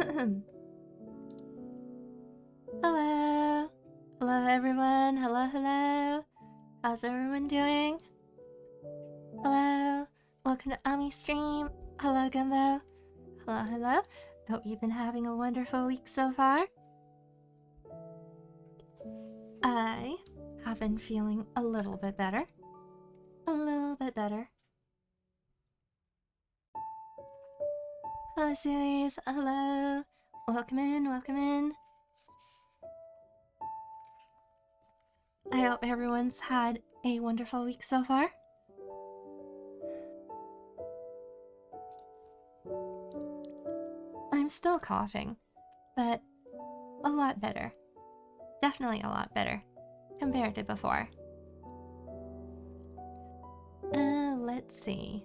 Hello. Hello, everyone. Hello, hello. How's everyone doing? Hello. Welcome to Ami Stream. Hello, Gumbo. Hello, hello. Hope you've been having a wonderful week so far. I have been feeling a little bit better. A little bit better. Hello, series. Hello. Welcome in, welcome in. I hope everyone's had a wonderful week so far. I'm still coughing, but a lot better. Definitely a lot better compared to before. Let's see.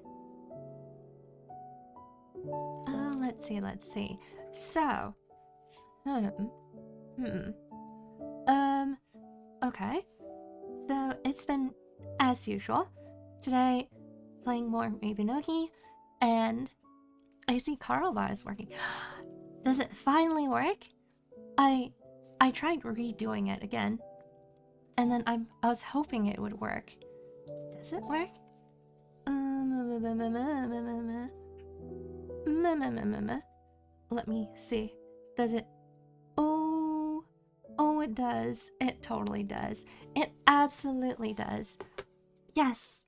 Let's see. So, okay. So it's been as usual. Today, playing more Mabinogi, and I see Carlbar is working. Does it finally work? I tried redoing it again, and then I was hoping it would work. Does it work? Let me see. Does it? Oh, it does. It totally does. It absolutely does. Yes.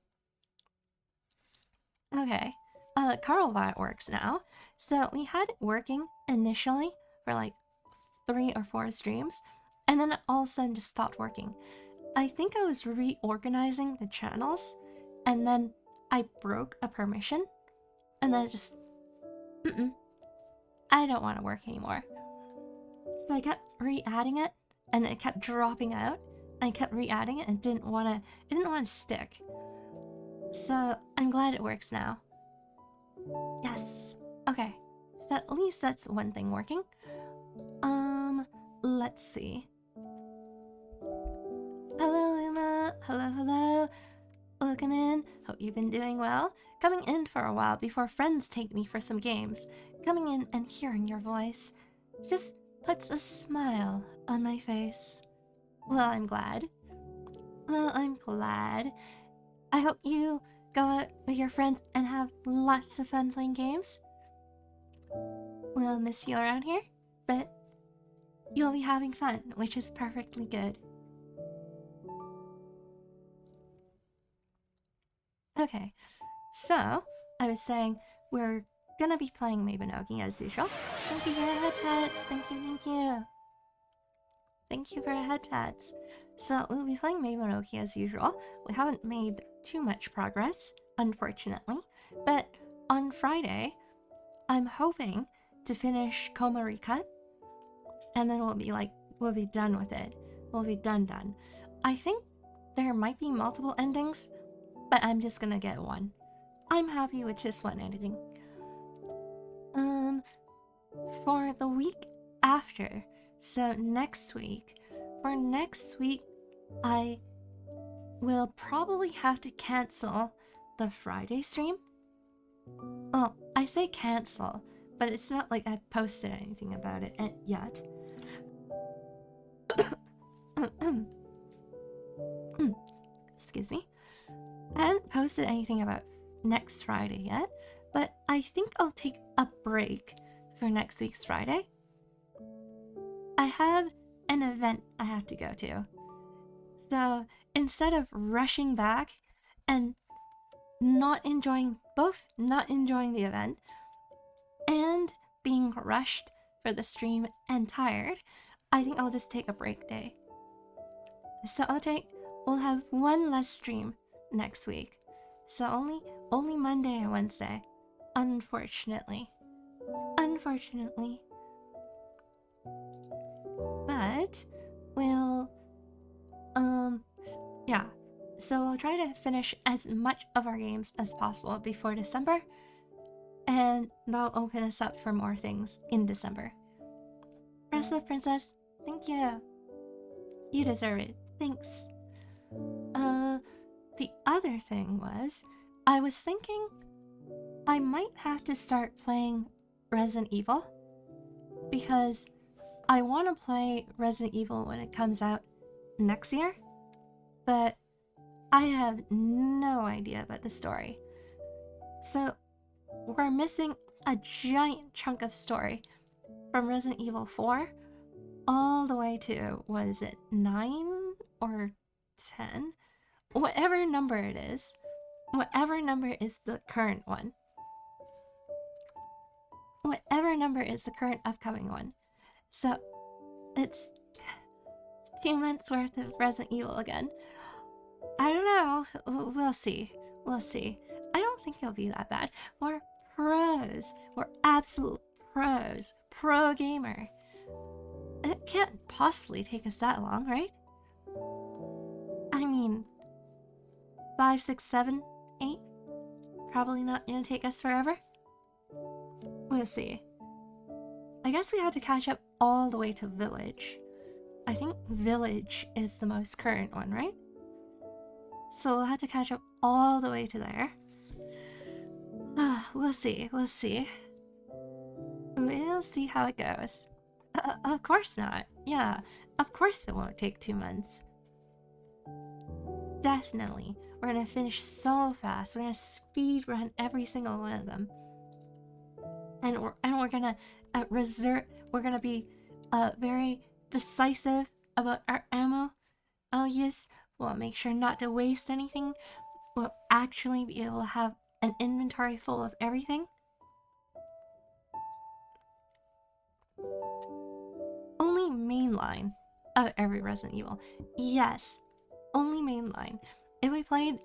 Okay. Carlbot works now. So we had it working initially for like 3 or 4 streams, and then it all of a sudden just stopped working. I think I was reorganizing the channels, and then I broke a permission, and then it just, I don't want to work anymore. So I kept re-adding it, and it kept dropping out. I kept re-adding it, and it didn't want to stick. So I'm glad it works now. Yes. Okay. So at least that's one thing working. Let's see. Hello, Luma. Hello, hello. Welcome in. Hope you've been doing well. Coming in for a while before friends take me for some games. Coming in and hearing your voice just puts a smile on my face. Well, I'm glad. I hope you go out with your friends and have lots of fun playing games. We'll miss you around here, but you'll be having fun, which is perfectly good. Okay, so I was saying we're gonna be playing Mabinogi as usual. Thank you for the head pats. Thank you. Thank you for the head pats. So we'll be playing Mabinogi as usual. We haven't made too much progress, unfortunately, but on Friday, I'm hoping to finish Coma Recut, and then we'll be done with it. We'll be done. I think there might be multiple endings, but I'm just gonna get one. I'm happy with just one ending. For the week after, so next week, I will probably have to cancel the Friday stream. Well, I say cancel, but it's not like I've posted anything about it yet. Excuse me. I haven't posted anything about next Friday yet, but I think I'll take a break for next week's Friday. I have an event I have to go to. So instead of rushing back and not enjoying the event and being rushed for the stream and tired, I think I'll just take a break day. So we'll have one less stream next week. So only Monday and Wednesday, unfortunately. But so we'll try to finish as much of our games as possible before December, and that'll open us up for more things in December. Restless Princess, thank you. You deserve it. Thanks. The other thing was, I was thinking I might have to start playing Resident Evil. because I want to play Resident Evil when it comes out next year, but I have no idea about the story. So we're missing a giant chunk of story from Resident Evil 4 all the way to, what is it, 9 or 10? Whatever number it is. Whatever number is the current one. Whatever number is the current upcoming one. So it's 2 months worth of Resident Evil again. I don't know. We'll see. We'll see. I don't think it'll be that bad. We're pros. We're absolute pros. Pro gamer. It can't possibly take us that long, right? I mean, 5, 6, 7, 8? Probably not gonna take us forever. We'll see. I guess we had to catch up all the way to Village. I think Village is the most current one, right? So we'll have to catch up all the way to there. We'll see. We'll see. We'll see how it goes. Of course not. Yeah, of course it won't take 2 months. Definitely. We're gonna finish so fast. We're gonna speed run every single one of them. And we're gonna we're gonna be very decisive about our ammo. Oh yes, we'll make sure not to waste anything. We'll actually be able to have an inventory full of everything. Only mainline of every Resident Evil. Yes, only mainline. If we played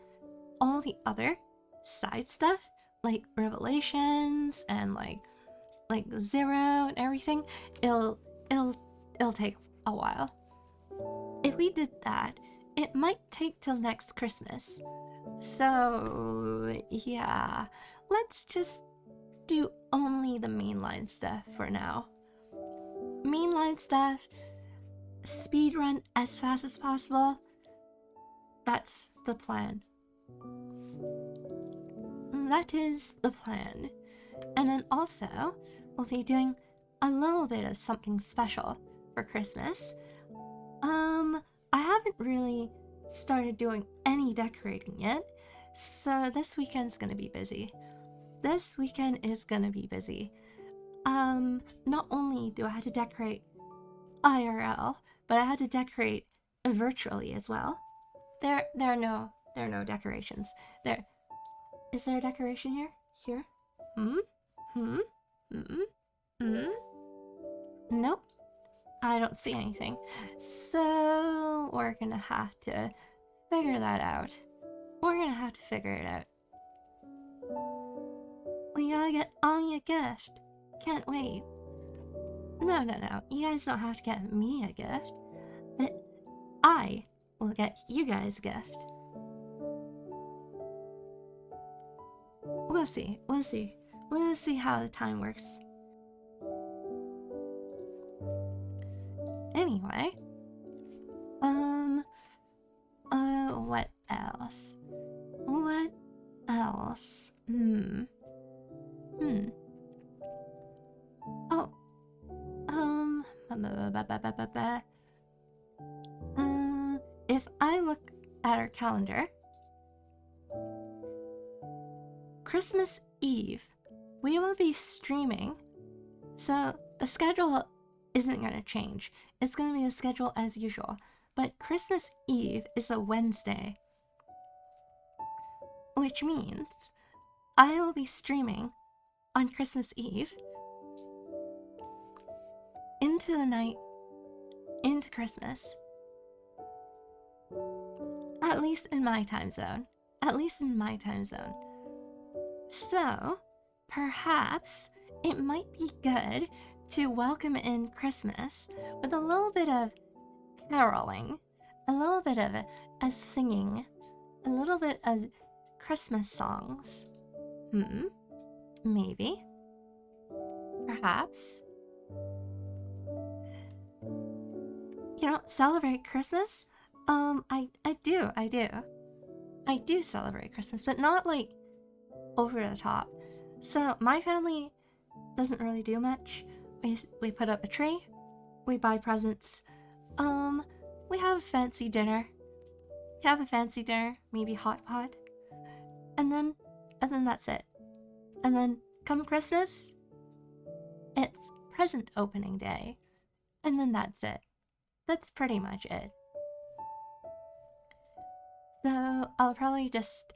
all the other side stuff, like Revelations and like Zero and everything, it'll take a while. If we did that, it might take till next Christmas. So yeah, let's just do only the mainline stuff for now. Mainline stuff, speedrun as fast as possible. That's the plan. That is the plan. And then also, we'll be doing a little bit of something special for Christmas. I haven't really started doing any decorating yet, so this weekend's gonna be busy. This weekend is gonna be busy. Not only do I have to decorate IRL, but I had to decorate virtually as well. There are no decorations. Is there a decoration here? Here? Nope. I don't see anything. So we're gonna have to figure that out. We're gonna have to figure it out. We gotta get Anya a gift. Can't wait. No. You guys don't have to get me a gift. But I will get you guys a gift. We'll see. We'll see how the time works. Anyway, what else? What else? Oh, if I look at our calendar, Christmas Eve, we will be streaming, so the schedule isn't going to change. It's going to be the schedule as usual, but Christmas Eve is a Wednesday, which means I will be streaming on Christmas Eve into the night, into Christmas, at least in my time zone. So, perhaps it might be good to welcome in Christmas with a little bit of caroling, a little bit of a singing, a little bit of Christmas songs. Maybe. Perhaps. You don't celebrate Christmas? I do. I do celebrate Christmas, but not like over the top. So my family doesn't really do much. we put up a tree, we buy presents, we have a fancy dinner. Maybe hot pot. And then that's it. And then come Christmas, it's present opening day. And then that's it. That's pretty much it. So I'll probably just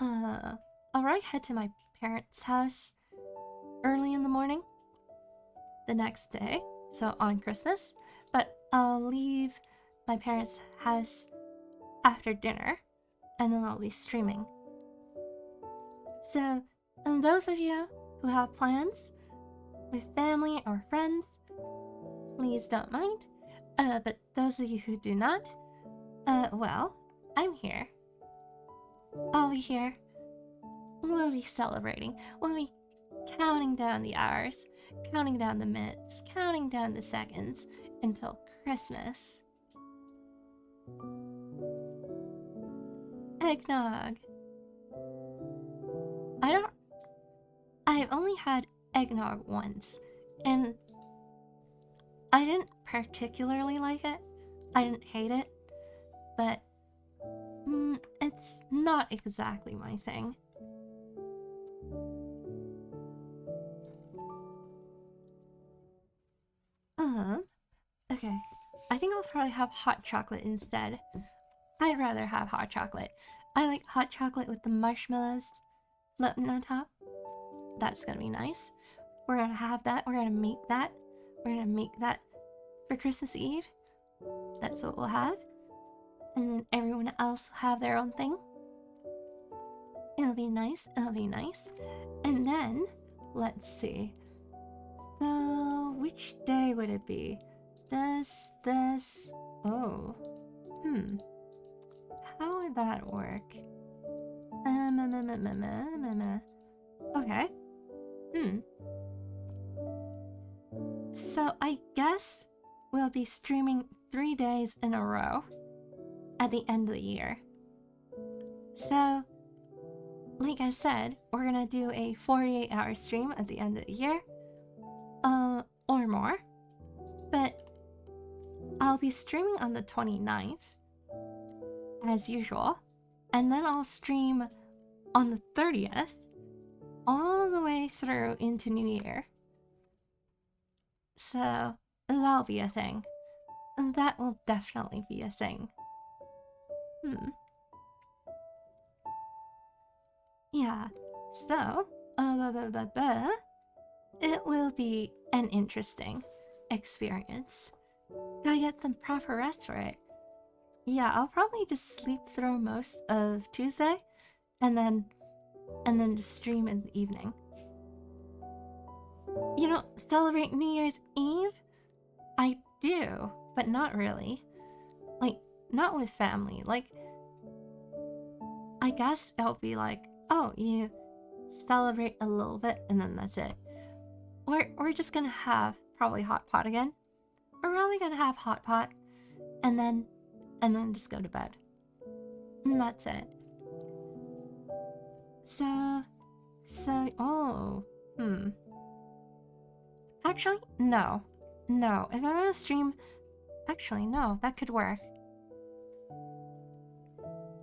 I'll probably head to my parents' house early in the morning the next day, so on Christmas, but I'll leave my parents' house after dinner, and then I'll be streaming. So, those of you who have plans with family or friends, please don't mind. But those of you who do not, well, I'm here. I'll be here. We'll be celebrating. We'll be counting down the hours, counting down the minutes, counting down the seconds until Christmas. Eggnog. I've only had eggnog once, and I didn't particularly like it. I didn't hate it, but it's not exactly my thing. Okay. I think I'll probably have hot chocolate instead. I'd rather have hot chocolate. I like hot chocolate with the marshmallows floating on top. That's gonna be nice. We're gonna have that. We're gonna make that. We're gonna make that for Christmas Eve. That's what we'll have. And then everyone else will have their own thing. It'll be nice. It'll be nice. And then, let's see. So, which day would it be? This. Oh. How would that work? Okay. So I guess we'll be streaming 3 days in a row at the end of the year. So, like I said, we're gonna do a 48-hour stream at the end of the year. Or more. But I'll be streaming on the 29th, as usual. And then I'll stream on the 30th, all the way through into New Year. So, that'll be a thing. That will definitely be a thing. Yeah, so, it will be an interesting experience. Gotta get some proper rest for it. Yeah, I'll probably just sleep through most of Tuesday, and then just stream in the evening. You don't celebrate New Year's Eve? I do, but not really. Like, not with family. Like, I guess it'll be like, oh, you celebrate a little bit, and then that's it. We're just gonna have probably hot pot again. We're probably gonna have hot pot, and then just go to bed. And that's it. So, Actually, no. If I'm gonna stream, actually, no, that could work.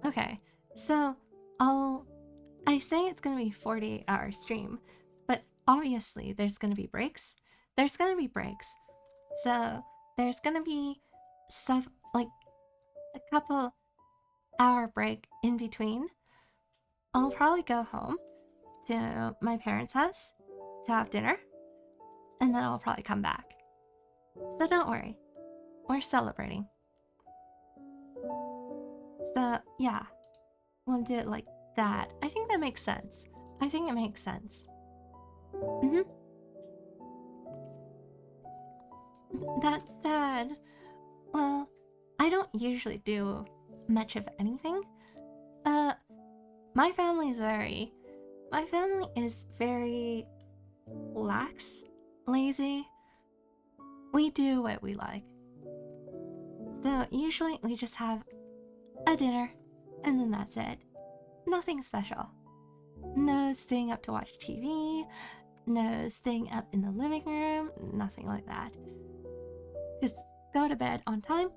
Okay, so I say it's gonna be a 48-hour stream, but obviously there's gonna be breaks. So there's gonna be stuff like a couple hour break in between. I'll probably go home to my parents' house to have dinner, and then I'll probably come back. So don't worry, we're celebrating. So yeah, we'll do it like that. I think that makes sense. I think it makes sense. That said, well, I don't usually do much of anything. My family is very lax, lazy. We do what we like. So usually we just have a dinner, and then that's it. Nothing special. No staying up to watch TV. No staying up in the living room, nothing like that. Just go to bed on time,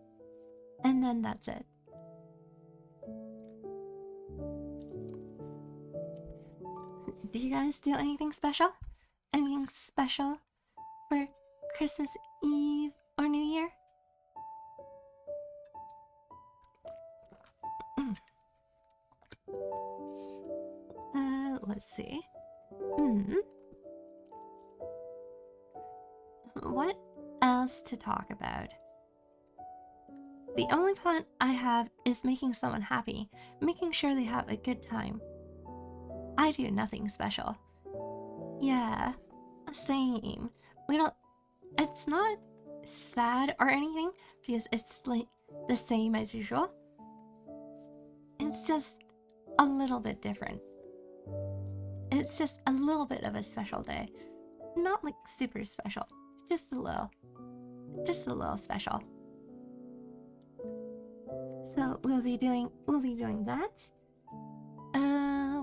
and then that's it. Do you guys do anything special? Anything special for Christmas Eve or New Year? Let's see. What else to talk about? The only plan I have is making someone happy, making sure they have a good time. I do nothing special. Yeah, same. It's not sad or anything because it's like the same as usual. It's just a little bit different. It's just a little bit of a special day. Not like super special, just a little special. So we'll be doing that.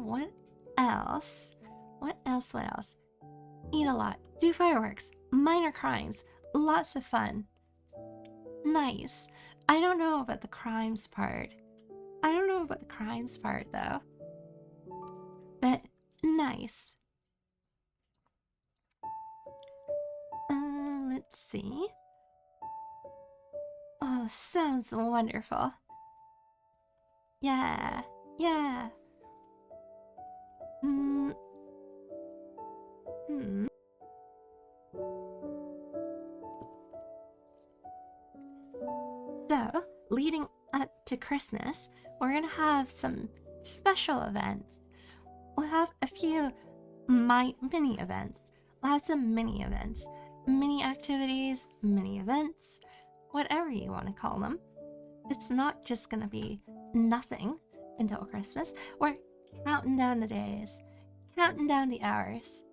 What else? What else? Eat a lot, do fireworks, minor crimes, lots of fun. Nice. I don't know about the crimes part. Though. But nice. Let's see. Oh, sounds wonderful. Yeah. So, leading up to Christmas, we're gonna have some special events. We'll have a few mini events. We'll have some mini events, mini activities, mini events, whatever you want to call them. It's not just gonna be nothing until Christmas. We're counting down the days, counting down the hours.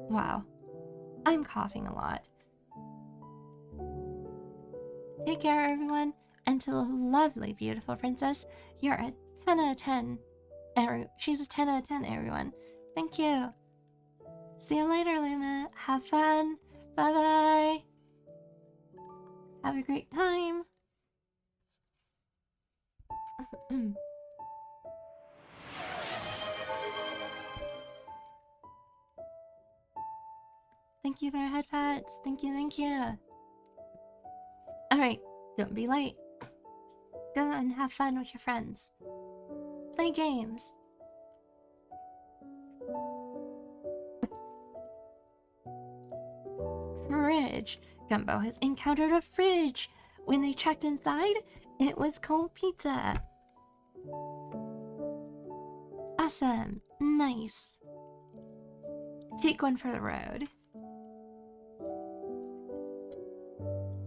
Wow, I'm coughing a lot. Take care, everyone, and to the lovely, beautiful princess, you're a 10 out of 10. She's a 10 out of 10, everyone. Thank you. See you later, Luma. Have fun. Bye-bye. Have a great time. Thank you for head pats. Thank you. Alright, don't be late. Go and have fun with your friends. Play games. Fridge. Gumbo has encountered a fridge. When they checked inside, it was cold pizza. Awesome. Nice. Take one for the road.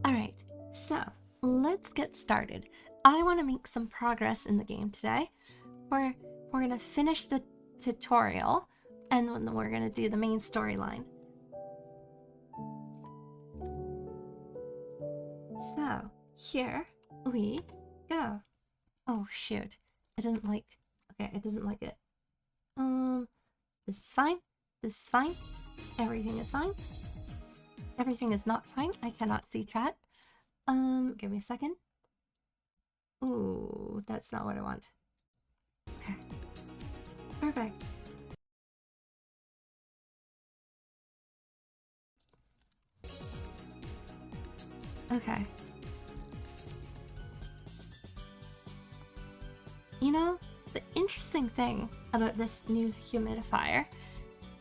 Alright, so let's get started. I want to make some progress in the game today. We're going to finish the tutorial and then we're going to do the main storyline. So, here we go. Oh shoot. It doesn't like it. This is fine. Everything is fine. Everything is not fine. I cannot see chat. Give me a second. Ooh, that's not what I want. Okay. Perfect. Okay. You know, the interesting thing about this new humidifier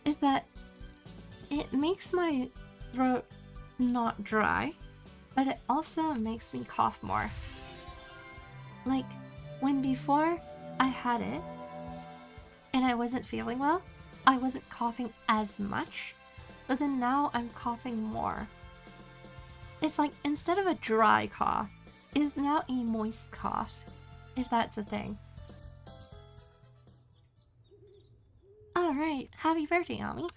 is that it makes my throat not dry, but it also makes me cough more. Like, when before I had it and I wasn't feeling well, I wasn't coughing as much, but then now I'm coughing more. It's like, instead of a dry cough, it's now a moist cough, if that's a thing. Alright, happy birthday, Ami.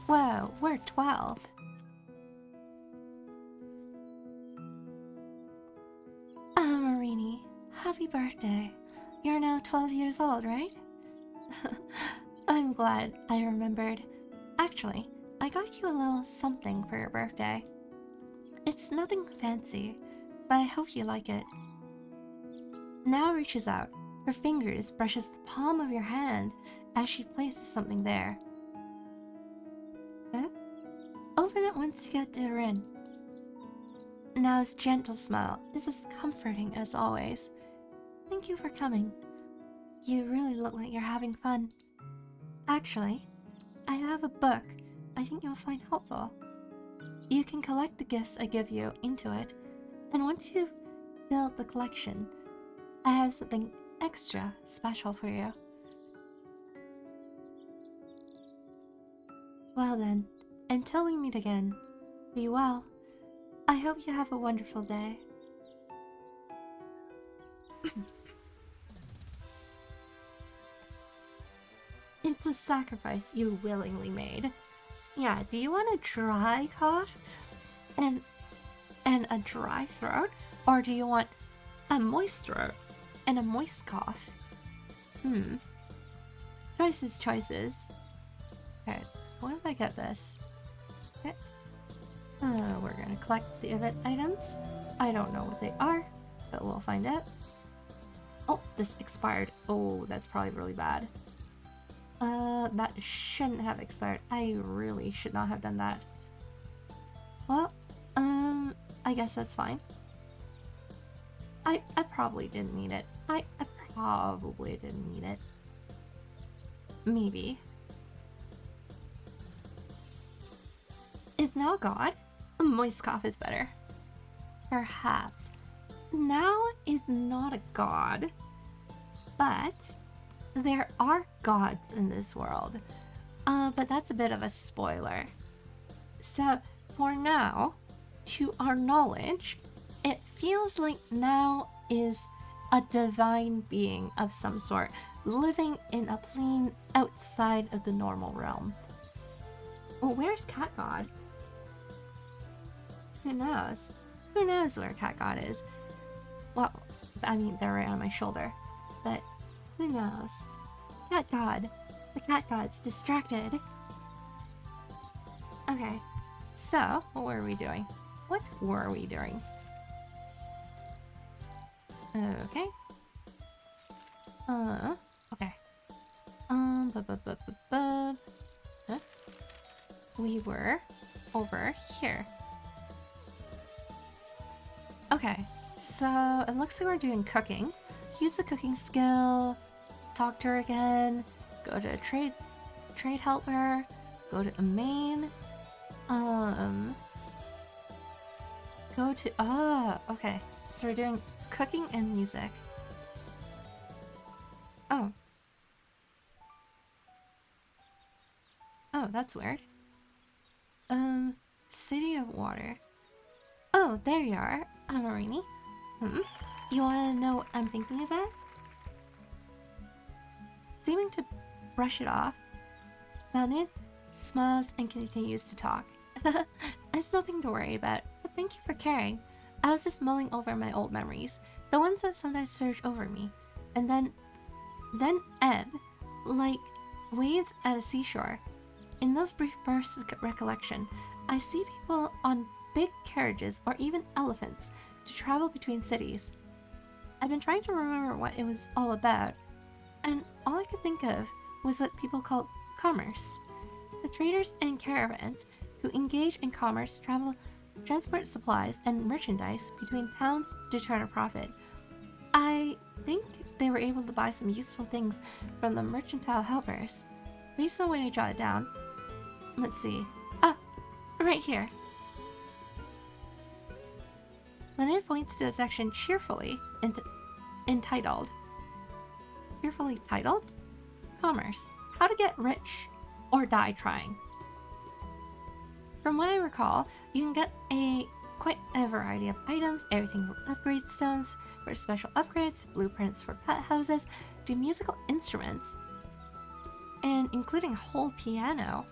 Whoa, we're 12. Marini, happy birthday. You're now 12 years old, right? I'm glad I remembered. Actually, I got you a little something for your birthday. It's nothing fancy, but I hope you like it. Now reaches out. Her fingers brushes the palm of your hand as she places something there. Open it once you get to her in. Now's gentle smile is as comforting as always. Thank you for coming. You really look like you're having fun. Actually, I have a book I think you'll find helpful. You can collect the gifts I give you into it, and once you've filled the collection, I have something extra special for you. Well then, until we meet again, be well. I hope you have a wonderful day. It's a sacrifice you willingly made. Yeah, do you want a dry cough and a dry throat? Or do you want a moist throat and a moist cough? Choices, choices. Okay, so what if I get this? Okay. We're gonna collect the event items. I don't know what they are, but we'll find out. Oh, this expired. Oh, that's probably really bad. That shouldn't have expired. I really should not have done that. Well, I guess that's fine. I probably didn't need it. I probably didn't need it. Maybe. Is now God? A moist cough is better. Perhaps. Now is not a god, but there are gods in this world. But that's a bit of a spoiler. So, for now, to our knowledge, it feels like now is a divine being of some sort, living in a plane outside of the normal realm. Well, where's Cat God? Who knows? Who knows where Cat God is? Well, I mean, they're right on my shoulder. But who knows? Cat God. The Cat God's distracted. Okay, so what were we doing? What were we doing? Okay. Okay. Huh? We were over here. Okay, so it looks like we're doing cooking. Use the cooking skill, talk to her again, go to a trade helper, go to a main, go to, okay. So we're doing cooking and music. Oh. Oh, that's weird. City of Water. Oh, there you are, Amarini. You wanna know what I'm thinking about? Seeming to brush it off, Blaanid smiles and continues to talk. It's nothing to worry about, but thank you for caring. I was just mulling over my old memories, the ones that sometimes surge over me, and then ebb, like waves at a seashore. In those brief bursts of recollection, I see people on big carriages or even elephants to travel between cities. I've been trying to remember what it was all about, and all I could think of was what people call commerce. The traders and caravans who engage in commerce transport supplies and merchandise between towns to turn a profit. I think they were able to buy some useful things from the mercantile helpers. Based on when I jot it down, let's see. Ah, right here. Blaanid points to a section cheerfully entitled. Cheerfully titled? Commerce. How to get rich or die trying. From what I recall, you can get quite a variety of items, everything from upgrade stones for special upgrades, blueprints for pet houses, to musical instruments, and including a whole piano.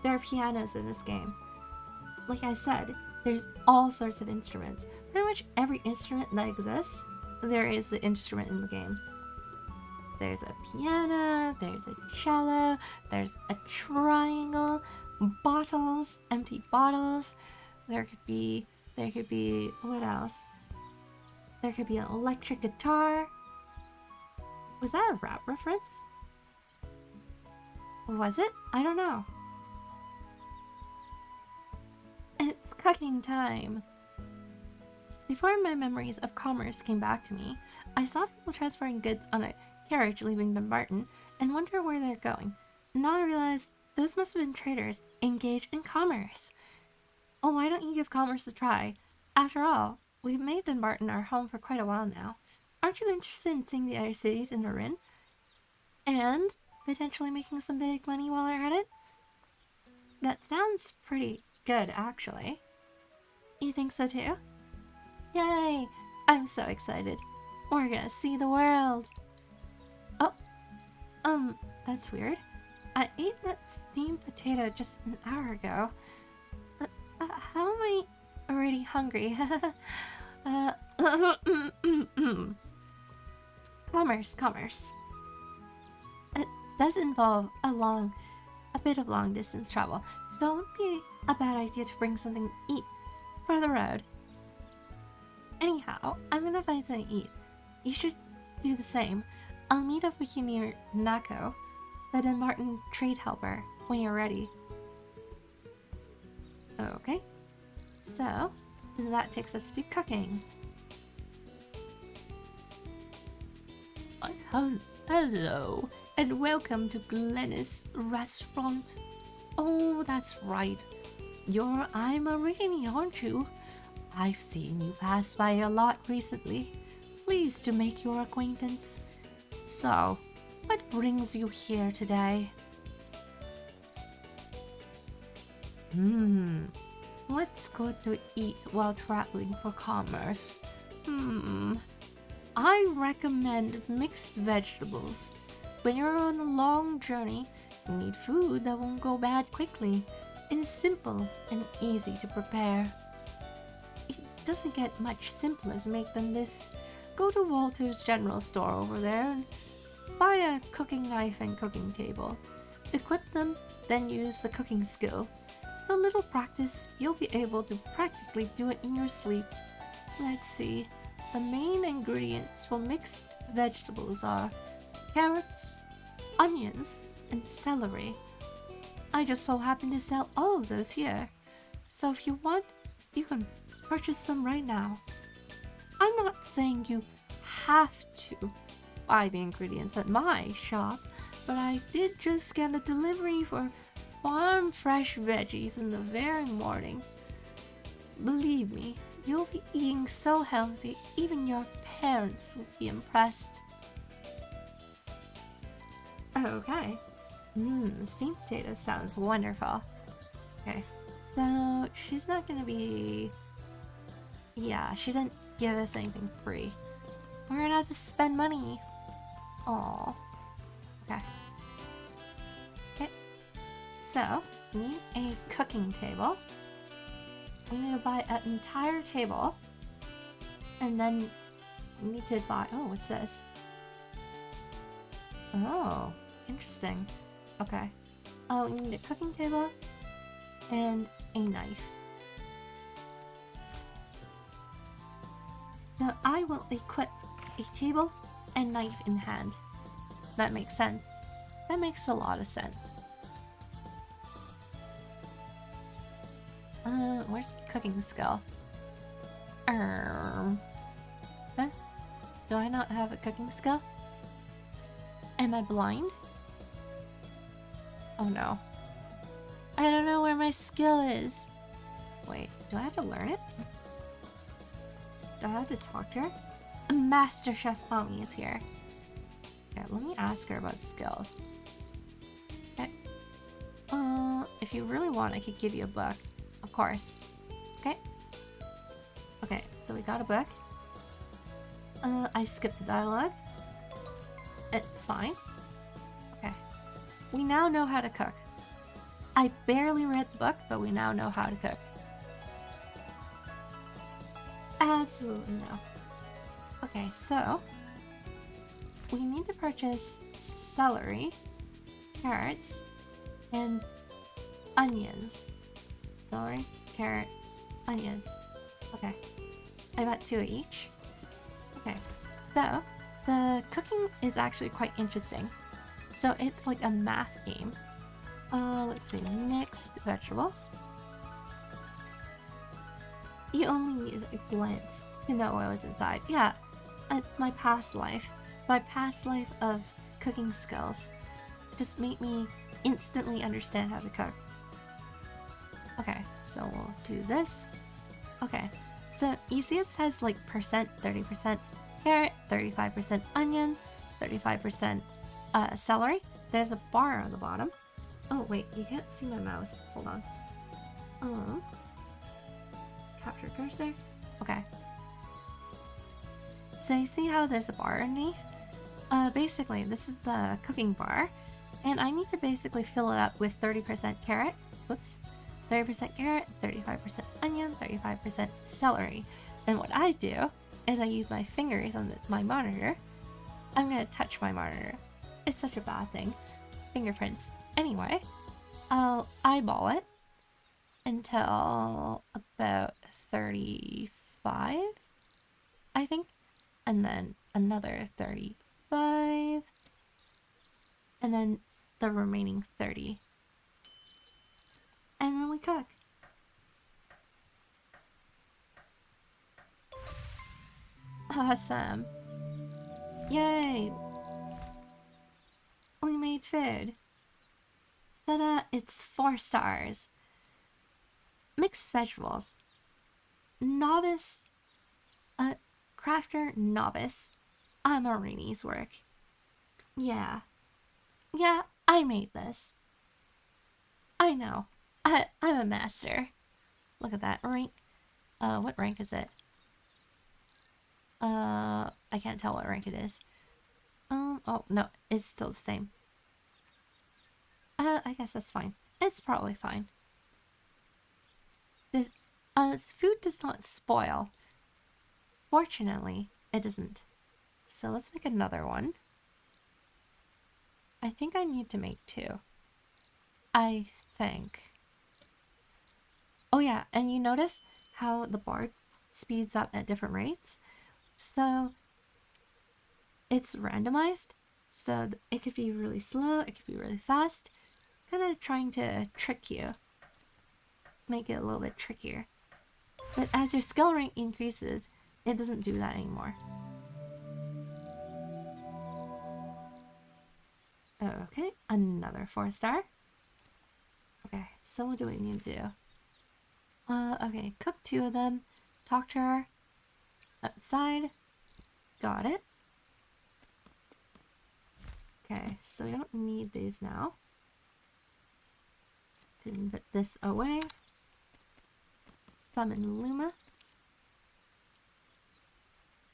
There are pianos in this game. Like I said, there's all sorts of instruments. Pretty much every instrument that exists, there is the instrument in the game. There's a piano, there's a cello, there's a triangle, bottles, empty bottles. There could be, what else? There could be an electric guitar. Was that a rap reference? Was it? I don't know. It's cooking time. Before my memories of commerce came back to me, I saw people transferring goods on a carriage leaving Dumbarton and wonder where they're going. Now I realize those must have been traders engaged in commerce. Oh, why don't you give commerce a try? After all, we've made Dumbarton our home for quite a while now. Aren't you interested in seeing the other cities in Marin? And potentially making some big money while they're at it? That sounds pretty good, actually. You think so too? Yay! I'm so excited. We're gonna see the world. Oh, that's weird. I ate that steamed potato just an hour ago. How am I already hungry? Commerce. It does involve a bit of long distance travel, so it wouldn't be a bad idea to bring something to eat for the road. Anyhow, I'm gonna find something to eat. You should do the same. I'll meet up with you near Nako, the Dumbarton trade helper, when you're ready. Okay, so then that takes us to cooking. Hello, and welcome to Glennis Restaurant. Oh, that's right. You're Irene, aren't you? I've seen you pass by a lot recently. Pleased to make your acquaintance. So, what brings you here today? What's good to eat while traveling for commerce? I recommend mixed vegetables. When you're on a long journey, you need food that won't go bad quickly and is simple and easy to prepare. It doesn't get much simpler to make than this. Go to Walter's General Store over there and buy a cooking knife and cooking table. Equip them, then use the cooking skill. With a little practice, you'll be able to practically do it in your sleep. Let's see. The main ingredients for mixed vegetables are carrots, onions, and celery. I just so happen to sell all of those here. So if you want, you can purchase them right now. I'm not saying you have to buy the ingredients at my shop, but I did just get a delivery for farm fresh veggies in the very morning. Believe me, you'll be eating so healthy, even your parents will be impressed. Okay. Steamed potatoes sounds wonderful. Okay. So, she's not gonna be... Yeah, she didn't give us anything free. We're gonna have to spend money. Aww. Okay. Okay. So, we need a cooking table. We need to buy an entire table. And then we need to buy... Oh, what's this? Oh, interesting. Okay. Oh, we need a cooking table and a knife. So I will equip a table and knife in hand. That makes sense. That makes a lot of sense. Where's my cooking skill? Huh? Do I not have a cooking skill? Am I blind? Oh no. I don't know where my skill is. Wait, do I have to learn it? Do I have to talk to her? Master Chef Mommy is here. Okay, let me ask her about skills. Okay. If you really want, I could give you a book. Of course. Okay. Okay, so we got a book. I skipped the dialogue. It's fine. Okay. We now know how to cook. I barely read the book, but we now know how to cook. Absolutely no. Okay, so we need to purchase celery, carrots, and onions. Celery, carrot, onions. Okay. I got 2 each. Okay. So, the cooking is actually quite interesting. So it's like a math game. Let's see, mixed vegetables. You only need a glance to know what was inside. Yeah, it's my past life. My past life of cooking skills just made me instantly understand how to cook. Okay, so we'll do this. Okay, so ECS has like percent, 30% carrot, 35% onion, 35% celery. There's a bar on the bottom. Oh wait, you can't see my mouse. Hold on. Capture cursor. Okay. So you see how there's a bar underneath? Basically, this is the cooking bar, and I need to basically fill it up with 30% carrot. Whoops. 30% carrot, 35% onion, 35% celery. And what I do is I use my fingers on my monitor. I'm gonna touch my monitor. It's such a bad thing. Fingerprints. Anyway, I'll eyeball it until about 35, I think. And then another 35. And then the remaining 30. And then we cook. Awesome. Yay! We made food. Ta-da! It's 4 stars. Mixed vegetables. Novice. Crafter novice. Amarini's work. Yeah. Yeah, I made this. I know. I'm a master. Look at that rank. What rank is it? I can't tell what rank it is. Oh, no, it's still the same. I guess that's fine. It's probably fine. This food does not spoil. Fortunately, it doesn't. So let's make another one. I think I need to make 2. I think. Oh yeah, and you notice how the bar speeds up at different rates? So it's randomized, so it could be really slow, it could be really fast, kind of trying to trick you, to make it a little bit trickier. But as your skill rank increases, it doesn't do that anymore. Okay, another 4 star. Okay, so what do we need to do? Okay, cook 2 of them, talk to her, outside, got it. Okay, so we don't need these now. Can put this away. Summon Luma.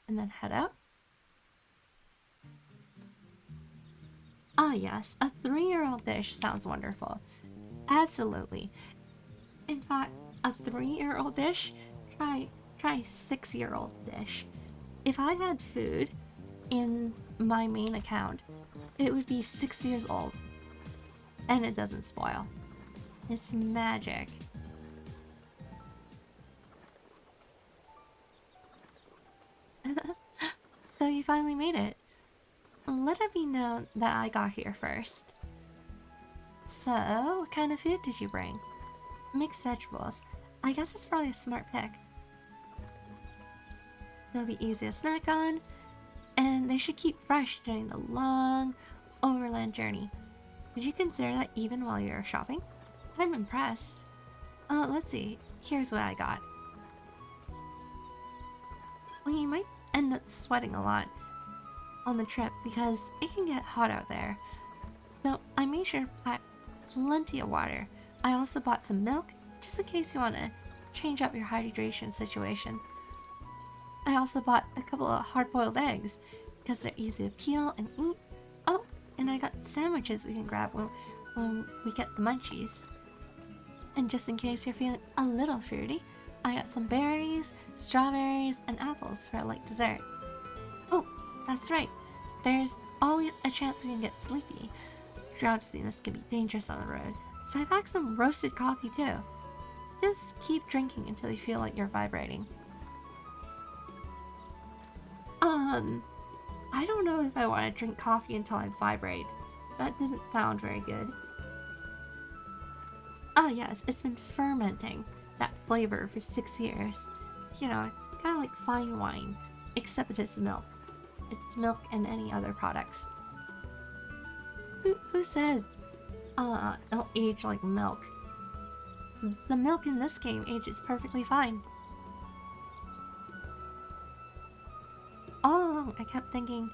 And then head out. Ah yes, a 3-year-old dish sounds wonderful. Absolutely. In fact, a 3-year-old dish? Try 6-year-old dish. If I had food in my main account, it would be 6 years old. And it doesn't spoil. It's magic. So you finally made it. Let it be known that I got here first. So, what kind of food did you bring? Mixed vegetables. I guess it's probably a smart pick. They'll be easy to snack on, and they should keep fresh during the long overland journey. Did you consider that even while you're shopping? I'm impressed. Let's see. Here's what I got. Well, you might end up sweating a lot on the trip because it can get hot out there. So I made sure to pack plenty of water. I also bought some milk just in case you want to change up your hydration situation. I also bought a couple of hard-boiled eggs because they're easy to peel and eat. Oh, and I got sandwiches we can grab when we get the munchies. And just in case you're feeling a little fruity, I got some berries, strawberries, and apples for a light dessert. Oh, that's right. there's always a chance we can get sleepy. Drowsiness can be dangerous on the road, so I packed some roasted coffee too. Just keep drinking until you feel like you're vibrating. I don't know if I want to drink coffee until I vibrate. That doesn't sound very good. Ah, yes, it's been fermenting that flavor for 6 years. You know, kind of like fine wine, except it's milk. It's milk and any other products. Who says, it'll age like milk? The milk in this game ages perfectly fine. All along, I kept thinking,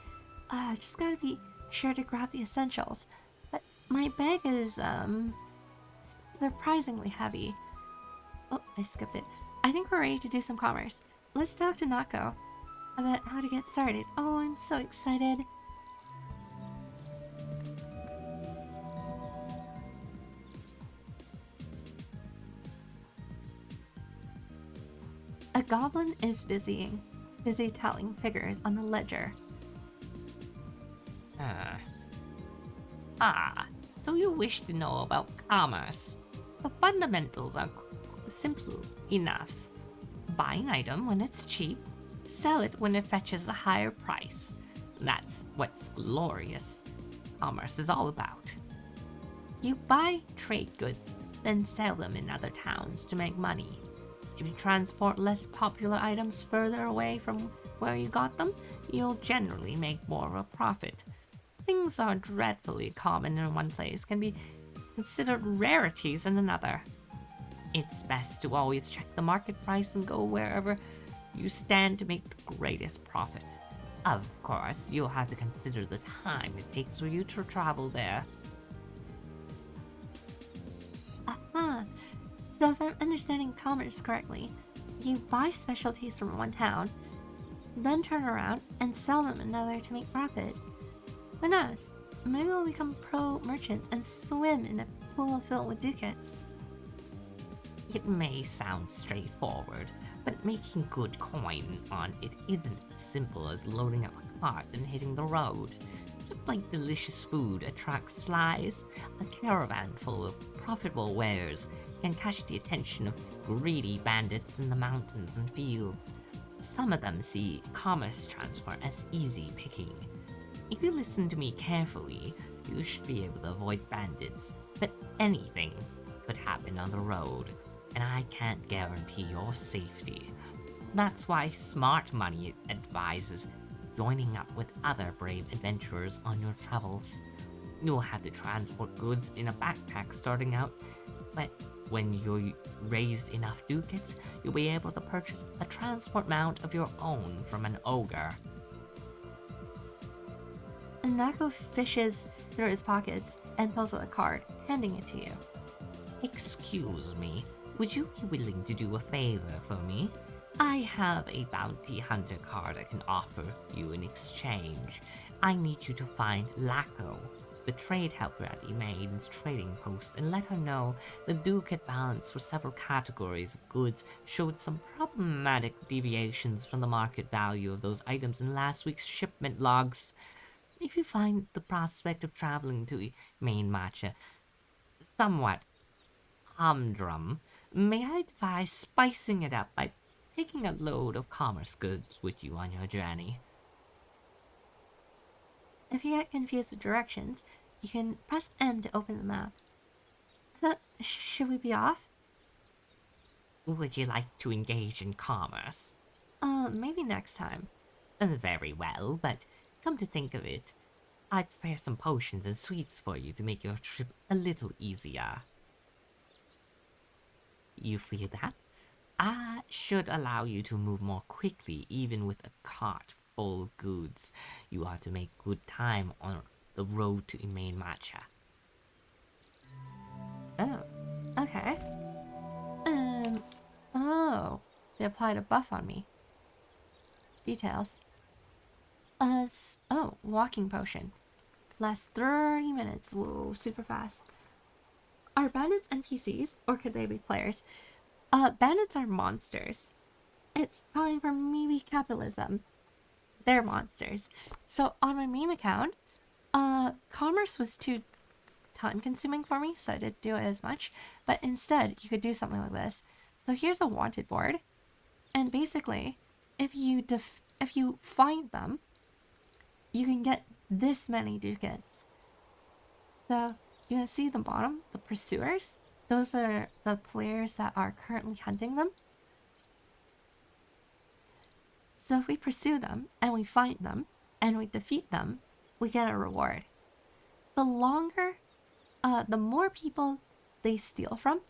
I just gotta be sure to grab the essentials. But my bag is, surprisingly heavy. Oh, I skipped it. I think we're ready to do some commerce. Let's talk to Nako about how to get started. Oh, I'm so excited. A goblin is busy telling figures on the ledger. So you wish to know about commerce. The fundamentals are simple enough. Buy an item when it's cheap, sell it when it fetches a higher price. That's what's glorious commerce is all about. You buy trade goods, then sell them in other towns to make money. If you transport less popular items further away from where you got them, you'll generally make more of a profit. Things are dreadfully common in one place can be considered rarities in another. It's best to always check the market price and go wherever you stand to make the greatest profit. Of course, you'll have to consider the time it takes for you to travel there. Aha! So if I'm understanding commerce correctly, you buy specialties from one town, then turn around and sell them another to make profit. Who knows? Maybe we'll become pro merchants and swim in a pool filled with ducats. It may sound straightforward, but making good coin on it isn't as simple as loading up a cart and hitting the road. Just like delicious food attracts flies, a caravan full of profitable wares can catch the attention of greedy bandits in the mountains and fields. Some of them see commerce transport as easy picking. If you listen to me carefully, you should be able to avoid bandits, but anything could happen on the road, and I can't guarantee your safety. That's why Smart Money advises joining up with other brave adventurers on your travels. You'll have to transport goods in a backpack starting out, but when you're raised enough ducats, you'll be able to purchase a transport mount of your own from an ogre. Nako fishes through his pockets and pulls out a card, handing it to you. Excuse me, would you be willing to do a favor for me? I have a bounty hunter card I can offer you in exchange. I need you to find Lako, the trade helper at the Maiden's trading post, and let her know the ducat balance for several categories of goods showed some problematic deviations from the market value of those items in last week's shipment logs. If you find the prospect of traveling to main matcha somewhat humdrum, may I advise spicing it up by taking a load of commerce goods with you on your journey? If you get confused with directions, you can press M to open the map. Should we be off? Would you like to engage in commerce? Maybe next time. Very well, but come to think of it, I prepare some potions and sweets for you to make your trip a little easier. You feel that? I should allow you to move more quickly even with a cart full of goods. You are to make good time on the road to main matcha. Oh, okay. Oh, they applied a buff on me. Details. Walking potion. Lasts 30 minutes. Whoa, super fast. Are bandits NPCs, or could they be players? Bandits are monsters. It's time for maybe capitalism. they're monsters. So on my main account, commerce was too time consuming for me, so I didn't do it as much. But instead, you could do something like this. So here's a wanted board, and basically, if you find them, you can get this many ducats. So you can see the bottom, the pursuers. Those are the players that are currently hunting them. So if we pursue them and we find them and we defeat them, we get a reward. The more people they steal from,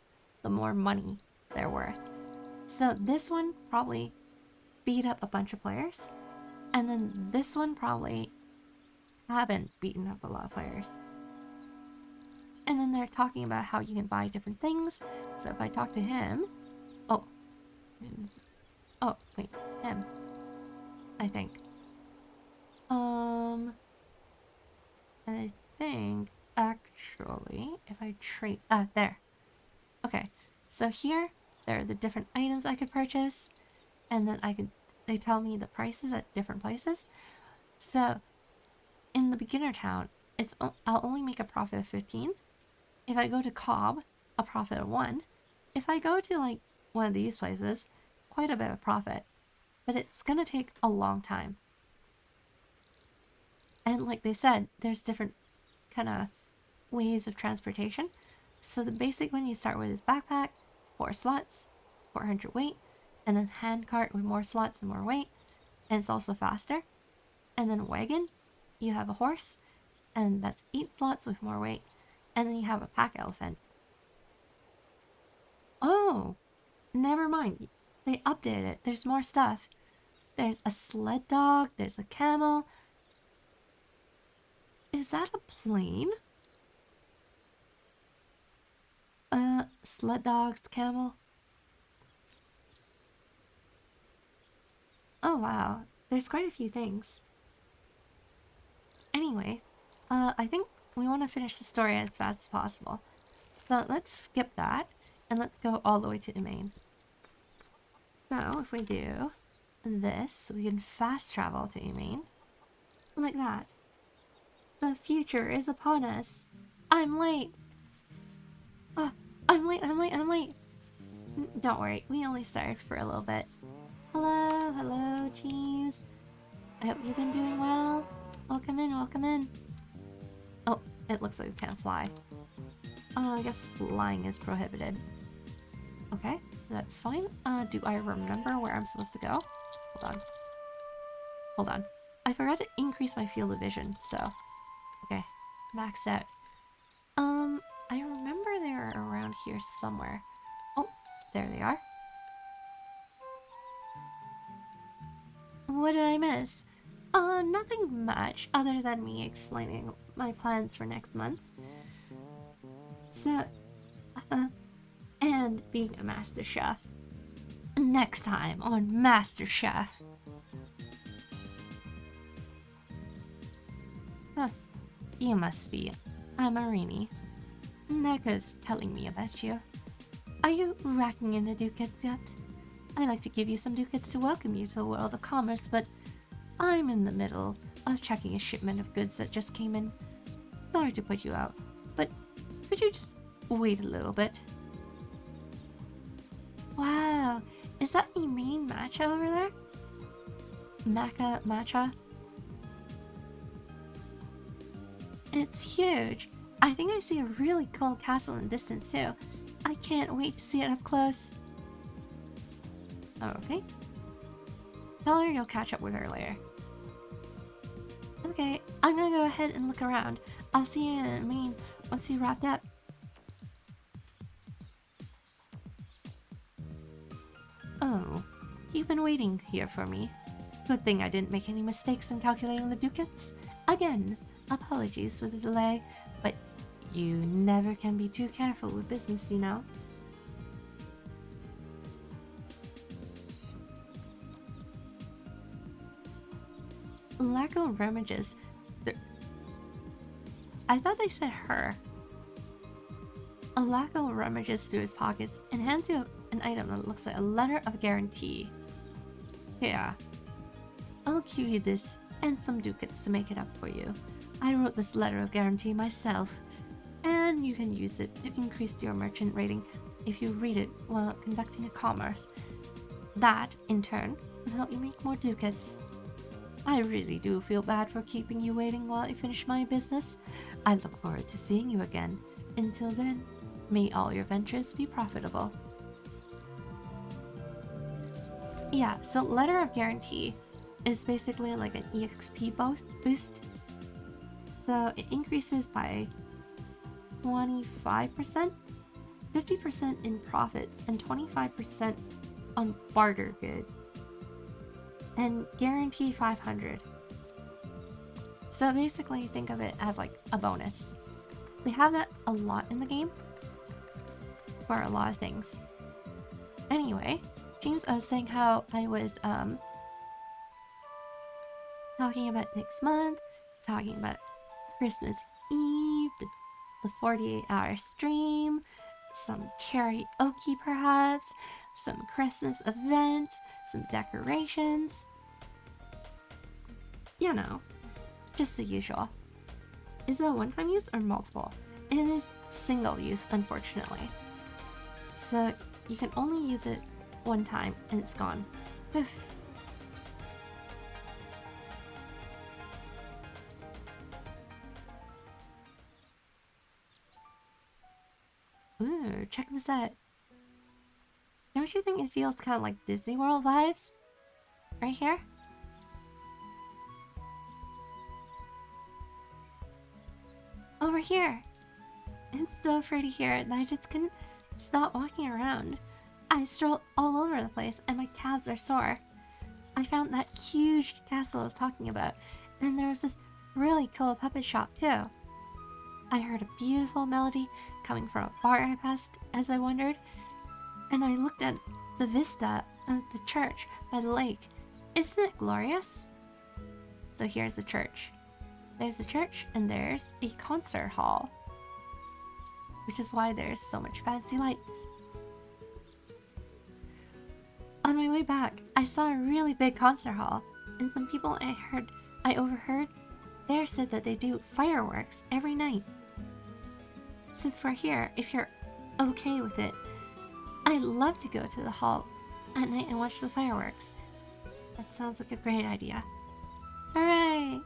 the more money they're worth. So this one probably beat up a bunch of players, and then this one probably haven't beaten up a lot of players. And then they're talking about how you can buy different things. So if I talk to him, oh wait, him, I think. I think actually if I trade, there. Okay, so here there are the different items I could purchase, and then they tell me the prices at different places. So in the beginner town, I'll only make a profit of 15. If I go to Cobb, a profit of 1. If I go to like one of these places, quite a bit of profit. But it's gonna take a long time. And like they said, there's different kind of ways of transportation. So the basic one you start with is backpack, 4 slots, 400 weight, and then handcart with more slots and more weight, and it's also faster. And then wagon, you have a horse, and that's 8 slots with more weight, and then you have a pack elephant. Oh, never mind. They updated it. There's more stuff. There's a sled dog, there's a camel. Is that a plane? Sled dogs, camel. Oh wow, there's quite a few things. Anyway, I think we want to finish the story as fast as possible. So let's skip that, and let's go all the way to the main. So if we do this, we can fast travel to Emain. Like that. The future is upon us. I'm late. Oh, I'm late. Don't worry, we only started for a little bit. Hello, Jeeves. I hope you've been doing well. Welcome in. Oh, it looks like we can't fly. Oh, I guess flying is prohibited. Okay, that's fine. Do I remember where I'm supposed to go? Hold on. I forgot to increase my field of vision, so... Okay, max out. I remember they're around here somewhere. Oh, there they are. What did I miss? Nothing much, other than me explaining my plans for next month. So, and being a master chef. Next time on Master Chef. Huh. You must be Amarini. Neko's telling me about you. Are you racking in the ducats yet? I'd like to give you some ducats to welcome you to the world of commerce, but I'm in the middle of checking a shipment of goods that just came in. Sorry to put you out, but could you just wait a little bit? Wow, is that a main matcha over there? Matcha? It's huge. I think I see a really cool castle in the distance too. I can't wait to see it up close. Okay. Tell her you'll catch up with her later. Okay, I'm gonna go ahead and look around. I'll see you in Maine once you wrapped up. Oh, you've been waiting here for me. Good thing I didn't make any mistakes in calculating the ducats. Again, apologies for the delay, but you never can be too careful with business, you know. Laco rummages. I thought they said her. Laco rummages through his pockets and hands you an item that looks like a letter of guarantee. Yeah. I'll give you this and some ducats to make it up for you. I wrote this letter of guarantee myself, and you can use it to increase your merchant rating if you read it while conducting a commerce. That, in turn, will help you make more ducats. I really do feel bad for keeping you waiting while I finish my business. I look forward to seeing you again. Until then, may all your ventures be profitable. Yeah, so letter of guarantee is basically like an EXP boost. So it increases by 25%, 50% in profits, and 25% on barter goods. And guarantee 500. So basically think of it as like a bonus. They have that a lot in the game for a lot of things. Anyway, James, I was saying how I was talking about next month, talking about Christmas Eve, the 48-hour stream, some karaoke perhaps, some Christmas events, some decorations. You know, just the usual. Is it a one-time use or multiple? It is single use, unfortunately. So you can only use it one time and it's gone. Ooh, check this out. Don't you think it feels kind of like Disney World vibes? Right here? Over here! It's so pretty here and I just couldn't stop walking around. I stroll all over the place and my calves are sore. I found that huge castle I was talking about, and there was this really cool puppet shop too. I heard a beautiful melody coming from a bar I passed as I wandered, and I looked at the vista of the church by the lake. Isn't it glorious? So here's the church. There's the church and there's a concert hall, which is why there's so much fancy lights. On my way back, I saw a really big concert hall, and some people I overheard there said that they do fireworks every night. Since we're here, if you're okay with it, I'd love to go to the hall at night and watch the fireworks. That sounds like a great idea. Hooray!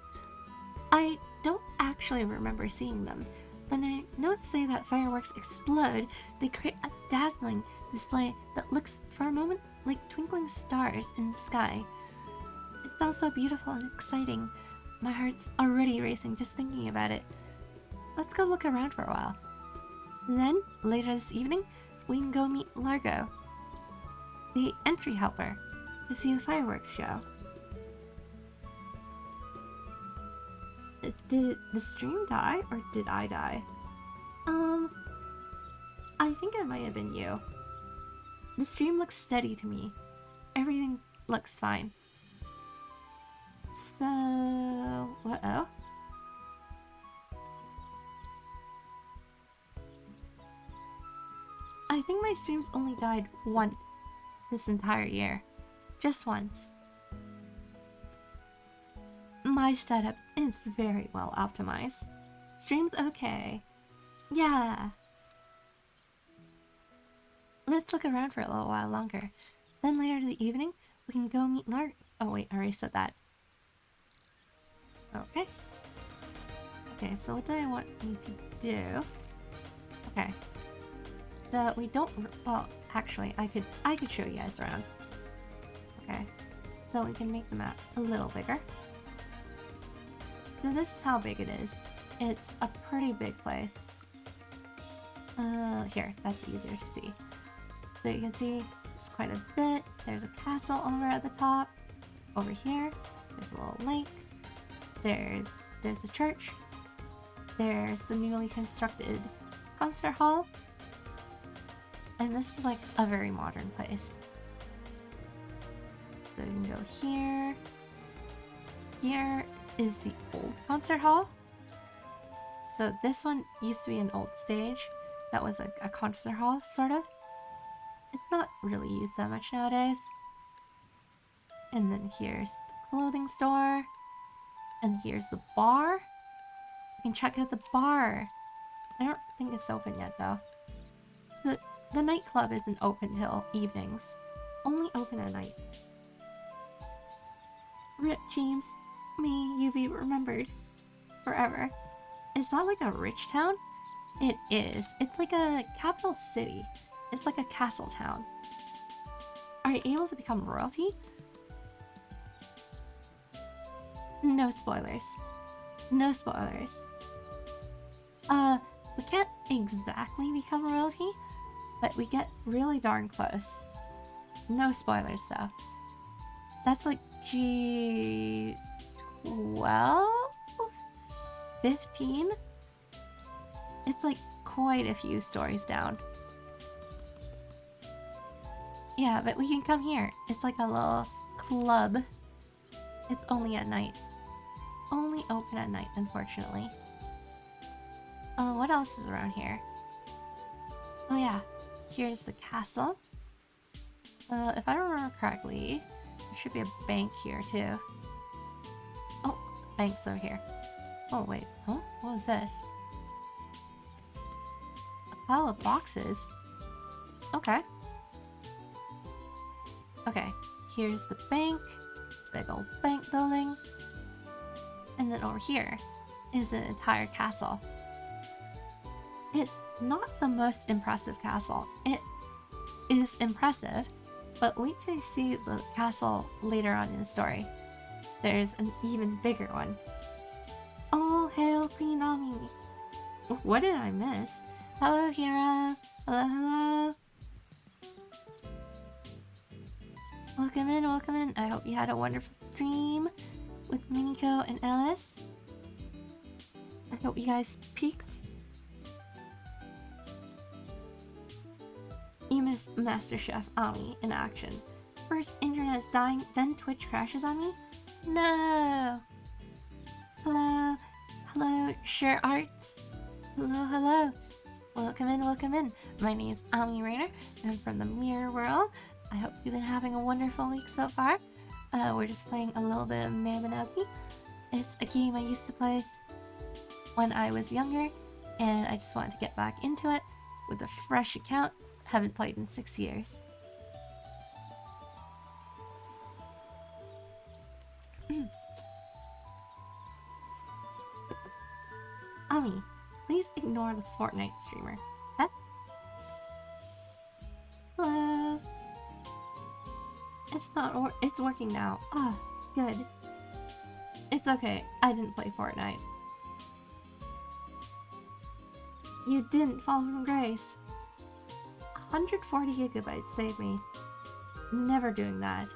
I don't actually remember seeing them, but I notes say that fireworks explode. They create a dazzling display that looks for a moment like twinkling stars in the sky. It sounds so beautiful and exciting. My heart's already racing just thinking about it. Let's go look around for a while. Then, later this evening, we can go meet Largo, the entry helper, to see the fireworks show. Did the stream die, or did I die? I think it might have been you. The stream looks steady to me. Everything looks fine. So... what-oh? I think my streams only died once this entire year. Just once. My setup is very well optimized. Stream's okay. Yeah. Let's look around for a little while longer. Then later in the evening, we can go meet Oh wait, I already said that. Okay. Okay, so what do I want you to do? Okay. So we don't... well, actually, I could show you guys around. Okay. So we can make the map a little bigger. So this is how big it is. It's a pretty big place. Here, that's easier to see. So you can see there's quite a bit. There's a castle over at the top. Over here, there's a little lake. There's the church. There's the newly constructed concert hall. And this is like a very modern place. So you can go here. Here is the old concert hall. So this one used to be an old stage that was a concert hall, sort of. It's not really used that much nowadays. And then here's the clothing store. And here's the bar. You can check out the bar. I don't think it's open yet though. The nightclub isn't open till evenings. Only open at night. Rip James, may you be remembered forever. Is that like a rich town? It is. It's like a capital city. It's like a castle town. Are you able to become royalty? No spoilers. No spoilers. We can't exactly become royalty, but we get really darn close. No spoilers though. That's like G12? 15? It's like quite a few stories down. Yeah, but we can come here. It's like a little club. It's only at night. Only open at night, unfortunately. What else is around here? Oh yeah, here's the castle. If I remember correctly, there should be a bank here too. Oh, bank's over here. Oh wait, huh? What was this? A pile of boxes? Okay. Okay, here's the bank. Big old bank building. And then over here is an entire castle. It's not the most impressive castle. It is impressive, but wait till you see the castle later on in the story. There's an even bigger one. Oh, hail Queen Ami! What did I miss? Hello, Hira! Hello, hello! Welcome in, welcome in. I hope you had a wonderful stream with Miniko and Alice. I hope you guys peaked. You missed MasterChef Ami in action. First internet is dying, then Twitch crashes on me? No! Hello, hello, Sure Arts. Hello, hello. Welcome in, welcome in. My name is Ami Rainer. I'm from the Mirror World. I hope you've been having a wonderful week so far. We're just playing a little bit of Mabinogi. It's a game I used to play when I was younger, and I just wanted to get back into it with a fresh account. Haven't played in 6 years. Ami, please ignore the Fortnite streamer. Huh? Hello. It's working now. Ah, good. It's okay. I didn't play Fortnite. You didn't fall from grace. 140 gigabytes saved me. Never doing that.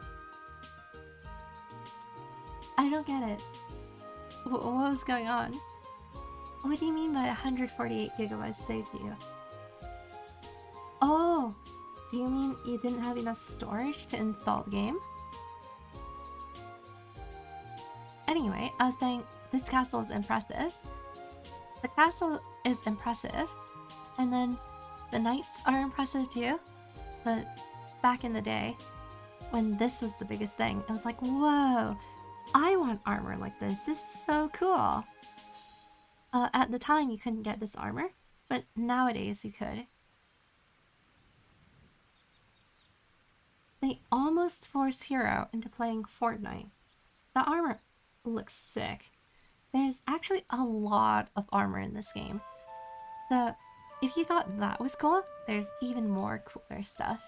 I don't get it. What was going on? What do you mean by 148 gigabytes saved you? Oh, do you mean you didn't have enough storage to install the game? Anyway, I was saying this castle is impressive. The castle is impressive, and then the knights are impressive too. But back in the day, when this was the biggest thing, it was like, whoa, I want armor like this. This is so cool. At the time, you couldn't get this armor, but nowadays you could. They almost forced Hero into playing Fortnite. The armor looks sick. There's actually a lot of armor in this game. So if you thought that was cool, there's even more cooler stuff.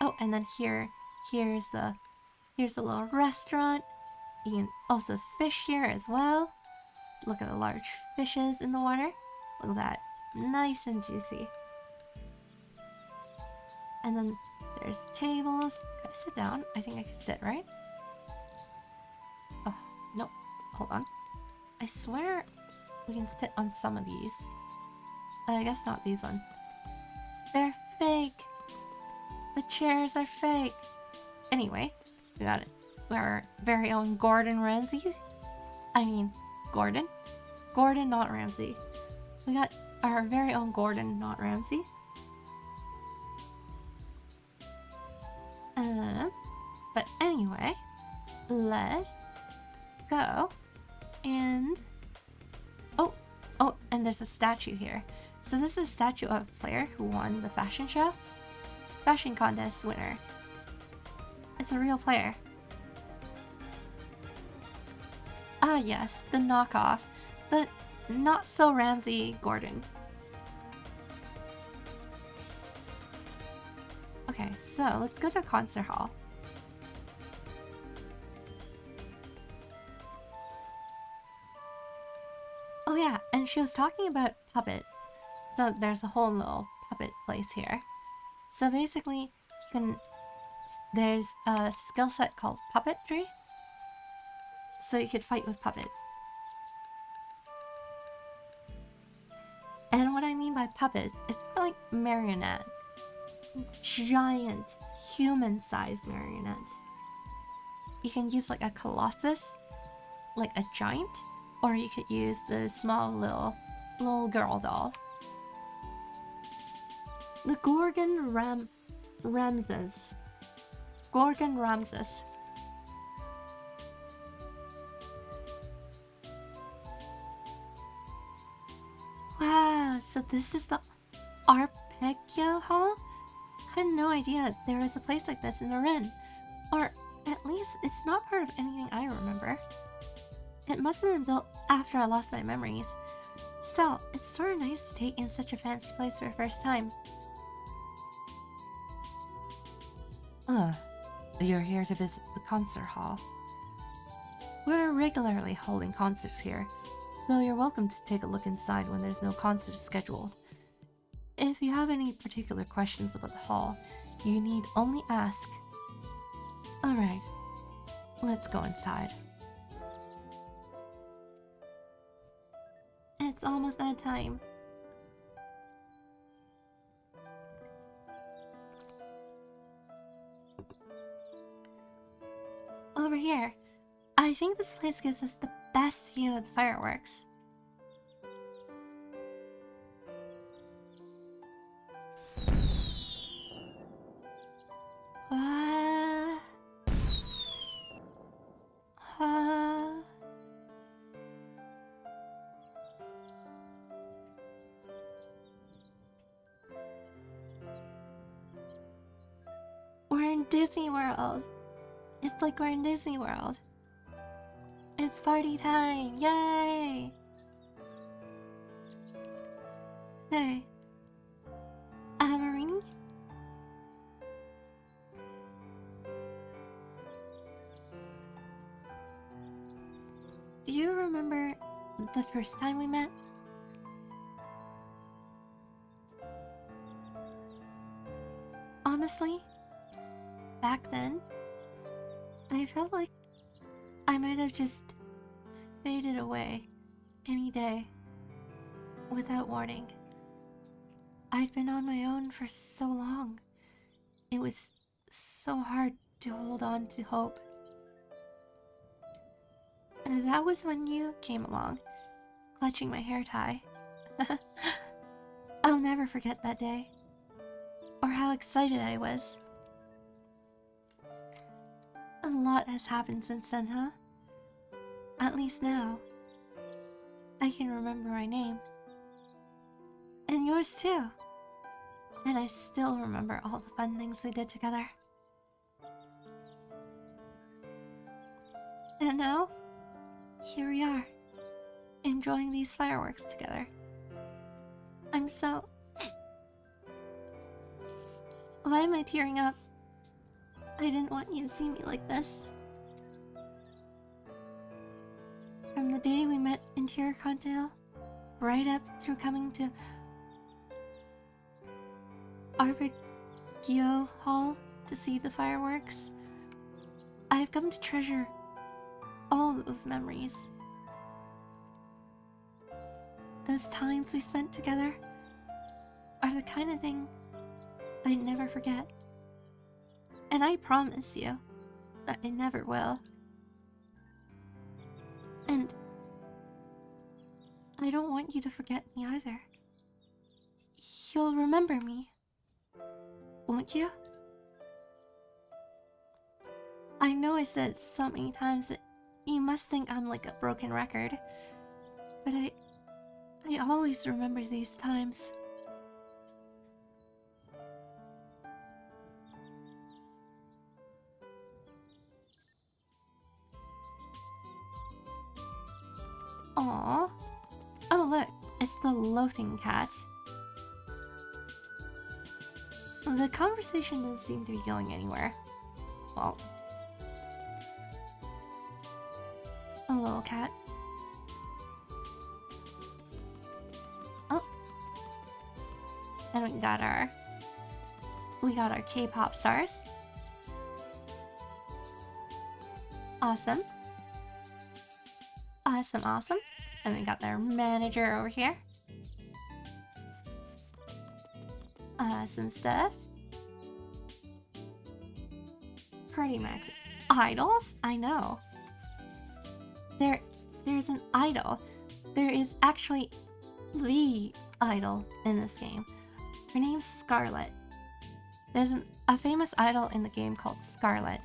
Oh, and then here's the little restaurant. You can also fish here as well. Look at the large fishes in the water. Look at that, nice and juicy. And then there's tables. Can I sit down? I think I could sit, right? Oh, no, hold on. I swear we can sit on some of these. I guess not these ones. They're fake. The chairs are fake. Anyway, we got our very own Gordon Ramsay. I mean, Gordon? Gordon, not Ramsay. We got our very own Gordon, not Ramsay. But anyway, let's go and... Oh, and there's a statue here. So this is a statue of a player who won the fashion contest winner. It's a real player. Ah yes, the knockoff, but not so Ramsey Gordon. Okay, so let's go to a concert hall. Oh yeah, and she was talking about puppets. So there's a whole little puppet place here. So basically, there's a skill set called puppetry. So you could fight with puppets. And what I mean by puppets is more like marionette. Giant, human-sized marionettes. You can use like a colossus, like a giant, or you could use the small little girl doll. The Gorgon Ramses. Gorgon Ramses. Wow, so this is the Arpeggio Hall? I had no idea there was a place like this in Marin. Or at least it's not part of anything I remember. It must have been built after I lost my memories. Still, it's sort of nice to take in such a fancy place for the first time. You're here to visit the concert hall. We're regularly holding concerts here, though you're welcome to take a look inside when there's no concert scheduled. If you have any particular questions about the hall, you need only ask. Alright, let's go inside. It's almost that time. Over here. I think this place gives us the best view of the fireworks. We're in Disney World. It's like we're in Disney World. It's party time! Yay! Hey. Marini? Do you remember the first time we met? Honestly, back then, I felt like I might have just faded away any day without warning. I'd been on my own for so long. It was so hard to hold on to hope. And that was when you came along, clutching my hair tie. I'll never forget that day, or how excited I was. A lot has happened since then, huh? At least now, I can remember my name. And yours too. And I still remember all the fun things we did together. And now, here we are, enjoying these fireworks together. I'm so... Why am I tearing up? I didn't want you to see me like this. From the day we met in Tiercontail, right up through coming to Arpeggio Hall to see the fireworks, I've come to treasure all those memories. Those times we spent together are the kind of thing I'd never forget. And I promise you that I never will. And I don't want you to forget me either. You'll remember me, won't you? I know I said so many times that you must think I'm like a broken record, but I always remember these times. Aww. Oh look, it's the loathing cat. The conversation doesn't seem to be going anywhere. Well, a little cat. Oh, and we got our K-pop stars. Awesome. Awesome, awesome. And we got their manager over here. Awesome stuff. Pretty much idols? I know. There's an idol. There is actually the idol in this game. Her name's Scarlet. There's a famous idol in the game called Scarlet.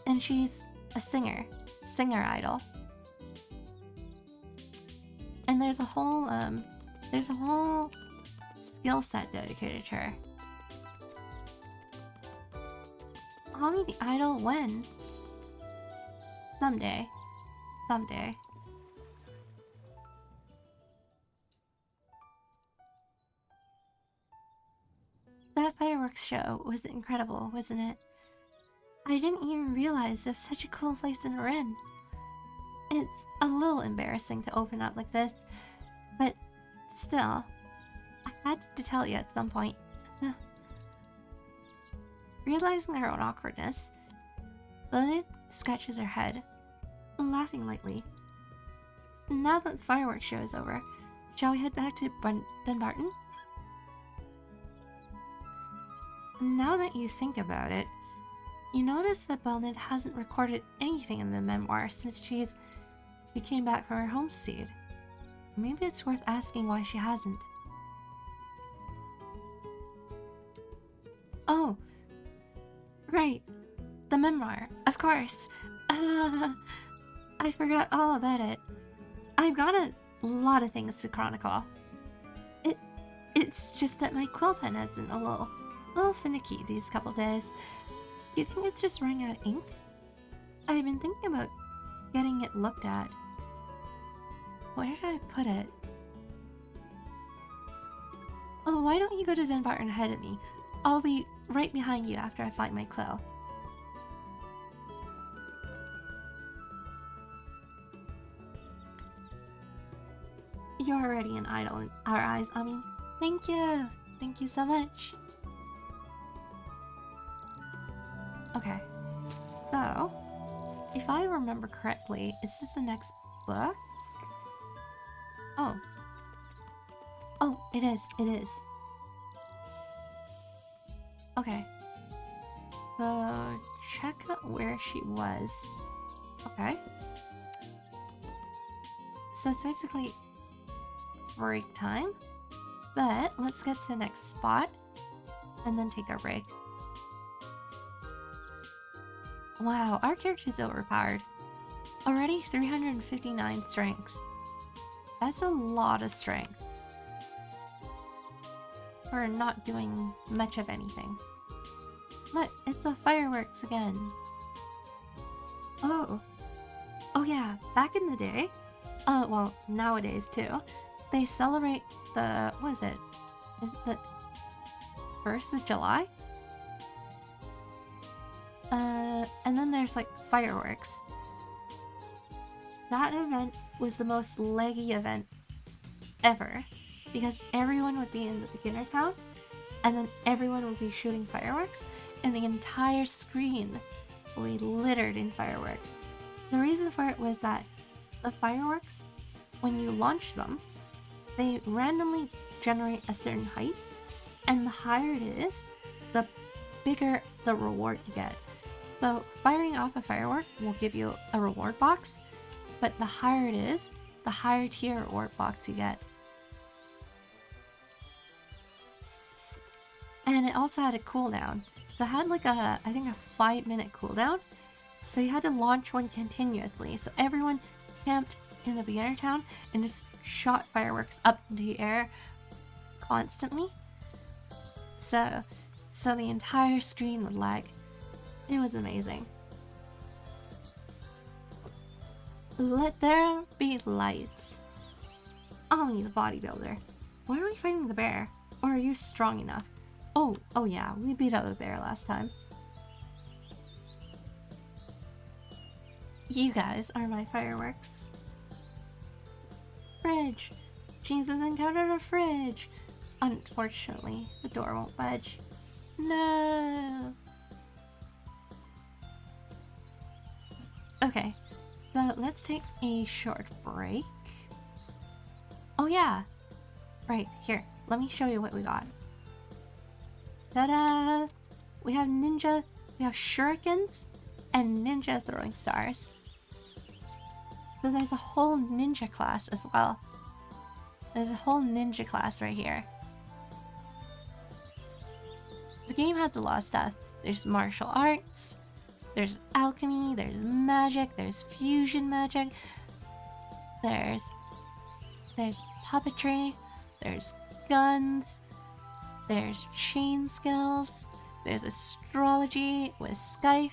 And she's a singer idol. And there's a whole skill set dedicated to her. I'll be the idol when? Someday. Someday. That fireworks show was incredible, wasn't it? I didn't even realize there's such a cool place in Marin. It's a little embarrassing to open up like this, but still, I had to tell you at some point. Realizing her own awkwardness, Blaanid scratches her head, laughing lightly. Now that the fireworks show is over, shall we head back to Dunbarton? Now that you think about it, you notice that Blaanid hasn't recorded anything in the memoir since she came back from her homestead. Maybe it's worth asking why she hasn't. Oh, right. The memoir, of course. I forgot all about it. I've got a lot of things to chronicle. It's just that my quill pen has been a little finicky these couple days. Do you think it's just running out of ink? I've been thinking about getting it looked at. Where did I put it? Oh, why don't you go to Dunbarton ahead of me? I'll be right behind you after I find my quill. You're already an idol in our eyes, Ami. Thank you. Thank you so much. Okay, so if I remember correctly, is this the next book? Oh, it is. Okay, so check out where she was. Okay, so it's basically break time, but let's get to the next spot and then take our break. Wow, our character's overpowered. Already 359 strength. That's a lot of strength for not doing much of anything. Look, it's the fireworks again. Oh yeah, back in the day, well, nowadays too, they celebrate the, what is it? Is it the 1st of July? And then there's like fireworks. That event was the most leggy event ever because everyone would be in the beginner town and then everyone would be shooting fireworks and the entire screen will be littered in fireworks. The reason for it was that the fireworks, when you launch them, they randomly generate a certain height, and the higher it is, the bigger the reward you get. So firing off a firework will give you a reward box, but the higher it is, the higher tier reward box you get. And it also had a cooldown. So it had like I think a 5-minute cooldown, So you had to launch one continuously. So everyone camped in the beginner town and just shot fireworks up into the air constantly. So the entire screen would lag. It was amazing. Let there be lights. Ami, the bodybuilder. Why are we fighting the bear? Or are you strong enough? Oh yeah, we beat out the bear last time. You guys are my fireworks. Fridge. James has encountered a fridge. Unfortunately, the door won't budge. No. Okay, so let's take a short break. Oh yeah. Right, here. Let me show you what we got. Ta-da! We have ninja, we have shurikens, and ninja throwing stars. So there's a whole ninja class as well. There's a whole ninja class right here. The game has a lot of stuff. There's martial arts, there's alchemy, there's magic, there's fusion magic, there's puppetry, there's guns, there's chain skills, there's astrology with Skype,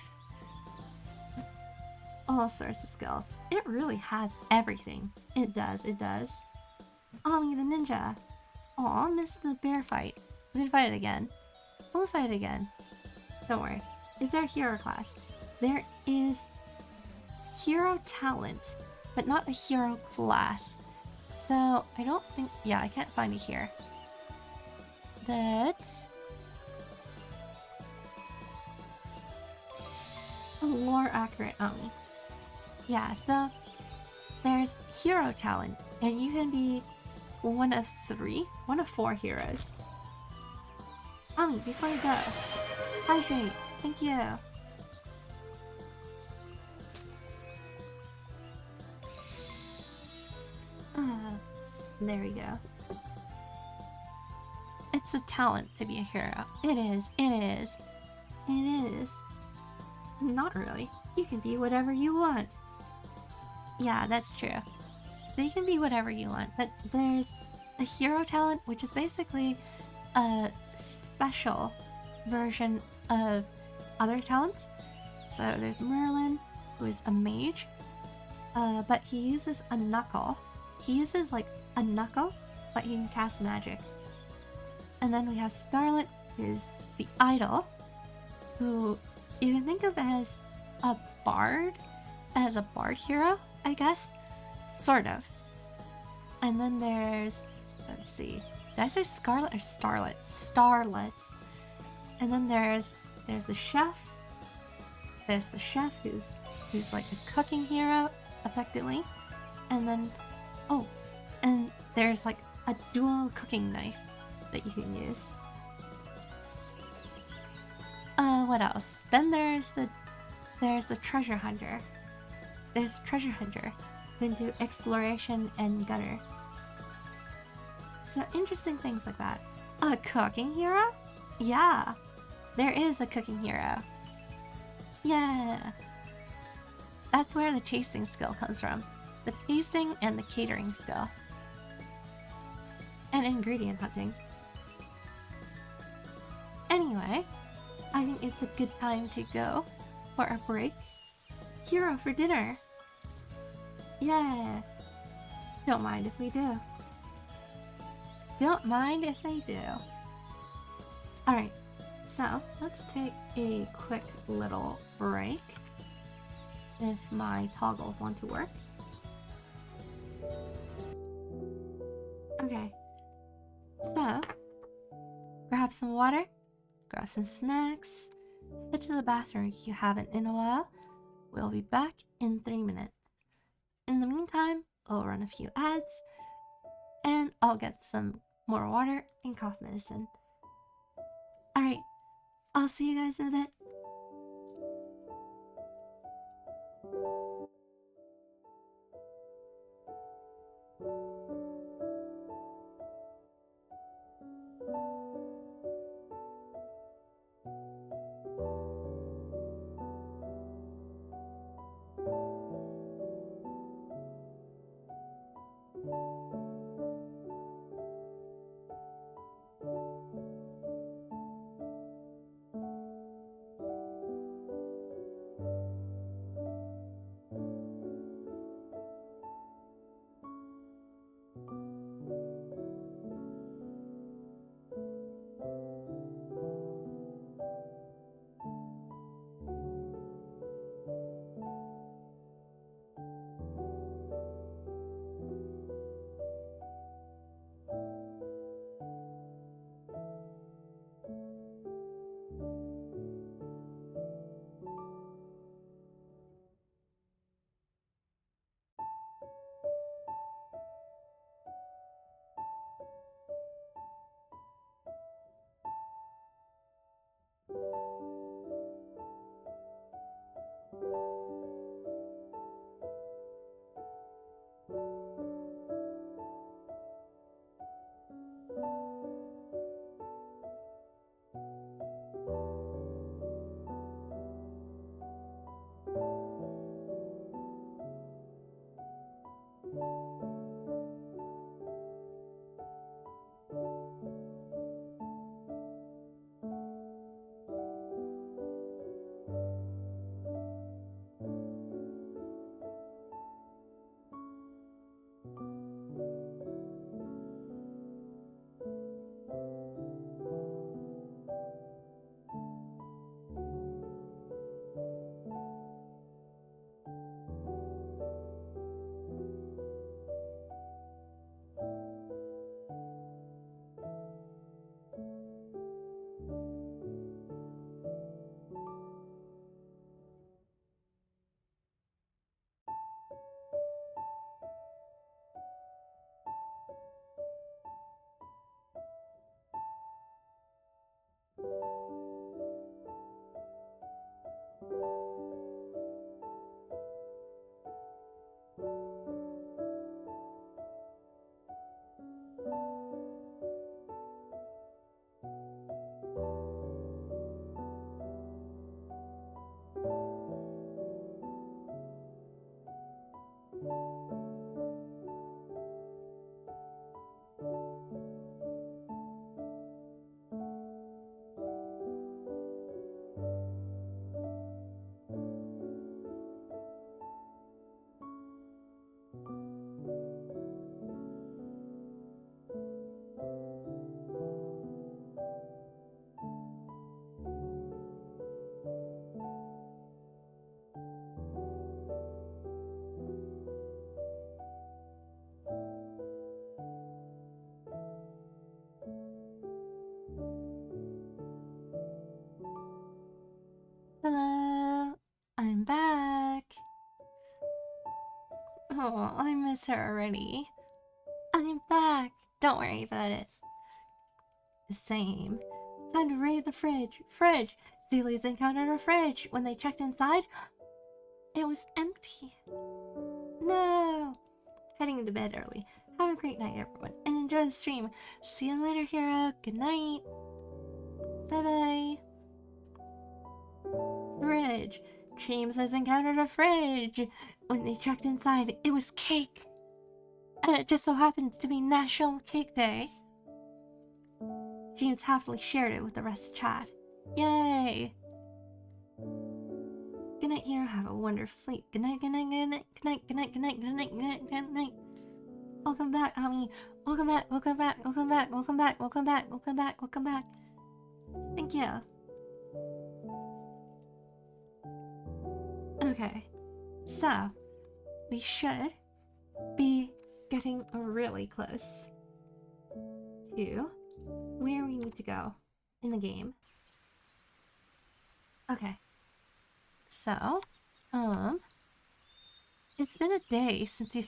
all sorts of skills. It really has everything. It does, it does. Ami the ninja. Aw, missed the bear fight. We can fight it again. We'll fight it again. Don't worry. Is there a hero class? There is hero talent, but not a hero class. So, I don't think... Yeah, I can't find it here. But... a lore accurate Ami. Yeah, so there's hero talent, and you can be one of 4 heroes. Ami, before you go, hydrate. Thank you. There we go. It's a talent to be a hero. It is. It is. It is. Not really. You can be whatever you want. Yeah, that's true. So you can be whatever you want, but there's a hero talent, which is basically a special version of other talents. So there's Merlin, who is a mage, but he uses a knuckle. He uses like a knuckle, but he can cast magic. And then we have Starlet, who's the idol, who you can think of as a bard hero, I guess, sort of. And then there's, let's see, did I say Scarlet or Starlet? Starlet. And then there's the chef. There's the chef who's like a cooking hero, effectively. And then, and there's like a dual cooking knife that you can use. What else? Then there's the treasure hunter. There's a treasure hunter who can do exploration and gunner. So interesting things like that. A cooking hero? Yeah, there is a cooking hero. Yeah. That's where the tasting skill comes from. The tasting and the catering skill. And ingredient hunting. Anyway, I think it's a good time to go for a break. Hero for dinner. Yeah. Don't mind if we do. Don't mind if I do. Alright, so let's take a quick little break. If my toggles want to work. Okay. So, grab some water, grab some snacks, head to the bathroom if you haven't in a while. We'll be back in 3 minutes. In the meantime, I'll run a few ads, and I'll get some more water and cough medicine. Alright, I'll see you guys in a bit. Oh, I miss her already. I'm back. Don't worry about it. Same. Time to raid the fridge. Fridge! Sealy's encountered a fridge. When they checked inside, it was empty. No! Heading to bed early. Have a great night, everyone, and enjoy the stream. See you later, hero. Good night. Bye-bye. Fridge. James has encountered a fridge. When they checked inside, it was cake. And it just so happens to be National Cake Day. James happily shared it with the rest of the chat. Yay! Good night, hero. Have a wonderful sleep. Good night, good night, good night, good night, good night, good night, good night, good night, good night. Welcome back, Ami. Welcome back, welcome back, welcome back, welcome back, welcome back, welcome back, welcome back. Thank you. Okay, so we should be getting really close to where we need to go in the game. Okay, so it's been a day since you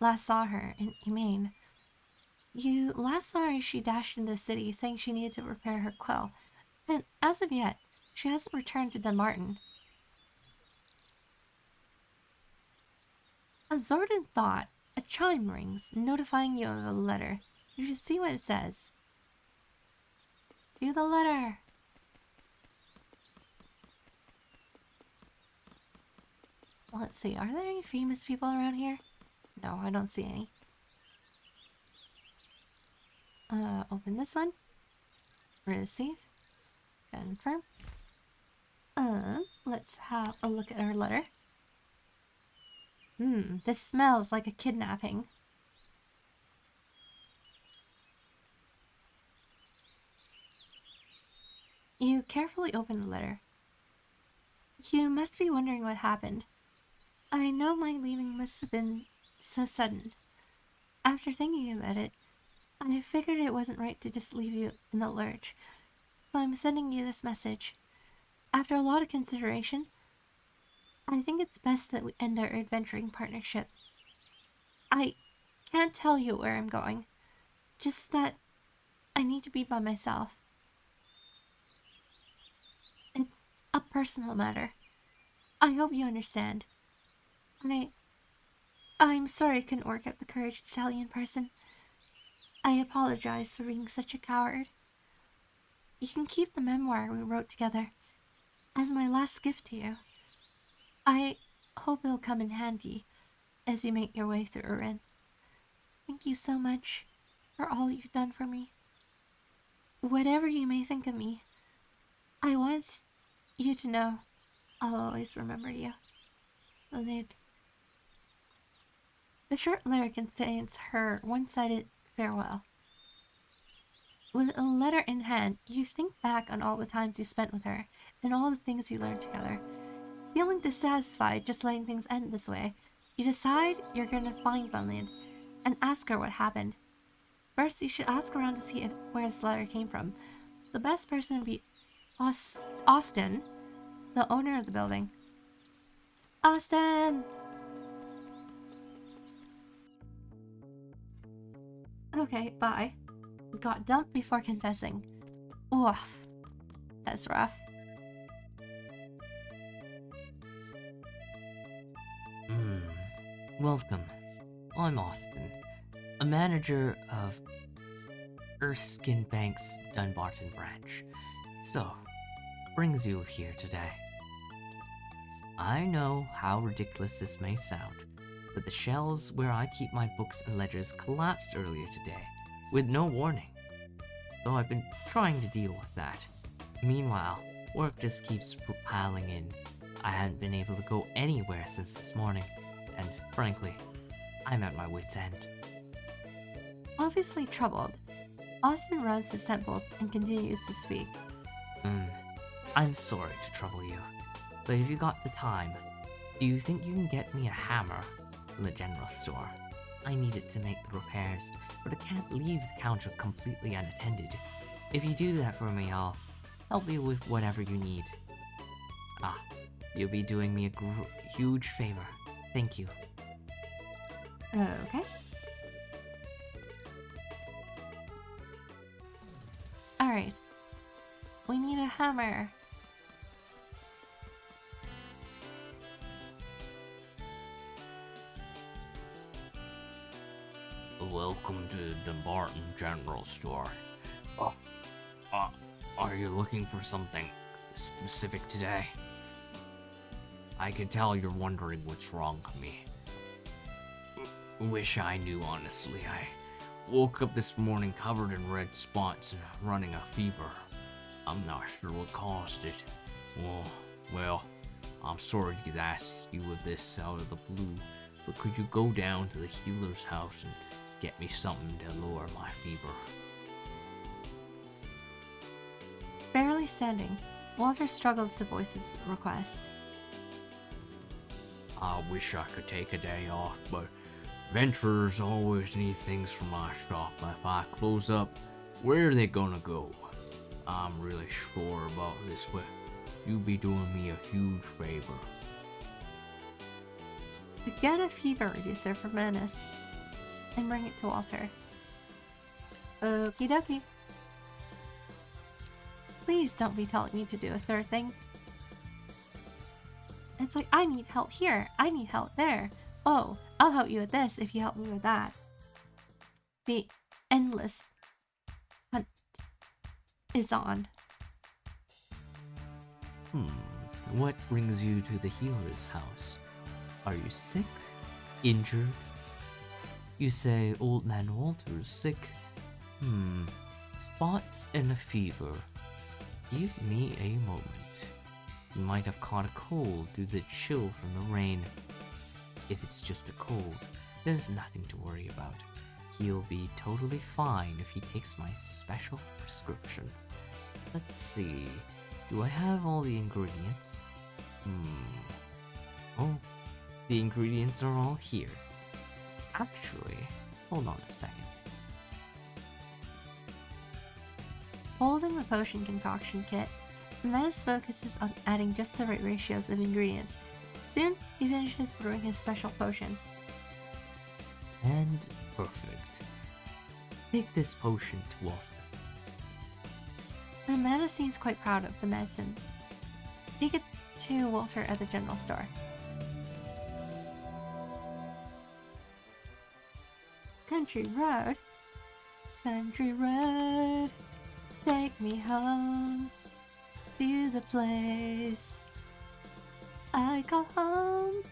last saw her in Emain. You last saw her as she dashed into the city saying she needed to repair her quill, and as of yet she hasn't returned to Dunmartin. Absorbed in thought, a chime rings, notifying you of a letter. You should see what it says. Do the letter. Let's see, are there any famous people around here? No, I don't see any. Open this one. Receive. Confirm. Let's have a look at our letter. This smells like a kidnapping. You carefully open the letter. You must be wondering what happened. I know my leaving must have been so sudden. After thinking about it, I figured it wasn't right to just leave you in the lurch, so I'm sending you this message. After a lot of consideration, I think it's best that we end our adventuring partnership. I can't tell you where I'm going, just that I need to be by myself. It's a personal matter. I hope you understand. I'm sorry I couldn't work up the courage to tell you in person. I apologize for being such a coward. You can keep the memoir we wrote together as my last gift to you. I hope it'll come in handy as you make your way through Urin. Thank you so much for all you've done for me. Whatever you may think of me, I want you to know I'll always remember you. Blaanid. The short letter contains her one-sided farewell. With a letter in hand, you think back on all the times you spent with her and all the things you learned together. Feeling dissatisfied just letting things end this way, you decide you're gonna find Blaanid and ask her what happened. First, you should ask around to see where this letter came from. The best person would be Austin, the owner of the building. Austin! Okay, bye. Got dumped before confessing. Oof. That's rough. Welcome. I'm Austin, a manager of Erskine Bank's Dunbarton branch. So, brings you here today? I know how ridiculous this may sound, but the shelves where I keep my books and ledgers collapsed earlier today, with no warning. So I've been trying to deal with that. Meanwhile, work just keeps piling in. I haven't been able to go anywhere since this morning, and frankly, I'm at my wit's end. Obviously troubled, Austin rubs his temples and continues to speak. I'm sorry to trouble you, but if you got the time, do you think you can get me a hammer from the general store? I need it to make the repairs, but I can't leave the counter completely unattended. If you do that for me, I'll help you with whatever you need. You'll be doing me a huge favor. Thank you. Okay. Alright. We need a hammer. Welcome to the Barton General Store. Oh, are you looking for something specific today? I can tell you're wondering what's wrong with me. Wish I knew, honestly. I woke up this morning covered in red spots and running a fever. I'm not sure what caused it. Well, I'm sorry to ask you with this out of the blue, but could you go down to the healer's house and get me something to lower my fever? Barely standing, Walter struggles to voice his request. I wish I could take a day off, but venturers always need things from my shop. If I close up, where are they gonna go? I'm really sure about this, but you'd be doing me a huge favor. Get a fever reducer for Menace and bring it to Walter. Okie dokie. Please don't be telling me to do a third thing. It's like, I need help here, I need help there. Oh, I'll help you with this if you help me with that. The endless hunt is on. What brings you to the healer's house? Are you sick? Injured? You say old man Walter's sick. Spots and a fever. Give me a moment. You might have caught a cold due to the chill from the rain. If it's just a cold, there's nothing to worry about. He'll be totally fine if he takes my special prescription. Let's see. Do I have all the ingredients? Oh, the ingredients are all here. Actually, hold on a second. Holding the potion concoction kit, Menace focuses on adding just the right ratios of ingredients. Soon, he finishes brewing his special potion. And perfect. Take this potion to Walter. Amanda seems quite proud of the medicine. Take it to Walter at the general store. Country road, take me home to the place I call home.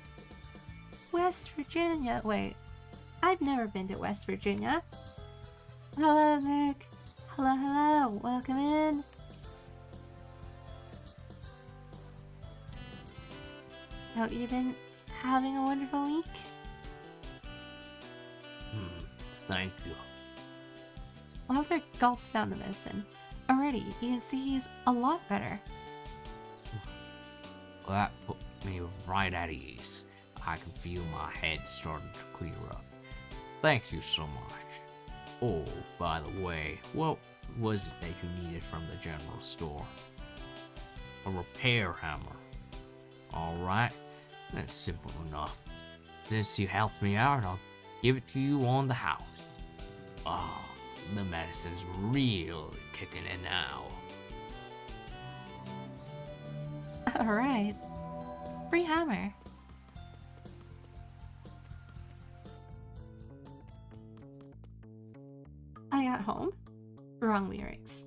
West Virginia. Wait, I've never been to West Virginia. Hello, Nick. Hello, welcome in. Hope you've been having a wonderful week. Thank you. Walter gulps down the medicine. Already, you can see he's a lot better. Well, that put me right at ease. I can feel my head starting to clear up. Thank you so much. Oh, by the way, what was it that you needed from the general store? A repair hammer. Alright, that's simple enough. Since you helped me out, I'll give it to you on the house. Oh, the medicine's really kicking in now. Alright. Free hammer. I got home. Wrong lyrics.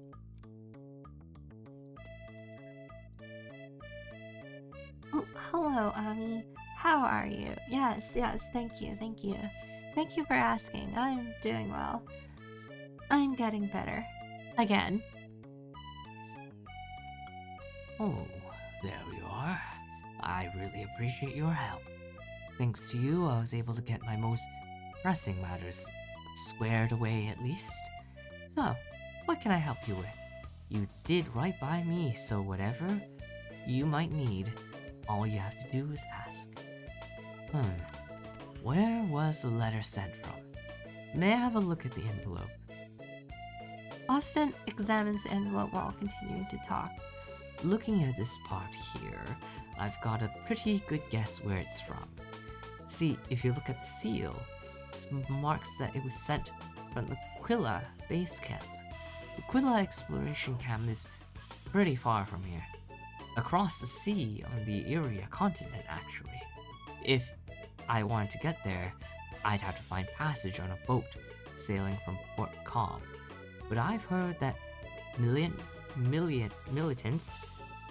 Oh, hello, Ami. How are you? Yes, thank you. Thank you for asking. I'm doing well. I'm getting better. Again. Oh, there you are. I really appreciate your help. Thanks to you, I was able to get my most pressing matters squared away at least. So, what can I help you with? You did right by me, so whatever you might need, all you have to do is ask. Where was the letter sent from? May I have a look at the envelope? Austin examines the envelope while continuing to talk. Looking at this part here, I've got a pretty good guess where it's from. See, if you look at the seal, marks that it was sent from the Quilla base camp. The Quilla exploration camp is pretty far from here. Across the sea on the Iria continent, actually. If I wanted to get there, I'd have to find passage on a boat sailing from Port Cobb. But I've heard that militants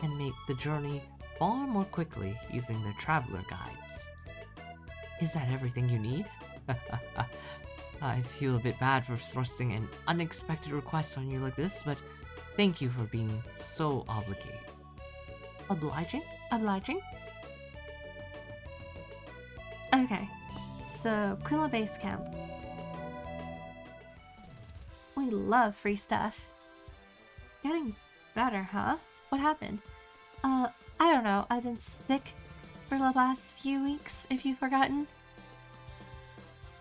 can make the journey far more quickly using their traveler guides. Is that everything you need? I feel a bit bad for thrusting an unexpected request on you like this, but thank you for being so obligated. Obliging? Obliging? Okay, so Quilla Base Camp. We love free stuff. Getting better, huh? What happened? I don't know. I've been sick for the last few weeks, if you've forgotten.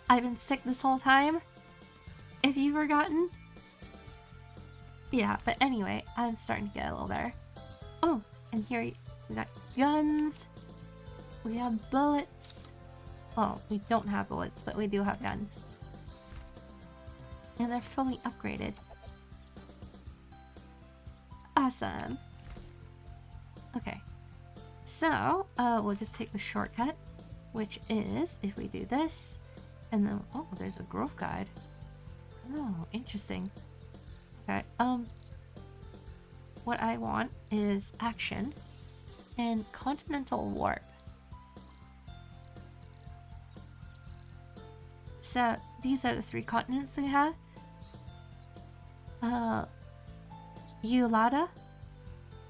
I've been sick this whole time, if you've forgotten. Yeah, but anyway, I'm starting to get a little better. Oh, and here we got guns. We have bullets. Well, we don't have bullets, but we do have guns. And they're fully upgraded. Awesome. Okay. So, we'll just take the shortcut, which is, if we do this, and then, oh, there's a growth guide. Oh, interesting. Okay, what I want is action and continental warp. So, these are the 3 continents we have. Eulada,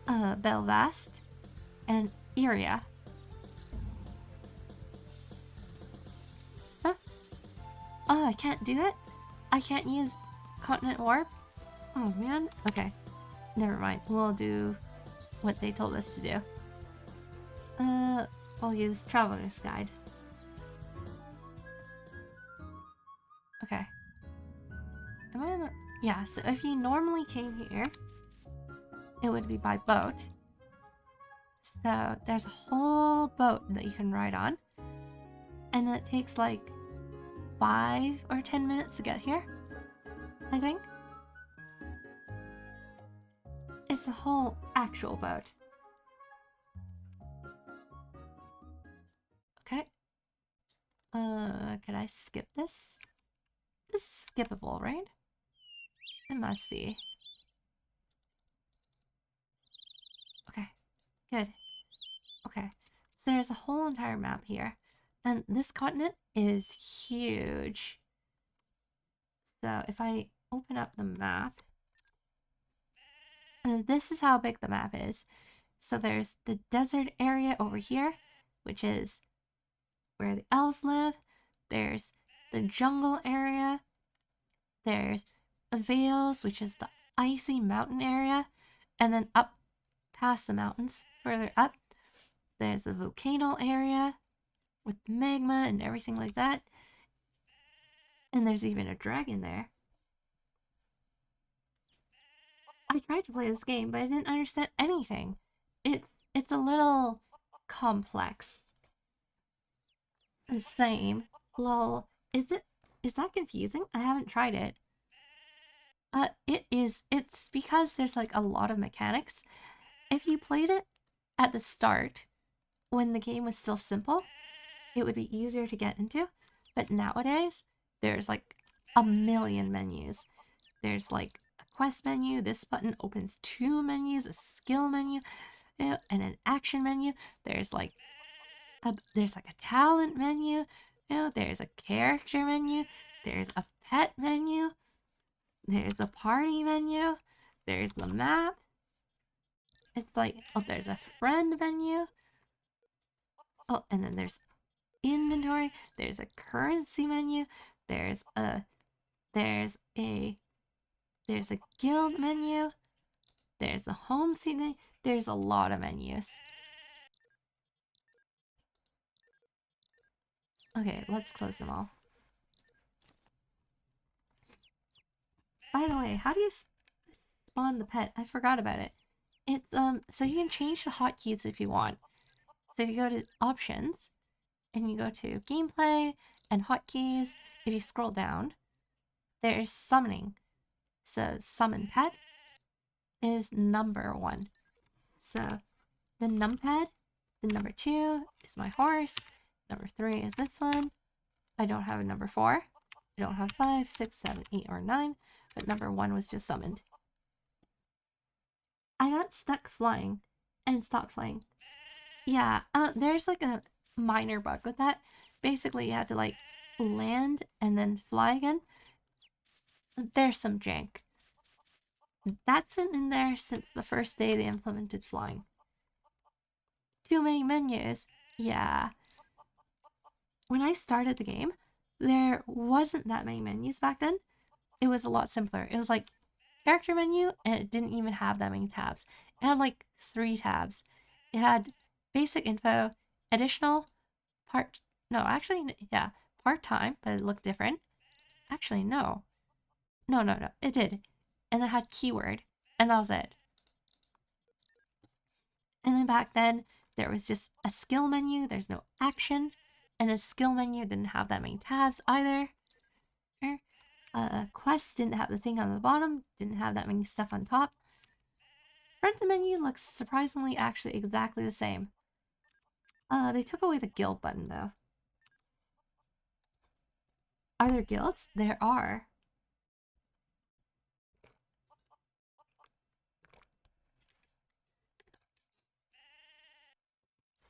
Belvast, and Iria. Huh? Oh, I can't do it? I can't use continent warp? Oh man, okay. Never mind, we'll do what they told us to do. We'll use Traveler's Guide. Okay. Am I on the... Yeah, so if you normally came here, it would be by boat. So there's a whole boat that you can ride on. And then it takes like 5 or 10 minutes to get here, I think. It's a whole actual boat. Okay. Could I skip this? This is skippable, right? It must be. Okay, good. Okay, so there's a whole entire map here. And this continent is huge. So if I open up the map, this is how big the map is. So there's the desert area over here, which is where the elves live. There's the jungle area. There's the Vales, which is the icy mountain area. And then up past the mountains, further up, there's the volcano area with magma and everything like that. And there's even a dragon there. I tried to play this game, but I didn't understand anything. It's a little complex. The same. Lol. Is that confusing? I haven't tried it. It is. It's because there's like a lot of mechanics. If you played it at the start, when the game was still simple, it would be easier to get into. But nowadays, there's like a million menus. There's like a quest menu. This button opens 2 menus, a skill menu, and an action menu. There's like a talent menu. There's a character menu. There's a pet menu. There's the party menu. There's the map. It's like, oh, there's a friend menu. Oh, and then there's inventory. There's a currency menu. There's a guild menu. There's a home scene menu. There's a lot of menus. Okay, let's close them all. By the way, how do you spawn the pet? I forgot about it. It's so you can change the hotkeys if you want. So if you go to options and you go to gameplay and hotkeys, if you scroll down, there's summoning. So summon pet is number 1. So the numpad, the number 2 is my horse. Number 3 is this one. I don't have a number 4. I don't have 5, 6, 7, 8, or 9. But number 1 was just summoned. I got stuck flying and stopped flying. Yeah, there's like a minor bug with that. Basically, you have to like land and then fly again. There's some jank. That's been in there since the first day they implemented flying. Too many menus. Yeah. When I started the game, there wasn't that many menus back then. It was a lot simpler. It was like character menu, and it didn't even have that many tabs. It had like 3 tabs. It had basic info, additional, part-time, but it looked different. Actually, no. No, it did. And it had keyword, and that was it. And then back then, there was just a skill menu, there's no action, and the skill menu didn't have that many tabs either. Quests didn't have the thing on the bottom, didn't have that many stuff on top. Front menu looks surprisingly actually exactly the same. They took away the guild button though. Are there guilds? There are.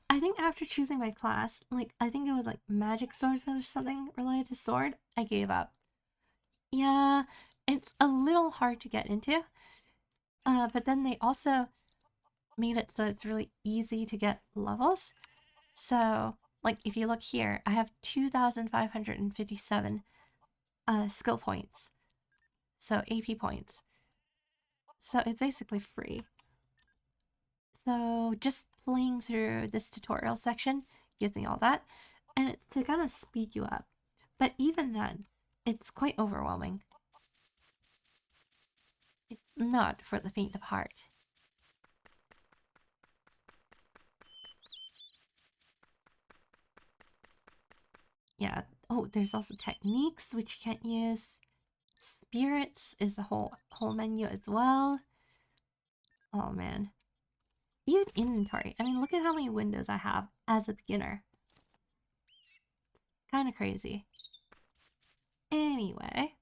I think after choosing my class, like, I think it was like magic swordsmith or something related to sword, I gave up. Yeah, it's a little hard to get into. But then they also made it so it's really easy to get levels. So, like, if you look here, I have 2,557 skill points. So, AP points. So, it's basically free. So, just playing through this tutorial section gives me all that. And it's to kind of speed you up. But even then, it's quite overwhelming. It's not for the faint of heart. Yeah. Oh, there's also techniques which you can't use. Spirits is the whole menu as well. Oh man. Even inventory. I mean, look at how many windows I have as a beginner. Kind of crazy. Anyway.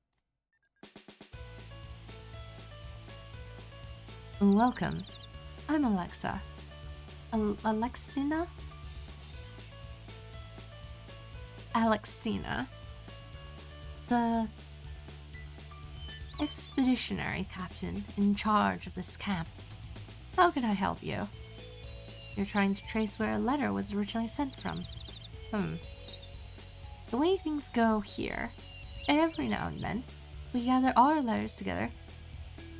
Welcome. I'm Alexa. Alexina? Alexina. The expeditionary captain in charge of this camp. How can I help you? You're trying to trace where a letter was originally sent from. The way things go here, every now and then, we gather all our letters together,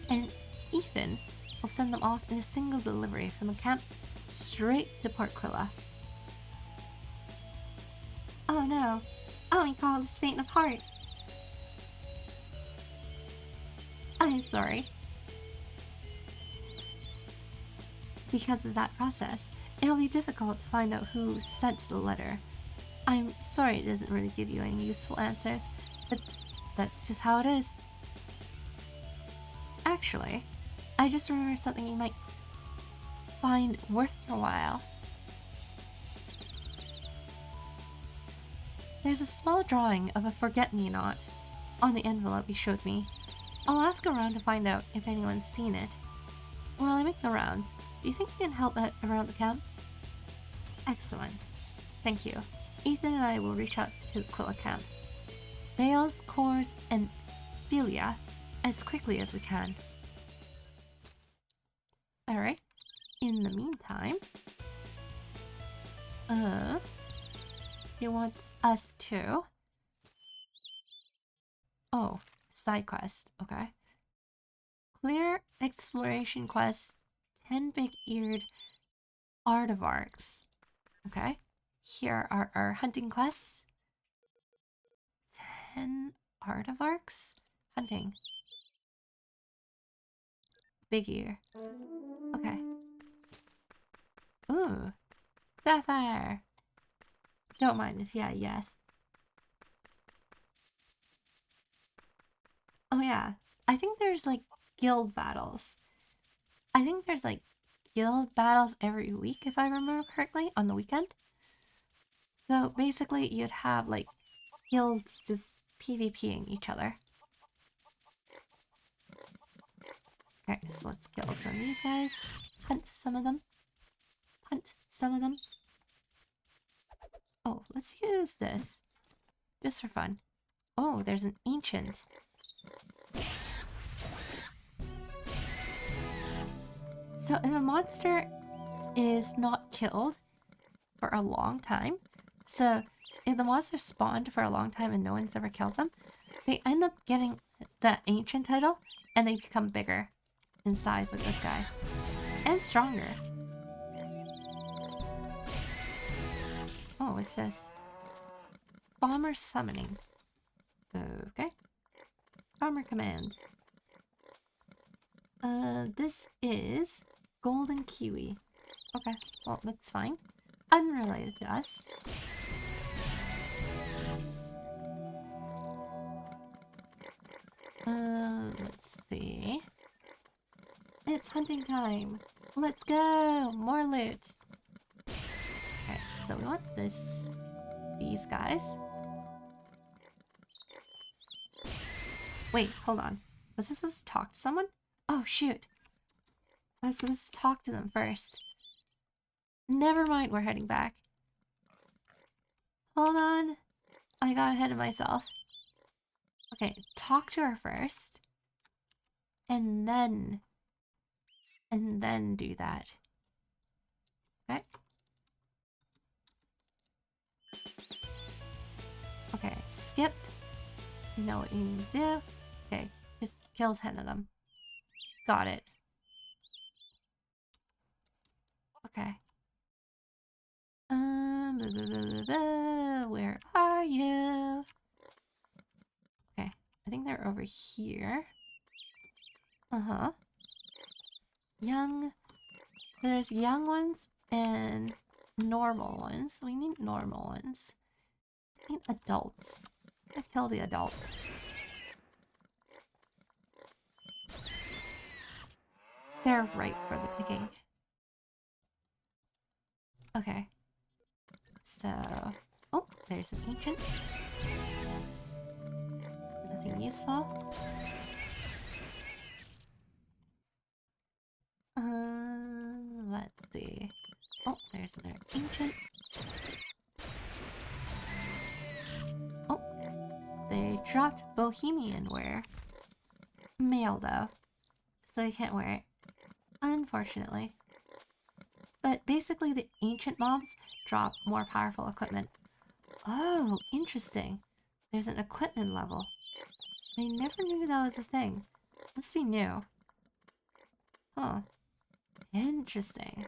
and Ethan will send them off in a single delivery from the camp straight to Port Quilla. Oh no, we call this faint of heart. I'm sorry. Because of that process, it'll be difficult to find out who sent the letter. I'm sorry it doesn't really give you any useful answers, but that's just how it is. Actually, I just remembered something you might find worth your while. There's a small drawing of a forget-me-not on the envelope you showed me. I'll ask around to find out if anyone's seen it. While I make the rounds, do you think you can help out around the camp? Excellent. Thank you. Ethan and I will reach out to the Quilla camp. Bales, Cores, and Philia as quickly as we can. Alright. In the meantime, you want us to... Oh, side quest. Okay. Clear exploration quest 10 big-eared aardvarks. Okay. Here are our hunting quests. 10 aardvarks? Hunting. Big ear. Okay. Ooh. Sapphire. Don't mind if yeah, yes. yeah. I think there's like guild battles. I think there's like guild battles every week, if I remember correctly, on the weekend. So basically, you'd have like guilds just PvPing each other. Okay, so let's kill some of these guys. Hunt some of them. Hunt some of them. Oh, let's use this. Just for fun. Oh, there's an ancient. So if a monster is not killed for a long time, so if the monster spawned for a long time and no one's ever killed them, they end up getting the ancient title and they become bigger in size like this guy. And stronger. Oh, what's this? Bomber summoning. Okay. Bomber command. This is golden kiwi. Okay, well, that's fine. Unrelated to us. Let's see. It's hunting time. Let's go! More loot. Okay, so we want these guys. Wait, hold on. Was I supposed to talk to someone? Oh, shoot. I was supposed to talk to them first. Never mind, we're heading back. Hold on. I got ahead of myself. Okay, talk to her first. And then do that. Okay? Okay, skip. You know what you need to do. Okay, just kill 10 of them. Got it. Okay. Where are you? Okay, I think they're over here. Uh-huh. Young. There's young ones and normal ones. We need normal ones. We need adults. I kill the adult. They're ripe for the picking. Okay. So... Oh, there's an ancient. Nothing useful. Let's see. Oh, there's another ancient. Oh, they dropped bohemian wear. Male, though. So you can't wear it. Unfortunately. But basically the ancient mobs drop more powerful equipment. Oh, interesting. There's an equipment level. I never knew that was a thing. Must be new. Huh. Interesting.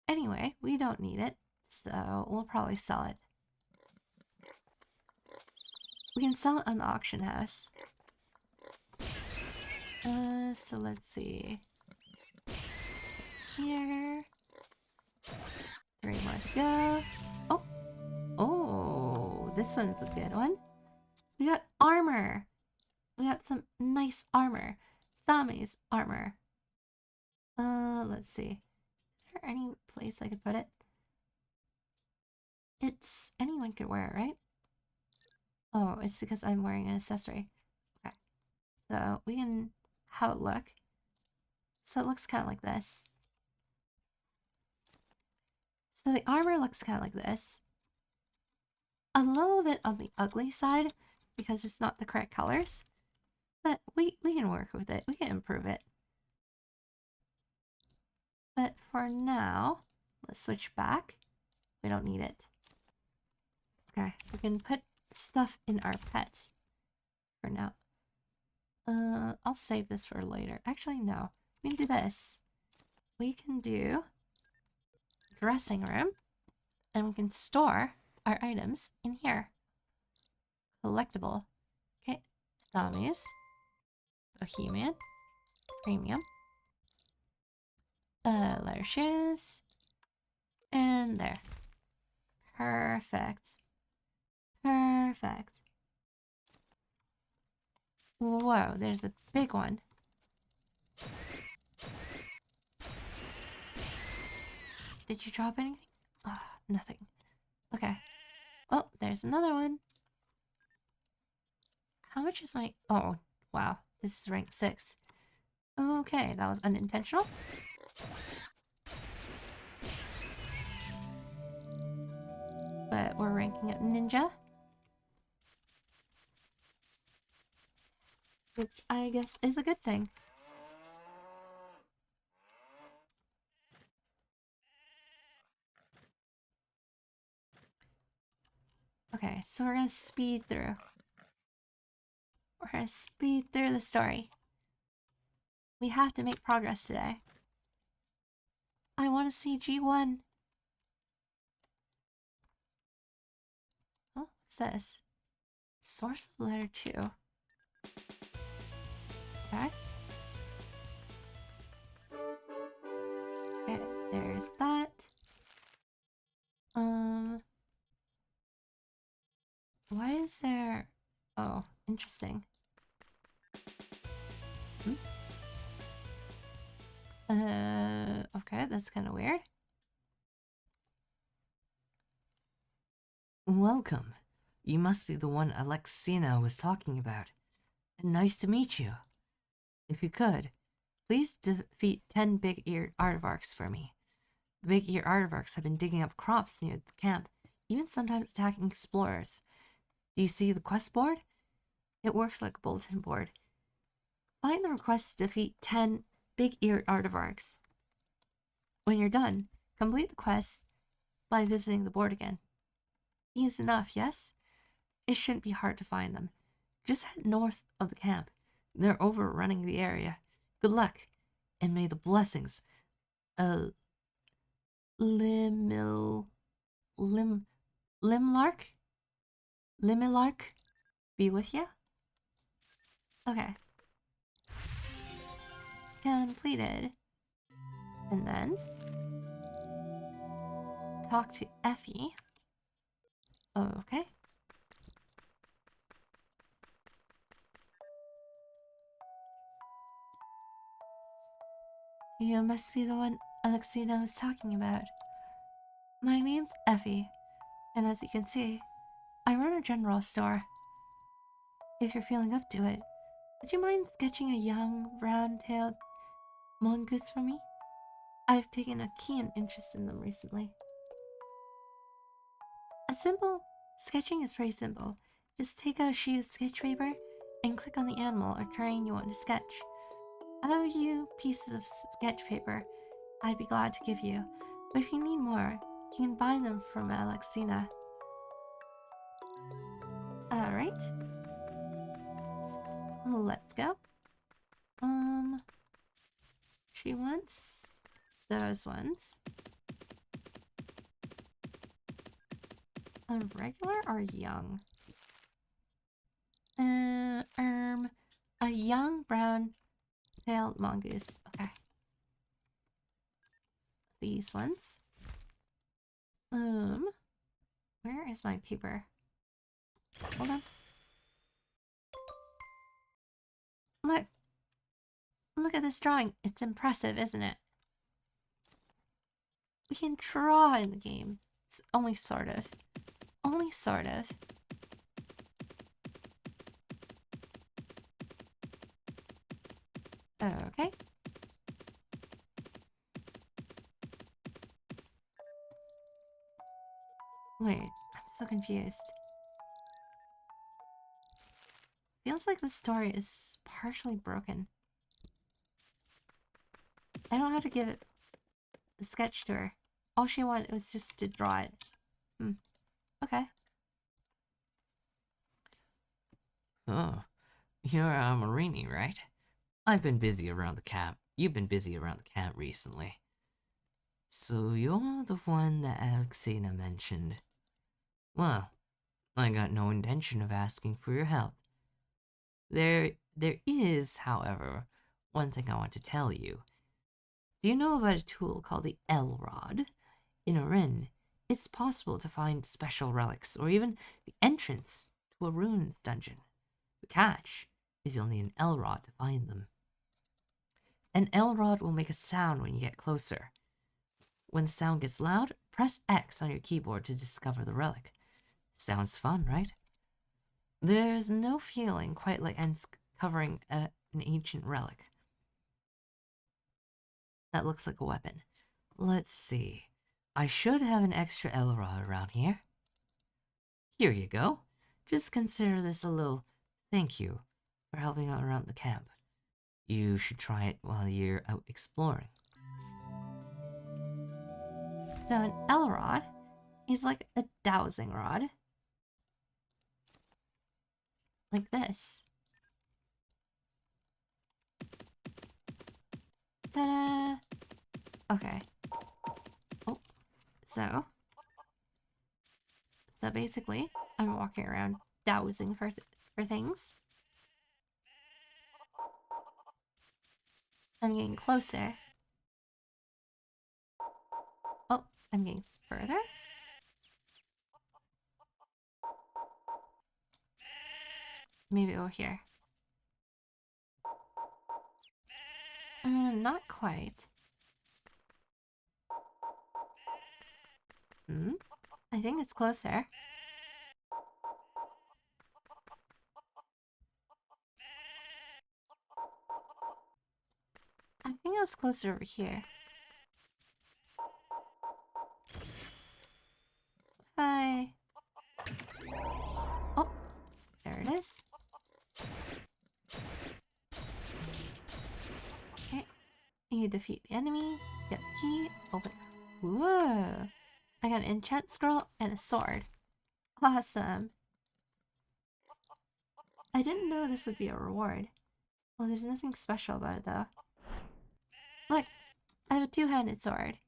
Anyway, we don't need it, so we'll probably sell it. We can sell it on the auction house. So let's see. Here. 3 more to go. Oh! Oh, this one's a good one. We got armor! We got some nice armor. Thami's armor. Let's see. Is there any place I could put it? It's... anyone could wear it, right? Oh, it's because I'm wearing an accessory. Okay. So, we can have it look. So it looks kind of like this. So the armor looks kind of like this. A little bit on the ugly side because it's not the correct colors. But we can work with it. We can improve it. But for now, let's switch back. We don't need it. Okay, we can put stuff in our pet for now. I'll save this for later. Actually, no. We can do this. We can do dressing room, and we can store our items in here. Collectible. Okay, dummies. Bohemian. Premium. Leather shoes. And there. Perfect. Perfect. Whoa, there's a big one. Did you drop anything? Oh, nothing. Okay. Well, there's another one. How much is my... Oh, wow. This is rank 6. Okay, that was unintentional. But we're ranking up ninja. Which I guess is a good thing. Okay, so we're gonna speed through. We're gonna speed through the story. We have to make progress today. I want to see G1. Oh, what's this? Source of letter 2. Okay. Okay, there's that. Why is there... Oh, interesting. Okay, that's kind of weird. Welcome. You must be the one Alexina was talking about. Nice to meet you. If you could, please defeat 10 big-eared aardvarks for me. The big-eared aardvarks have been digging up crops near the camp, even sometimes attacking explorers. Do you see the quest board? It works like a bulletin board. Find the request to defeat 10 big-eared aardvarks. When you're done, complete the quest by visiting the board again. Easy enough, yes? It shouldn't be hard to find them. Just head north of the camp. They're overrunning the area. Good luck, and may the blessings Limlark be with you. Okay. Completed. And then talk to Effie. Okay. You must be the one Alexina was talking about. My name's Effie, and as you can see, I run a general store. If you're feeling up to it, would you mind sketching a young, brown-tailed mongoose for me? I've taken a keen interest in them recently. Sketching is pretty simple. Just take a sheet of sketch paper and click on the animal or terrain you want to sketch. I'll have you pieces of sketch paper I'd be glad to give you, but if you need more, you can buy them from Alexina. Alright. Let's go. She wants those ones. A regular or young? A young brown-tailed mongoose. Okay. These ones. Where is my paper? Hold on. Look. Look at this drawing. It's impressive, isn't it? We can draw in the game. Only sort of. Only sort of. Okay. Wait, I'm so confused. Feels like the story is partially broken. I don't have to give it the sketch to her. All she wanted was just to draw it. Okay. Oh, you're Marini, right? I've been busy around the camp. You've been busy around the camp recently. So you're the one that Alexina mentioned. Well, I got no intention of asking for your help. There is, however, one thing I want to tell you. Do you know about a tool called the L-Rod? In Orin, it's possible to find special relics or even the entrance to a ruins dungeon. The catch is you'll need an L-rod to find them. An L-rod will make a sound when you get closer. When the sound gets loud, press X on your keyboard to discover the relic. Sounds fun, right? There's no feeling quite like uncovering an ancient relic. That looks like a weapon. Let's see. I should have an extra L-rod around here. Here you go. Just consider this a little thank you for helping out around the camp. You should try it while you're out exploring. So an L-rod is like a dowsing rod. Like this. Ta-da! Okay. Oh, so basically, I'm walking around dowsing for things. I'm getting closer. Oh, I'm getting further. Maybe over here. Not quite. I think it's closer. I think it was closer over here. Hi. Oh, there it is. Okay. You defeat the enemy, get the key, open. Whoa! I got an enchant scroll and a sword. Awesome. I didn't know this would be a reward. Well, there's nothing special about it though. Look, I have a two-handed sword.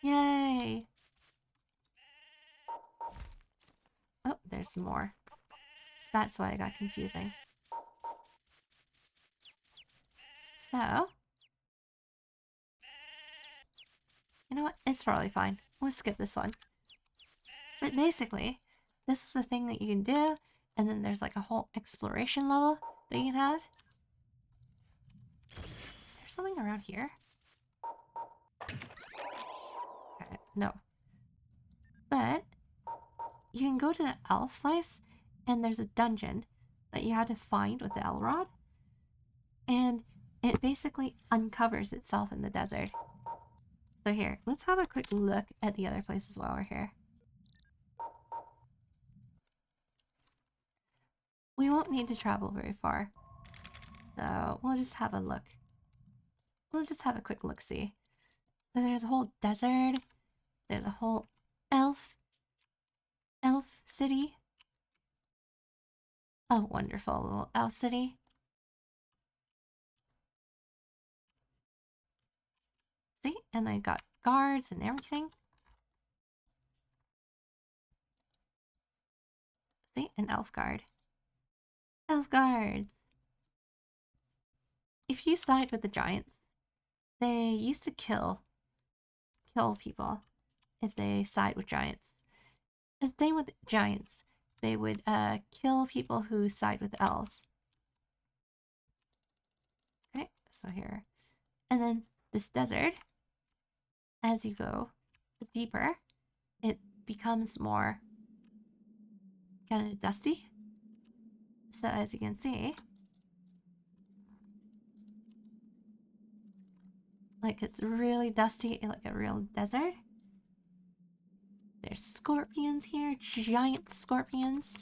Yay! Oh, there's more. That's why I got confusing. So, you know what? It's probably fine. We'll skip this one. But basically, this is a thing that you can do, and then there's like a whole exploration level that you can have. Is there something around here? Okay, no. But you can go to the elf place, and there's a dungeon that you had to find with the L-rod. And it basically uncovers itself in the desert. So here, let's have a quick look at the other places while we're here. We won't need to travel very far. So we'll just have a look. We'll just have a quick look-see. So there's a whole desert. There's a whole elf city. A wonderful little elf city. See? And they got guards and everything. See? An elf guard. Elf guards! If you side with the giants, they used to kill people if they side with giants. As they with giants, they would kill people who side with elves. Okay, so here. And then this desert, as you go deeper, it becomes more kind of dusty. So as you can see, like it's really dusty, like a real desert. There's scorpions here, giant scorpions.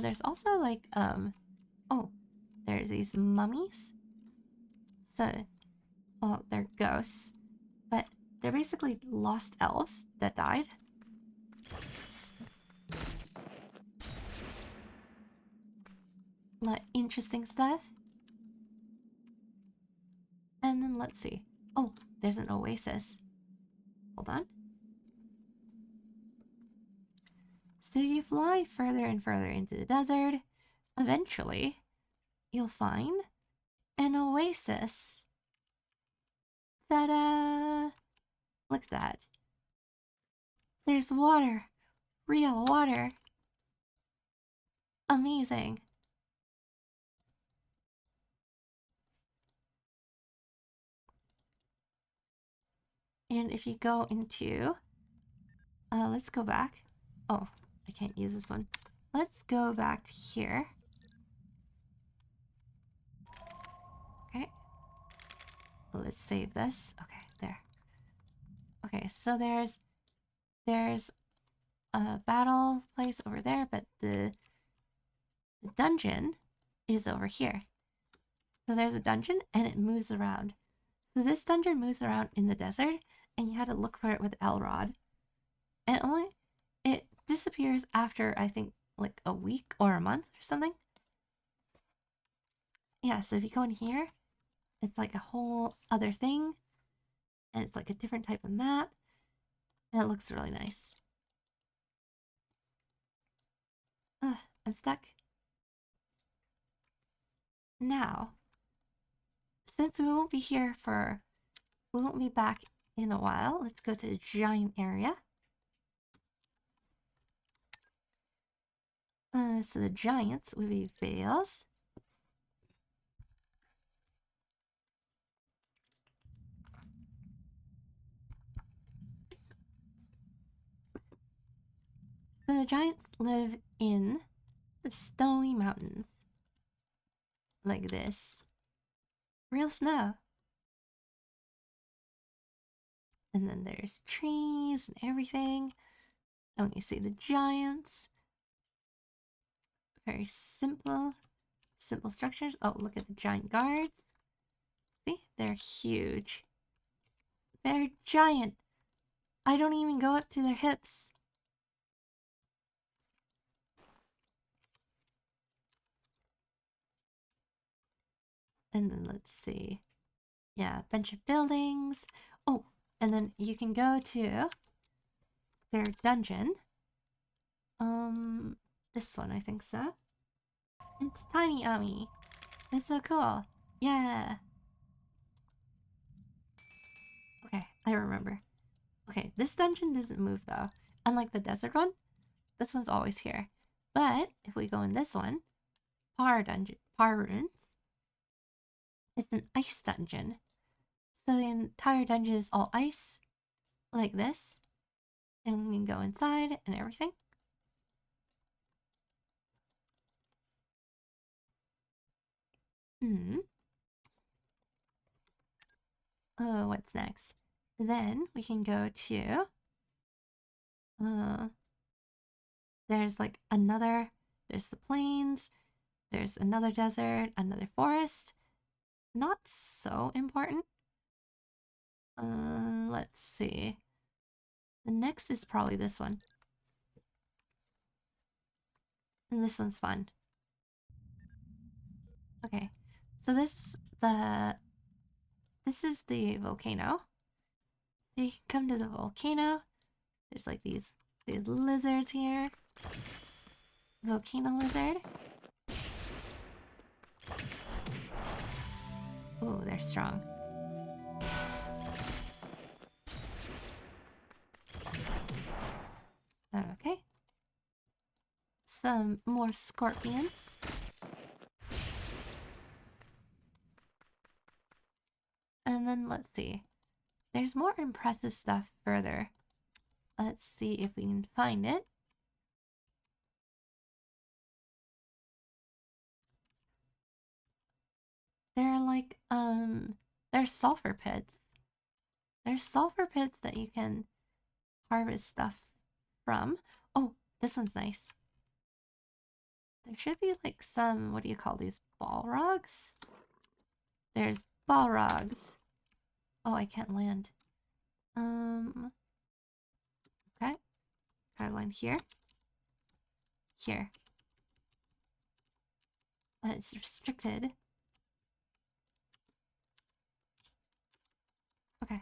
There's also like, oh, there's these mummies. So, well, they're ghosts, but they're basically lost elves that died. Like, interesting stuff. And then let's see. Oh, there's an oasis. Hold on. So you fly further and further into the desert. Eventually, you'll find an oasis. Ta-da! Look at that. There's water. Real water. Amazing. And if you go into... let's go back. Oh, I can't use this one. Let's go back to here. Okay. Let's save this. Okay, there. Okay, so there's a battle place over there, but the dungeon is over here. So there's a dungeon and it moves around. So this dungeon moves around in the desert and you had to look for it with Elrod. And it disappears after, I think, like a week or a month or something. Yeah, so if you go in here, it's like a whole other thing. And it's like a different type of map. And it looks really nice. Ugh, I'm stuck. Now, since we won't be back in a while, let's go to the giant area. So the giants would be Vales. So the giants live in the snowy mountains. Like this. Real snow. And then there's trees and everything. And when you see the giants, very simple structures. Oh, look at the giant guards. See, they're huge. They're giant. I don't even go up to their hips. And then let's see. Yeah, a bunch of buildings. Oh, and then you can go to their dungeon. This one, I think so. It's Tiny Ami. It's so cool. Yeah. Okay, I remember. Okay, this dungeon doesn't move though. Unlike the desert one, this one's always here. But if we go in this one, Par Ruins, it's an ice dungeon. So the entire dungeon is all ice, like this. And we can go inside and everything. Oh, what's next? Then we can go to there's like there's the plains, there's another desert, another forest. Not so important. Let's see. The next is probably this one. And this one's fun. Okay. So this is the volcano. So you can come to the volcano. There's like these lizards here. Volcano lizard. Oh, they're strong. Okay. Some more scorpions. And then let's see. There's more impressive stuff further. Let's see if we can find it. They're like, there's sulfur pits. There's sulfur pits that you can harvest stuff from. Oh, this one's nice. There should be like some, what do you call these, balrogs? There's balrogs. Oh, I can't land. Okay. Can I land here? Here. It's restricted. Okay.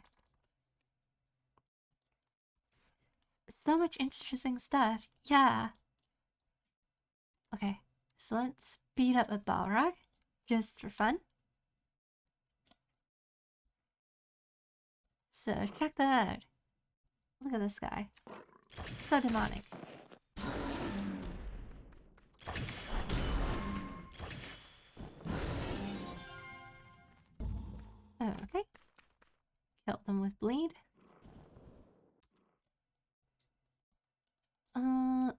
So much interesting stuff. Yeah. Okay. So let's speed up a balrog. Just for fun. So check that out. Look at this guy. So demonic. Oh, okay. Killed them with bleed.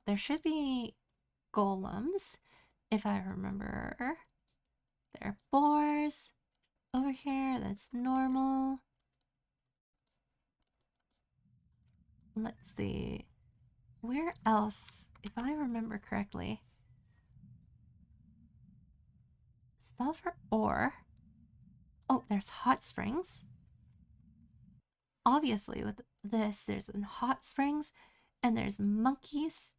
There should be golems, if I remember. There are boars over here. That's normal. Let's see. Where else, if I remember correctly? Sulfur ore. Oh, there's hot springs. Obviously, with this, there's hot springs and there's monkeys.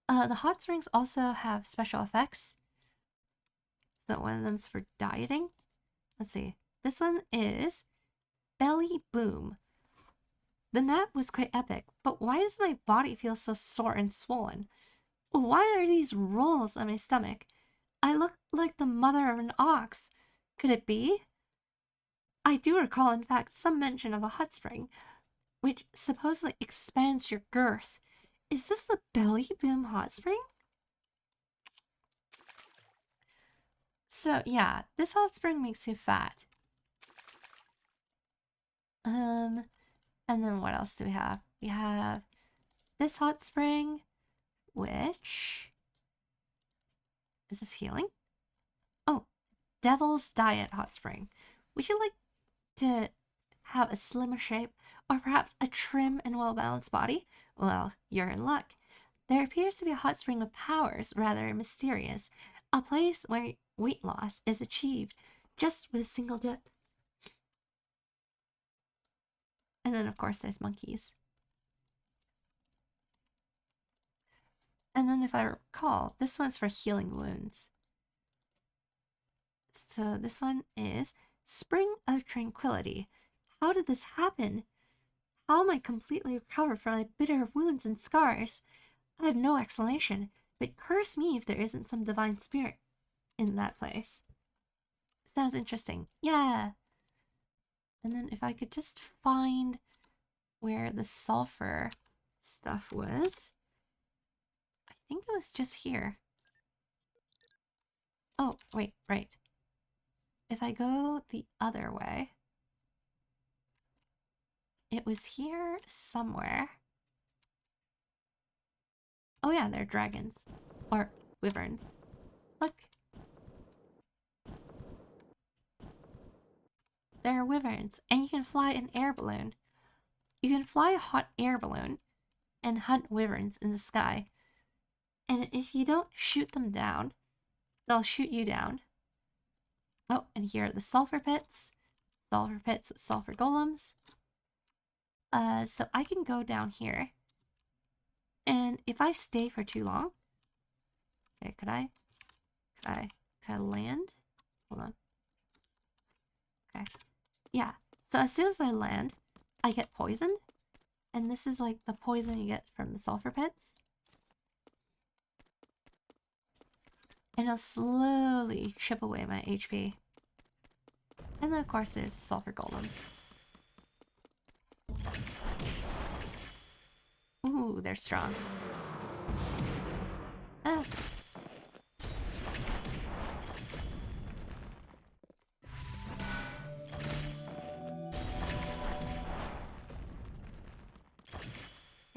The hot springs also have special effects. So one of them's for dieting. Let's see. This one is Belly Boom. The nap was quite epic, but why does my body feel so sore and swollen? Why are these rolls on my stomach? I look like the mother of an ox. Could it be? I do recall, in fact, some mention of a hot spring, which supposedly expands your girth. Is this the Belly Boom hot spring? So, yeah, this hot spring makes you fat. And then what else do we have? We have this hot spring, which... Is this healing? Oh, Devil's Diet hot spring. Would you like to have a slimmer shape or perhaps a trim and well-balanced body? Well, you're in luck. There appears to be a hot spring with powers rather mysterious, a place where weight loss is achieved just with a single dip. And then, of course, there's monkeys. And then, if I recall, this one's for healing wounds. So this one is Spring of Tranquility. How did this happen? How am I completely recovered from my bitter wounds and scars? I have no explanation, but curse me if there isn't some divine spirit in that place. Sounds interesting. Yeah. And then if I could just find where the sulfur stuff was. I think it was just here. Oh, wait, right. If I go the other way, it was here somewhere. Oh yeah, they're dragons. Or wyverns. Look. There are wyverns, and you can fly an air balloon. You can fly a hot air balloon and hunt wyverns in the sky. And if you don't shoot them down, they'll shoot you down. Oh, and here are the sulfur pits. Sulfur pits with sulfur golems. So I can go down here. And if I stay for too long... Okay, could I land? Hold on. Okay. Yeah. So as soon as I land, I get poisoned. And this is like the poison you get from the sulfur pits. And it'll slowly chip away my HP. And then of course there's the sulfur golems. Ooh, they're strong. Ah.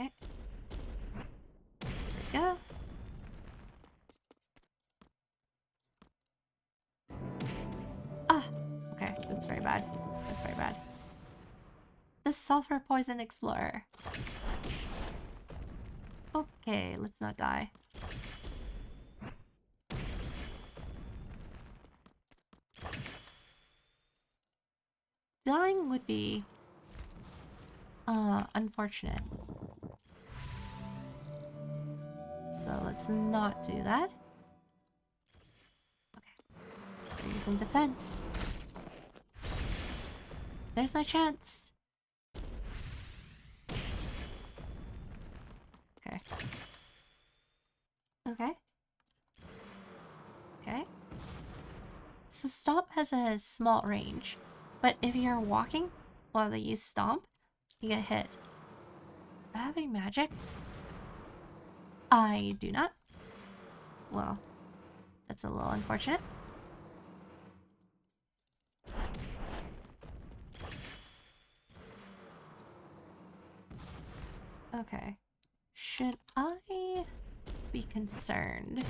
Okay. There we go. Ah! Okay, that's very bad. That's very bad. The Sulfur Poison Explorer. Okay, let's not die. Dying would be unfortunate. So let's not do that. Okay. We're using defense. There's my chance. Okay. Okay. Okay. So Stomp has a small range. But if you're walking while they use Stomp, you get hit. Do I have any magic? I do not. Well, that's a little unfortunate. Okay. Should I be concerned?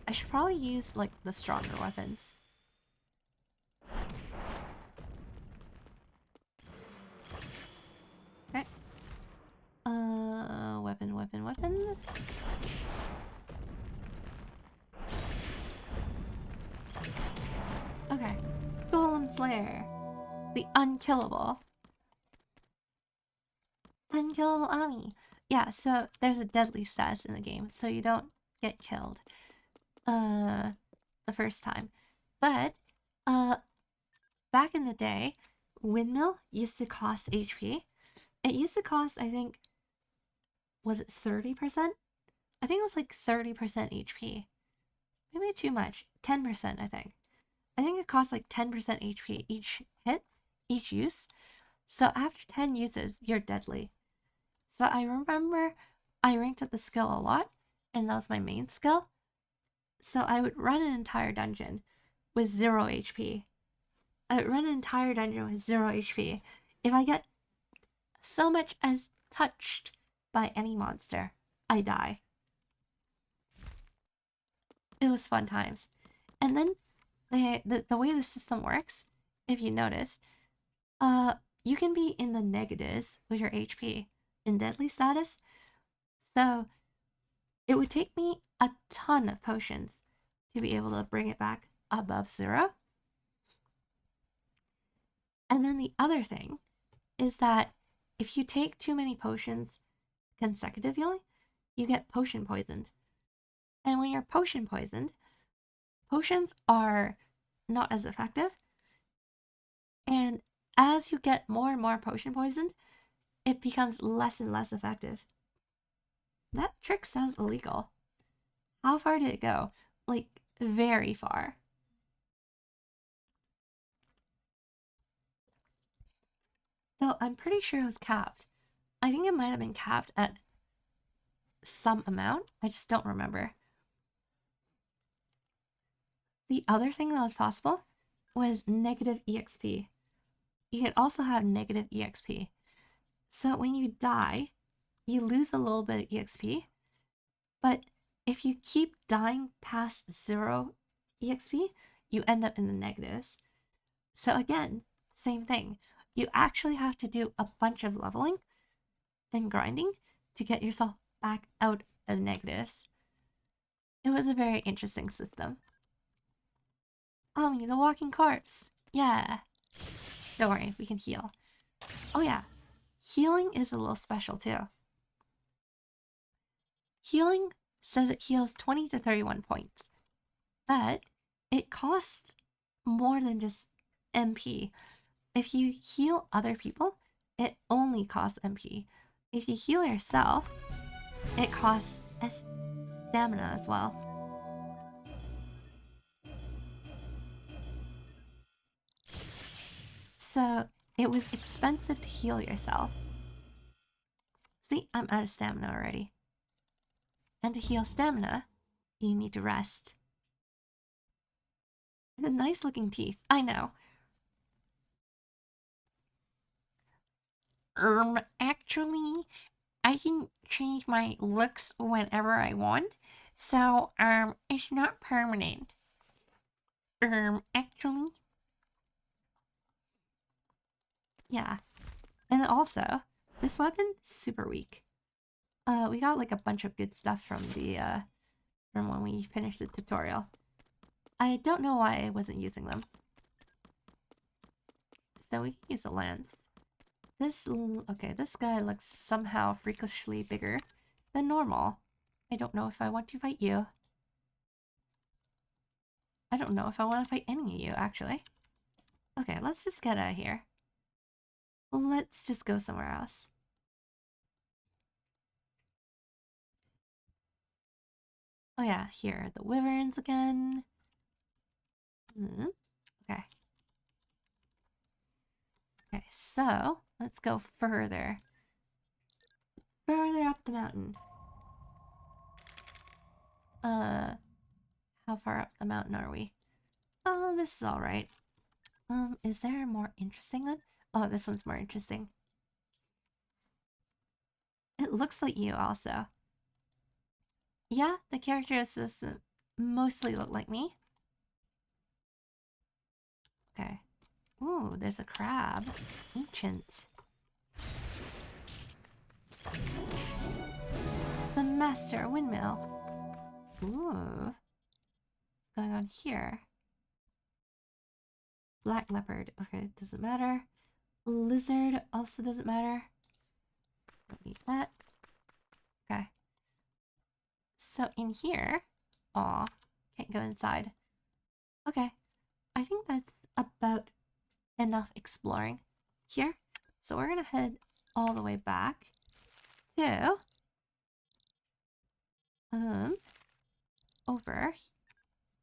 I should probably use, like, the stronger weapons. Okay. Weapon. Okay. Golem Slayer. The unkillable. Unkillable Ami. Yeah, so there's a deadly status in the game, so you don't get killed the first time. But back in the day, Windmill used to cost HP. It used to cost, I think, was it 30%? I think it was like 30% HP. Maybe too much. 10%, I think. I think it costs like 10% HP each hit, each use. So after 10 uses, you're deadly. So I remember I ranked up the skill a lot, and that was my main skill. So I would run an entire dungeon with 0 HP. I would run an entire dungeon with 0 HP. If I get so much as touched by any monster, I die. It was fun times. And then the way the system works, if you notice, you can be in the negatives with your HP in deadly status. So it would take me a ton of potions to be able to bring it back above 0. And then the other thing is that if you take too many potions consecutively, you get potion poisoned. And when you're potion poisoned, potions are not as effective. And as you get more and more potion poisoned, it becomes less and less effective. That trick sounds illegal. How far did it go? Like, very far. Though I'm pretty sure it was capped. I think it might have been capped at some amount. I just don't remember. The other thing that was possible was negative EXP. You can also have negative EXP. So when you die, you lose a little bit of EXP. But if you keep dying past 0 EXP, you end up in the negatives. So again, same thing. You actually have to do a bunch of leveling and grinding to get yourself back out of negatives. It was a very interesting system. Ami, the walking corpse. Yeah. Don't worry, we can heal. Oh yeah, healing is a little special too. Healing says it heals 20 to 31 points, but it costs more than just MP. If you heal other people, it only costs MP. If you heal yourself, it costs stamina as well. So it was expensive to heal yourself. See, I'm out of stamina already. And to heal stamina, you need to rest. The nice looking teeth, I know. Actually, I can change my looks whenever I want, so, it's not permanent. Actually, yeah. And also, this weapon, super weak. We got like a bunch of good stuff from from when we finished the tutorial. I don't know why I wasn't using them. So we can use a lance. Okay, this guy looks somehow freakishly bigger than normal. I don't know if I want to fight you. I don't know if I want to fight any of you, actually. Okay, let's just get out of here. Let's just go somewhere else. Oh yeah, here are the wyverns again. Okay. Okay, so let's go further. Further up the mountain. How far up the mountain are we? Oh, this is alright. Is there a more interesting one? Oh, this one's more interesting. It looks like you also. Yeah, the characters mostly look like me. Okay. Ooh, there's a crab. Ancient. The master windmill. Ooh. What's going on here? Black leopard. Okay, doesn't matter. Lizard also doesn't matter. Don't need that. Okay. So in here... Aw, can't go inside. Okay. I think that's about enough exploring here. So we're gonna head all the way back to... over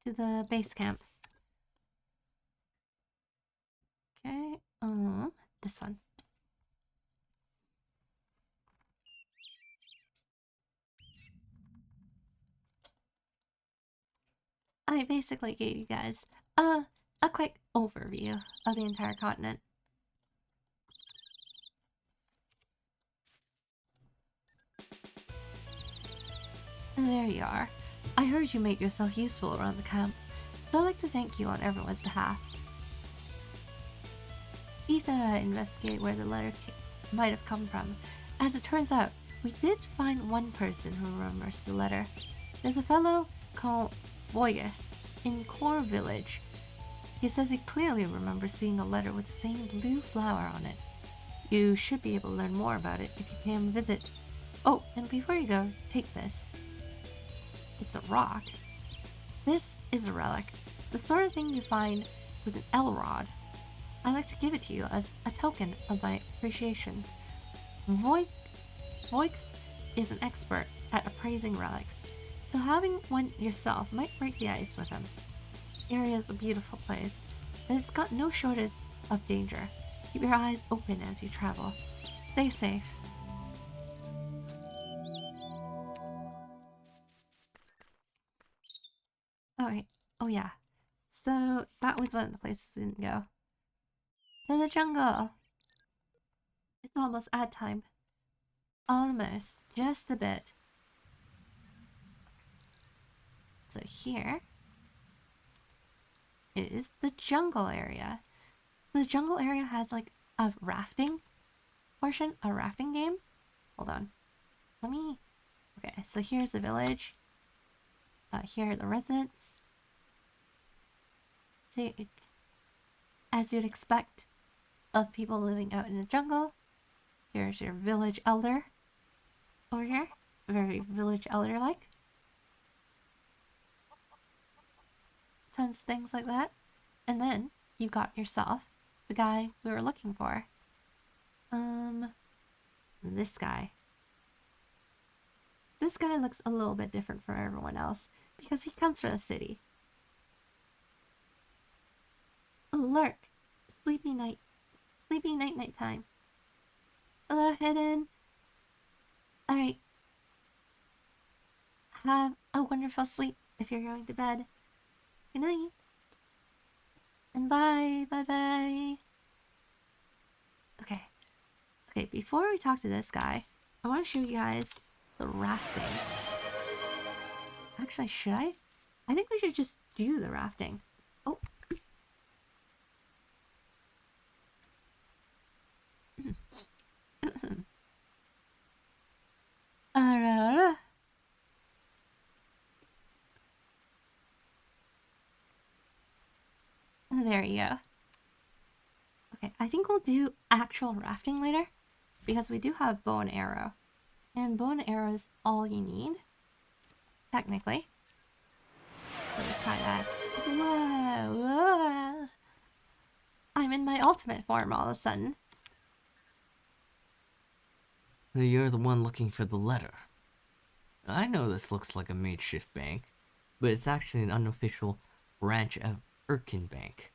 to the base camp. Okay, this one. I basically gave you guys a quick overview of the entire continent. And there you are. I heard you made yourself useful around the camp, so I'd like to thank you on everyone's behalf. Ethan and I investigated where the letter might have come from. As it turns out, we did find one person who remembers the letter. There's a fellow called Voyeth in Core Village. He says he clearly remembers seeing a letter with the same blue flower on it. You should be able to learn more about it if you pay him a visit. Oh, and before you go, take this. It's a rock. This is a relic, the sort of thing you find with an L-rod. I'd like to give it to you as a token of my appreciation. Voigt is an expert at appraising relics, so having one yourself might break the ice with him. The area is a beautiful place, but it's got no shortage of danger. Keep your eyes open as you travel. Stay safe. Alright, oh yeah. So that was one of the places we didn't go. To the jungle! It's almost ad time. Almost. Just a bit. So here is the jungle area. So the jungle area has like a rafting portion, a rafting game. Hold on. Let me... Okay, so here's the village. Here are the residents. So, as you'd expect of people living out in the jungle, here's your village elder over here. Very village elder-like. Tons of things like that. And then you got yourself the guy we were looking for. This guy. This guy looks a little bit different from everyone else because he comes from the city. A lurk. Sleepy night. Sleepy night time. Hello, Hidden. Alright. Have a wonderful sleep if you're going to bed. Good night. And bye. Bye-bye. Okay. Okay, before we talk to this guy, I want to show you guys the rafting. Actually, should I? I think we should just do the rafting. Oh. There you go. Okay, I think we'll do actual rafting later because we do have bow and arrow. And bow and arrow is all you need, technically. Let's try that. Whoa, whoa. I'm in my ultimate form all of a sudden. You're the one looking for the letter. I know this looks like a makeshift bank, but it's actually an unofficial branch of Erkin Bank.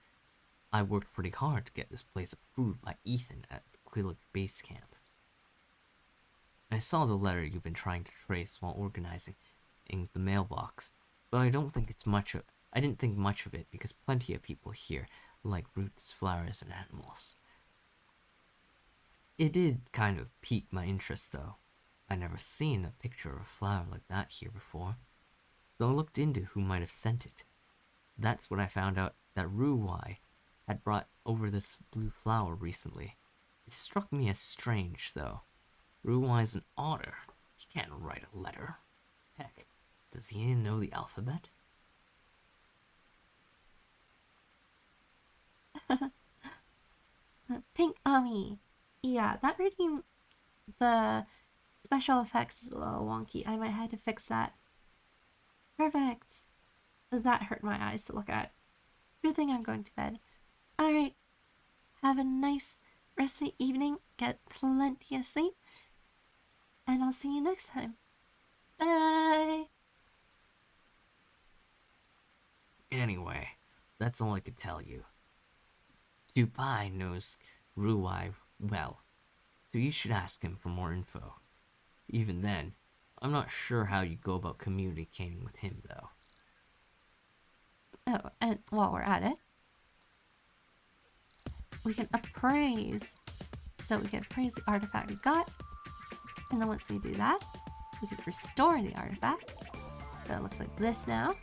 I worked pretty hard to get this place approved by Ethan at the Quillic base camp. I saw the letter you've been trying to trace while organizing in the mailbox, but I didn't think much of it because plenty of people here like roots, flowers, and animals. It did kind of pique my interest though. I never seen a picture of a flower like that here before, so I looked into who might have sent it. That's when I found out that Ruwai had brought over this blue flower recently. It struck me as strange though. Ruwai's an otter. He can't write a letter. Heck, does he even know the alphabet? Pink Ami. Yeah, that reading the special effects is a little wonky. I might have to fix that. Perfect. That hurt my eyes to look at. Good thing I'm going to bed. Alright. Have a nice rest of the evening. Get plenty of sleep. And I'll see you next time. Bye! Anyway, that's all I could tell you. Tupai knows Ruwai well, so you should ask him for more info. Even then, I'm not sure how you go about communicating with him, though. Oh, and while we're at it, we can appraise. So we can appraise the artifact we got, and then once we do that, we can restore the artifact. So it looks like this now.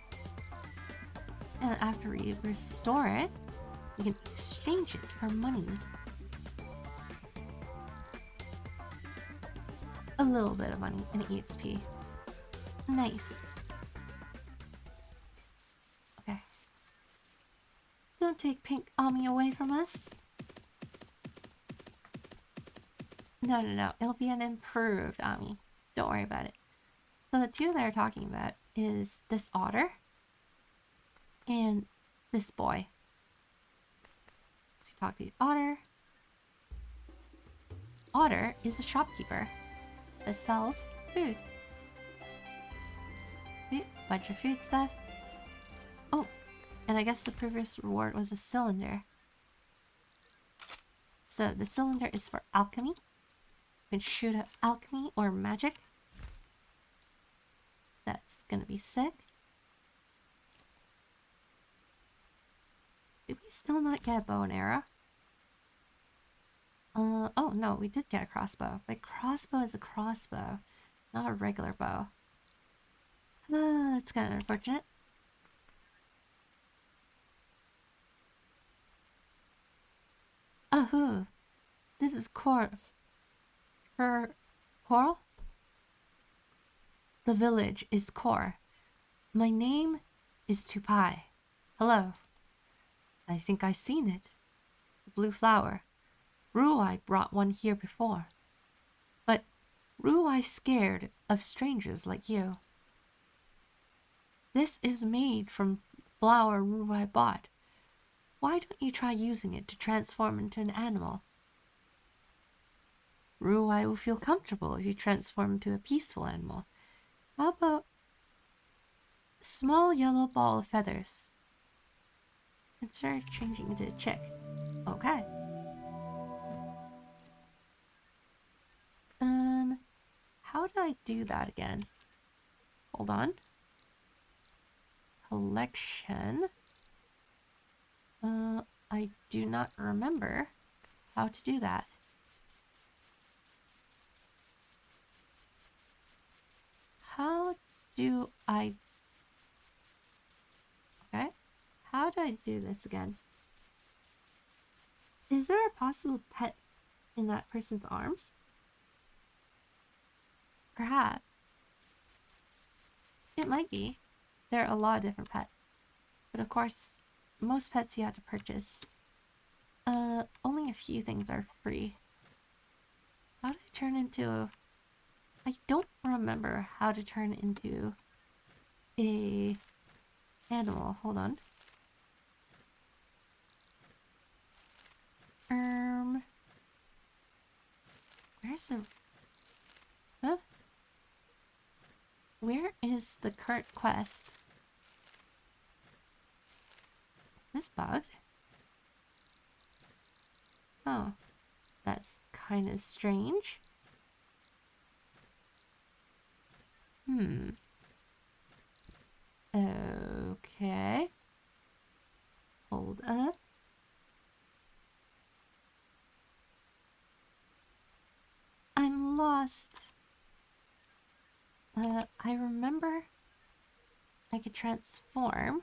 And then after we restore it, we can exchange it for money. A little bit of money and EXP. Nice. Okay. Don't take Pink Ami away from us. No. It'll be an improved Ami. Don't worry about it. So the two they're talking about is this otter and this boy. So you talk to the otter. Otter is a shopkeeper that sells food. Okay, bunch of food stuff. Oh, and I guess the previous reward was a cylinder. So the cylinder is for alchemy. You can shoot at alchemy or magic. That's gonna be sick. Did we still not get a bow and arrow? Oh no, we did get a crossbow. But crossbow is a crossbow, not a regular bow. That's kind of unfortunate. Oh, this is Coral. The village is Kor. My name is Tupai. Hello. I think I seen it. The blue flower. Ruai brought one here before. But Ruai's scared of strangers like you. This is made from flower Ruai bought. Why don't you try using it to transform into an animal? Ruai will feel comfortable if you transform into a peaceful animal. How about a small yellow ball of feathers? Consider changing into a chick. Okay. How do I do that again? Hold on. Collection. I do not remember how to do that. How do I... Okay. How do I do this again? Is there a possible pet in that person's arms? Perhaps. It might be. There are a lot of different pets. But of course, most pets you have to purchase. Only a few things are free. How do I turn into... I don't remember how to turn into a animal. Hold on. Where's the... Huh? Where is the current quest? Is this bugged? Oh, that's kind of strange. Okay. Hold up. I'm lost. I remember I could transform.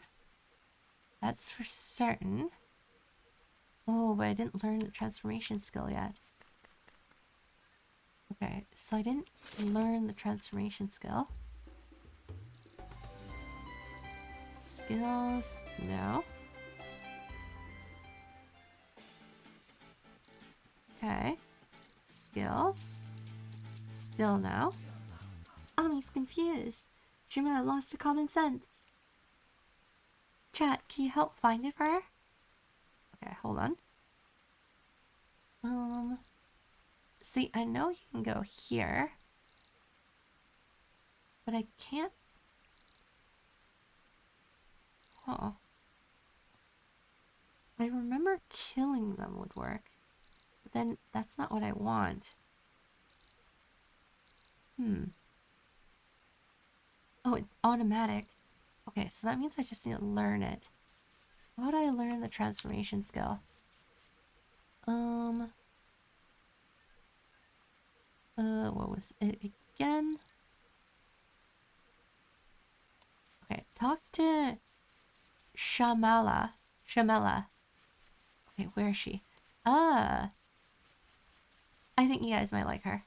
That's for certain. Oh, but I didn't learn the transformation skill yet. Okay, so I didn't learn the transformation skill. Skills, no. Okay. Skills. Still no. Ami's confused. She might have lost her common sense. Chat, can you help find it for her? Okay, hold on. See, I know you can go here. But I can't... Oh. I remember killing them would work. But then that's not what I want. Oh, it's automatic. Okay, so that means I just need to learn it. How do I learn the transformation skill? What was it again? Okay, talk to Shamala. Shamela. Okay, where is she? I think you guys might like her.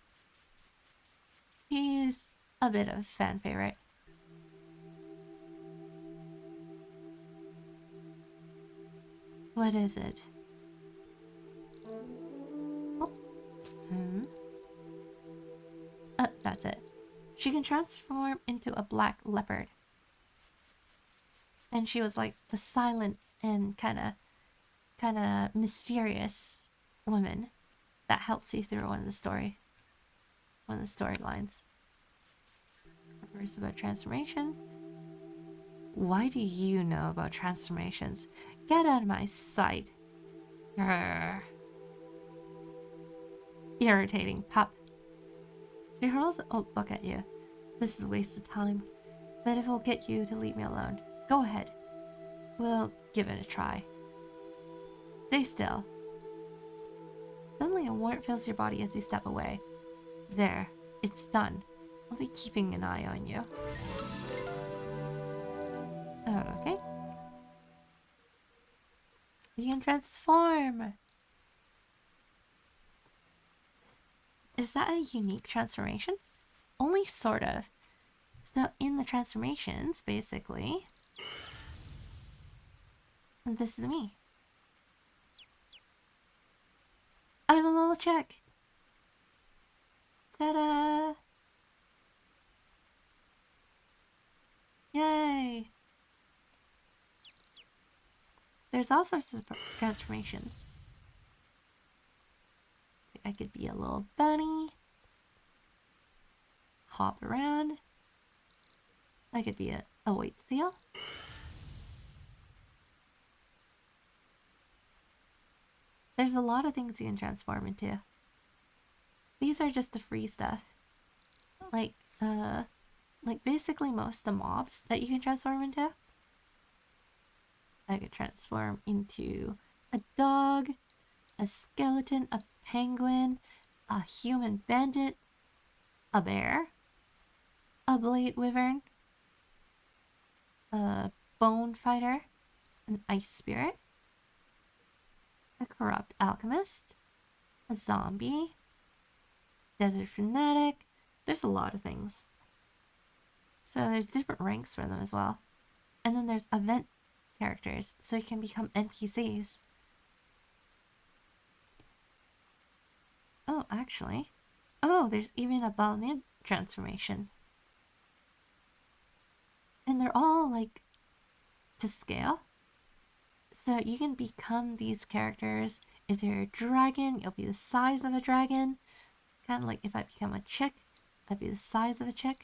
She's a bit of a fan favorite. What is it? Oh. That's it. She can transform into a black leopard. And she was like the silent and kind of mysterious woman that helps you through one of the storylines. First about transformation. Why do you know about transformations? Get out of my sight. Grr. Irritating pup. She hurls an old book at you. This is a waste of time. But if it'll get you to leave me alone, go ahead. We'll give it a try. Stay still. Suddenly a warmth fills your body as you step away. There, it's done. I'll be keeping an eye on you. Okay. You can transform! Is that a unique transformation? Only sort of. So in the transformations, basically, this is me. I'm a little chick. Ta-da! Yay! There's all sorts of transformations. I could be a little bunny. Hop around. I could be a white seal. There's a lot of things you can transform into. These are just the free stuff. Like basically most of the mobs that you can transform into. I could transform into a dog, a skeleton, a penguin, a human bandit, a bear, a blade wyvern, a bone fighter, an ice spirit, a corrupt alchemist, a zombie, desert fanatic. There's a lot of things. So there's different ranks for them as well. And then there's event characters, so you can become NPCs. Oh, actually. Oh, there's even a Blaanid transformation. And they're all, like, to scale. So you can become these characters. If you're a dragon, you'll be the size of a dragon. Kind of like if I become a chick, I'd be the size of a chick.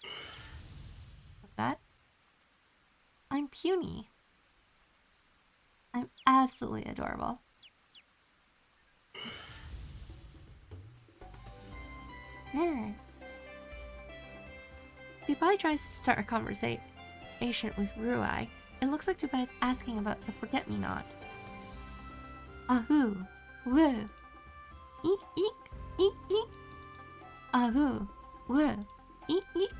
like that. I'm puny. I'm absolutely adorable. There. Dubai tries to start a conversation with Ruai. It looks like Dubai is asking about the forget-me-not. Ahoo! Woo! Eek eek! Eek eek! Ahoo! Woo! Eek eek!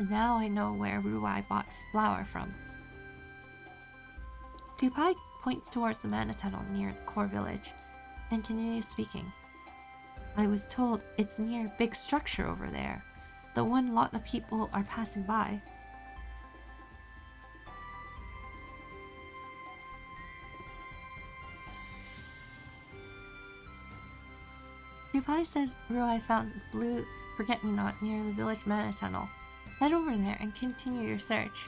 Now I know where Ruai bought flour from. Dubai points towards the mana tunnel near the core village and continues speaking. I was told it's near a big structure over there. The one lot of people are passing by. Dubai says Ruai found the blue forget-me-not near the village mana tunnel. Head over there and continue your search.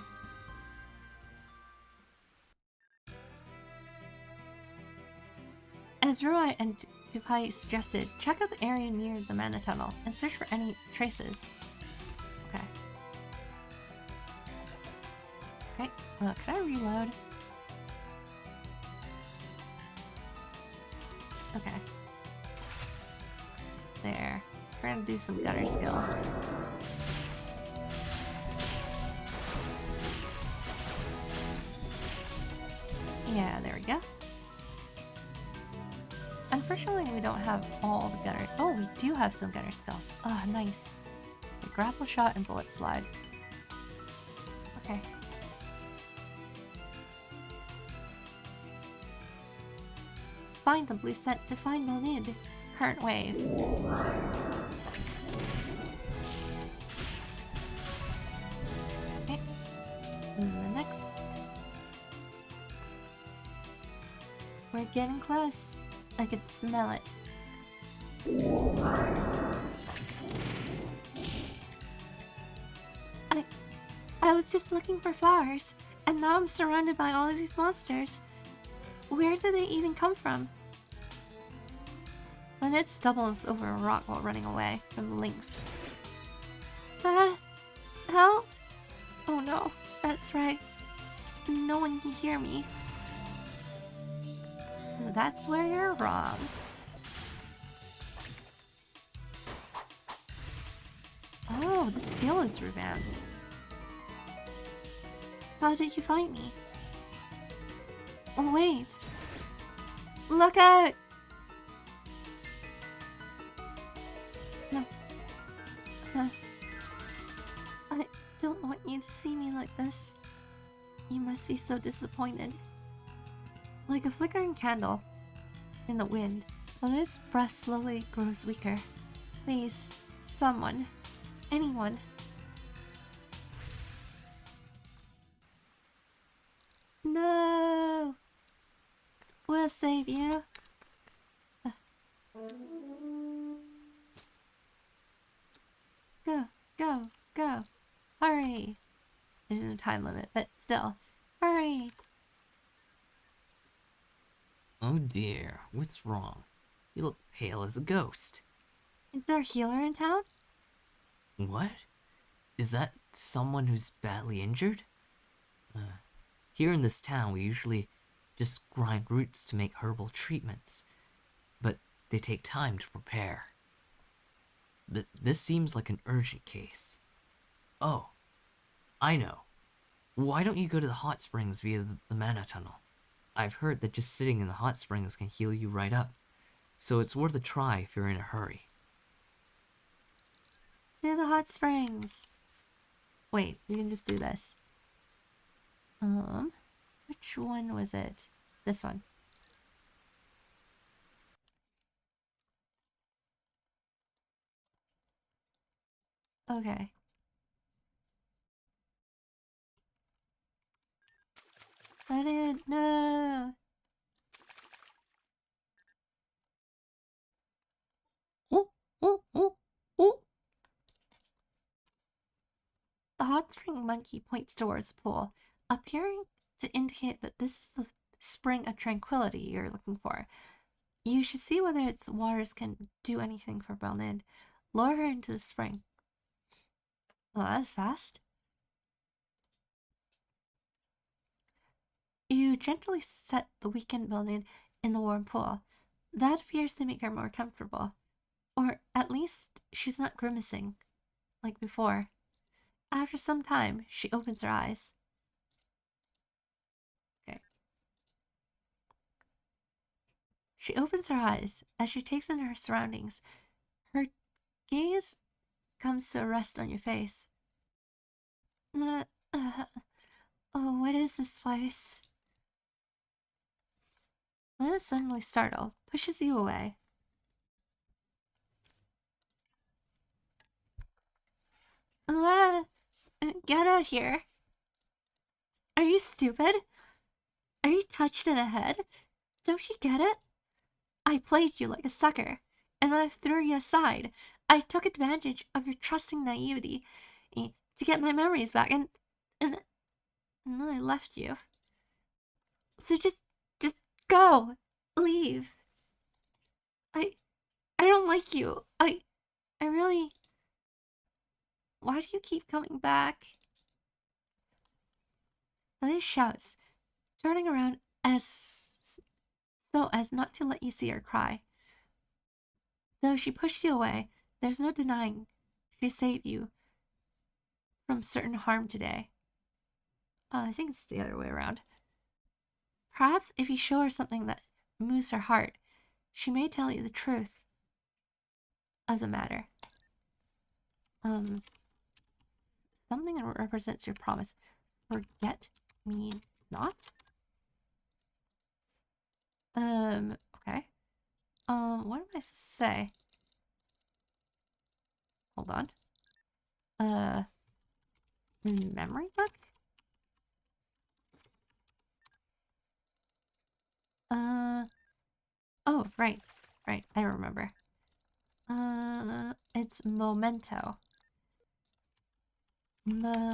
As Ruai and Dubai suggested, check out the area near the mana tunnel and search for any traces. Okay. Okay, can I reload? Okay. There. We're gonna do some gunner skills. Yeah, there we go. Unfortunately, we don't have all the gunner. Oh, we do have some gunner skills. Ah, oh, nice. The grapple shot and bullet slide. Okay. Find the blue scent to find Blaanid. Current wave. Okay. And the next. We're getting close. I can smell it. I was just looking for flowers, and now I'm surrounded by all of these monsters. Where did they even come from? Blaanid stumbles over a rock while running away from the lynx. Help! Oh no, that's right. No one can hear me. That's where you're wrong. Oh, the skill is revamped. How did you find me? Oh, wait. Look out! No. I don't want you to see me like this. You must be so disappointed. Like a flickering candle in the wind, but its breath slowly grows weaker. Please, someone, anyone. No! We'll save you. Go, go, go. Hurry. There's no time limit, but still. Hurry. Oh dear, what's wrong? You look pale as a ghost. Is there a healer in town? What? Is that someone who's badly injured? Here in this town, we usually just grind roots to make herbal treatments, but they take time to prepare. This seems like an urgent case. Oh, I know. Why don't you go to the hot springs via the mana tunnel? I've heard that just sitting in the hot springs can heal you right up, so it's worth a try if you're in a hurry. To the hot springs. Wait, we can just do this. Which one was it? This one. Okay. I didn't know. Oh, oh, oh, oh. The hot spring monkey points towards the pool, appearing to indicate that this is the spring of tranquility you're looking for. You should see whether its waters can do anything for Blaanid. Lure her into the spring. Well, that's fast. You gently set the weekend Blaanid in the warm pool. That appears to make her more comfortable. Or at least she's not grimacing, like before. After some time, she opens her eyes. Okay. She opens her eyes as she takes in her surroundings. Her gaze comes to a rest on your face. Uh, uh, oh, what is this place? Lena, suddenly startled, pushes you away. Get out here. Are you stupid? Are you touched in the head? Don't you get it? I played you like a sucker, and then I threw you aside. I took advantage of your trusting naivety to get my memories back, and then I left you. So just go, leave. I, I don't like you. I really. Why do you keep coming back? Liz shouts, turning around so as not to let you see her cry. Though she pushed you away, there's no denying she saved you from certain harm today. I think it's the other way around. Perhaps if you show her something that moves her heart, she may tell you the truth of the matter. Something that represents your promise. Forget me not? Okay. What am I supposed to say? Hold on. Memory book? Oh, right. Right, I remember. It's memento. Memento?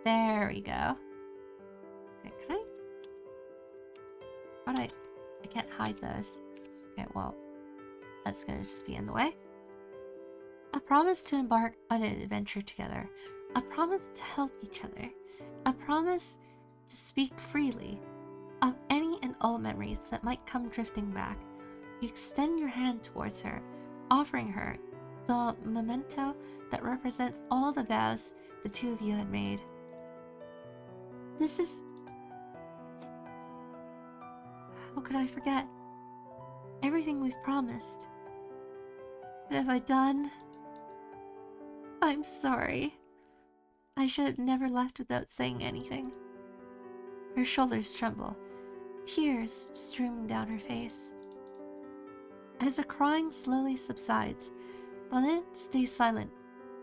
There we go. Okay, can I? How do I can't hide those. Okay, well, that's gonna just be in the way. A promise to embark on an adventure together. A promise to help each other. A promise to speak freely of any and all memories that might come drifting back. You extend your hand towards her, offering her the memento that represents all the vows the two of you had made. This is... How could I forget? Everything we've promised. What have I done? I'm sorry. I should have never left without saying anything. Her shoulders tremble, tears streaming down her face. As her crying slowly subsides, Blaanid stays silent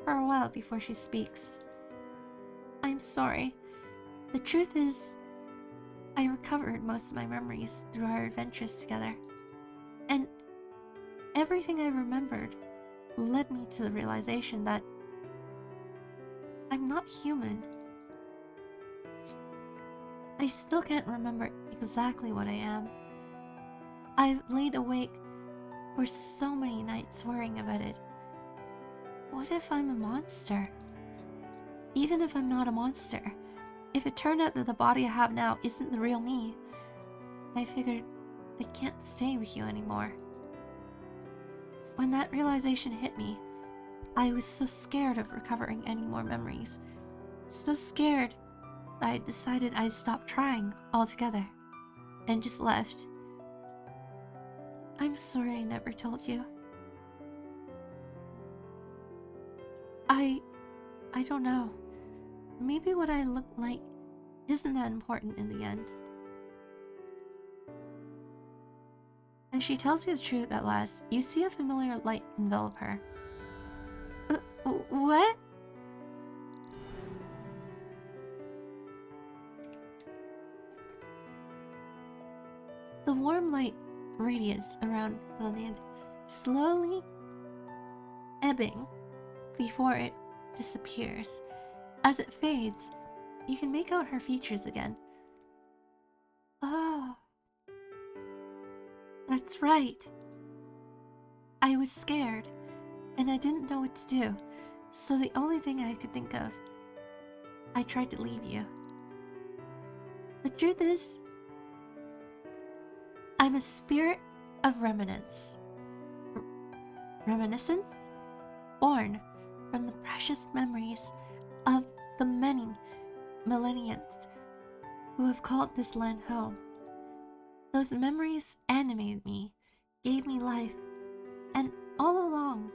for a while before she speaks. I'm sorry. The truth is, I recovered most of my memories through our adventures together. And everything I remembered led me to the realization that I'm not human. I still can't remember exactly what I am. I've laid awake for so many nights worrying about it. What if I'm a monster? Even if I'm not a monster, if it turned out that the body I have now isn't the real me, I figured I can't stay with you anymore. When that realization hit me, I was so scared of recovering any more memories. So scared that I decided I'd stop trying altogether and just left. I'm sorry I never told you. I don't know. Maybe what I look like isn't that important in the end. As she tells you the truth at last, you see a familiar light envelop her. What? The warm light radiates around Blaanid, slowly ebbing before it disappears. As it fades, you can make out her features again. Oh, that's right. I was scared, and I didn't know what to do, so the only thing I could think of, I tried to leave you. The truth is, I'm a spirit of reminiscence, born from the precious memories of the many millennials who have called this land home. Those memories animated me, gave me life, and all along,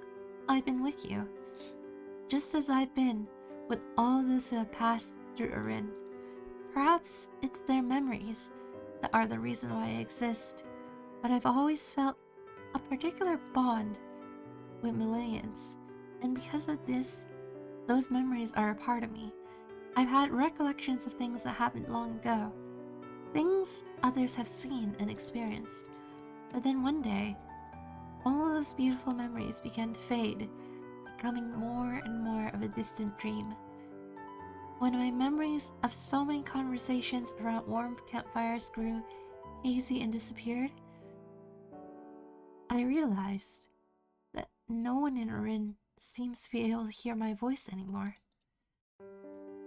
I've been with you, just as I've been with all those who have passed through Erin. Perhaps it's their memories that are the reason why I exist, but I've always felt a particular bond with millennials, and because of this, those memories are a part of me. I've had recollections of things that happened long ago, things others have seen and experienced, but then one day, all those beautiful memories began to fade, becoming more and more of a distant dream. When my memories of so many conversations around warm campfires grew hazy and disappeared, I realized that no one in Erin seems to be able to hear my voice anymore.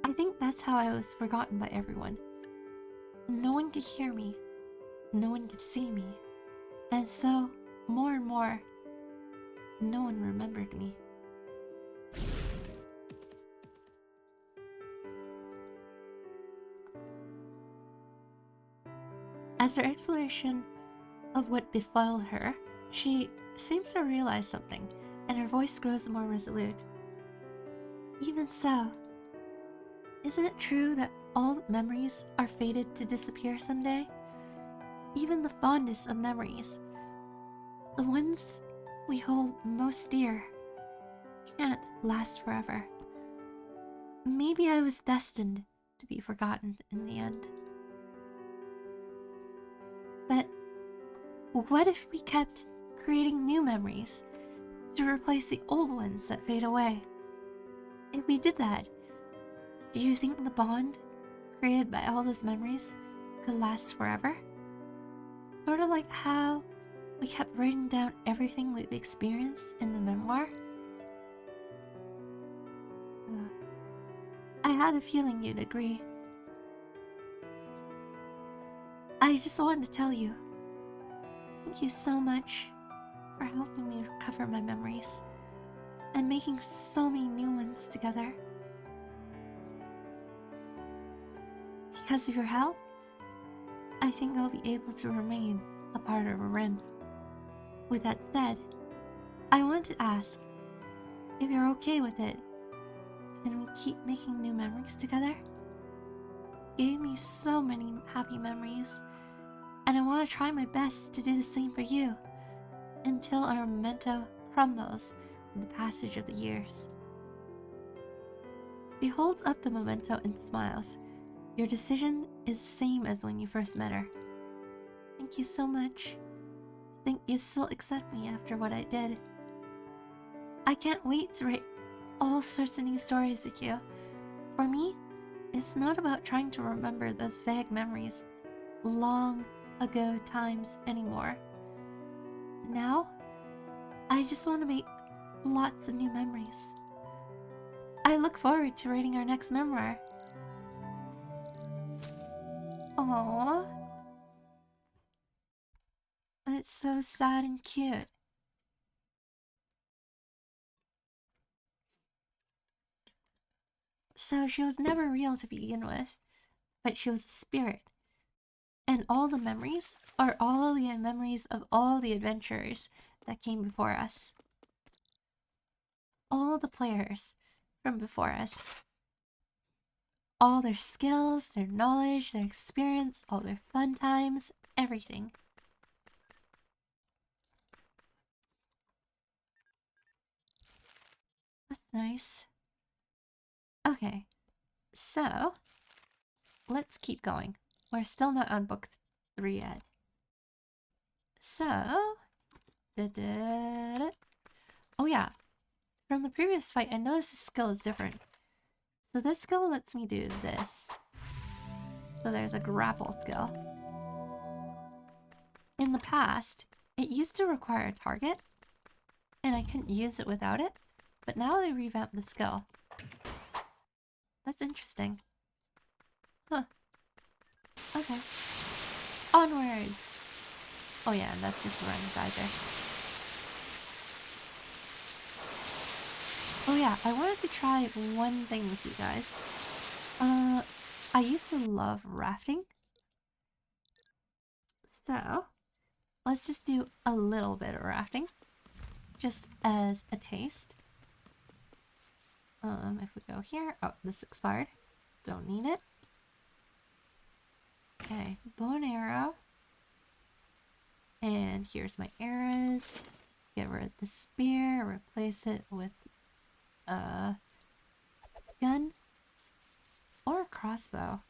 I think that's how I was forgotten by everyone. No one could hear me, no one could see me, and so, more and more, no one remembered me. As her explanation of what befell her, she seems to realize something, and her voice grows more resolute. Even so, isn't it true that all memories are fated to disappear someday? Even the fondest of memories, the ones we hold most dear, can't last forever. Maybe I was destined to be forgotten in the end. But what if we kept creating new memories to replace the old ones that fade away? If we did that, do you think the bond created by all those memories could last forever? Sort of like how we kept writing down everything we've experienced in the memoir? I had a feeling you'd agree. I just wanted to tell you, thank you so much for helping me recover my memories and making so many new ones together. Because of your help, I think I'll be able to remain a part of Erin. With that said, I want to ask, if you're okay with it, can we keep making new memories together? You gave me so many happy memories, and I want to try my best to do the same for you, until our memento crumbles with the passage of the years. She holds up the memento and smiles. Your decision is the same as when you first met her. Thank you so much. I think you still accept me after what I did. I can't wait to write all sorts of new stories with you. For me, it's not about trying to remember those vague memories, long ago times anymore. Now, I just want to make lots of new memories. I look forward to writing our next memoir. Aww. It's so sad and cute. So she was never real to begin with, but she was a spirit. And all the memories are all the memories of all the adventurers that came before us. All the players from before us. All their skills, their knowledge, their experience, all their fun times, everything. That's nice. Okay, so let's keep going. We're still not on book 3 yet. So, oh yeah, from the previous fight, I noticed the skill is different. So this skill lets me do this. So there's a grapple skill. In the past, it used to require a target, and I couldn't use it without it. But now they revamped the skill. That's interesting. Huh. Okay. Onwards! Oh yeah, and that's just a randomizer. Oh yeah, I wanted to try one thing with you guys. I used to love rafting. So, let's just do a little bit of rafting. Just as a taste. If we go here... Oh, this expired. Don't need it. Okay, bow and arrow. And here's my arrows. Get rid of the spear, replace it with a gun. Or a crossbow.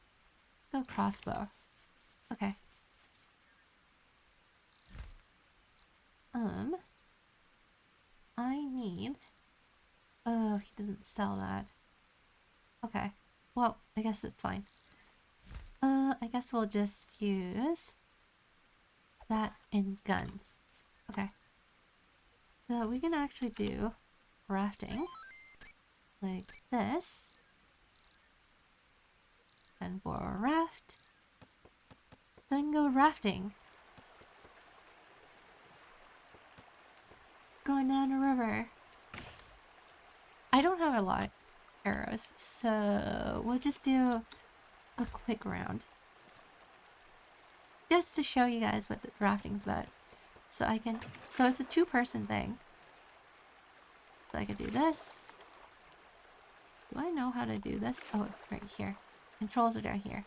Let's go crossbow. Okay. I need... Oh, he doesn't sell that. Okay. Well, I guess it's fine. I guess we'll just use that in guns. Okay. So we can actually do rafting like this. And borrow a raft. Then go rafting. Going down a river. I don't have a lot of arrows, so we'll just do a quick round. Just to show you guys what the rafting's about. So it's a two-person thing. So I could do this. Do I know how to do this? Oh, right here. Controls are down here.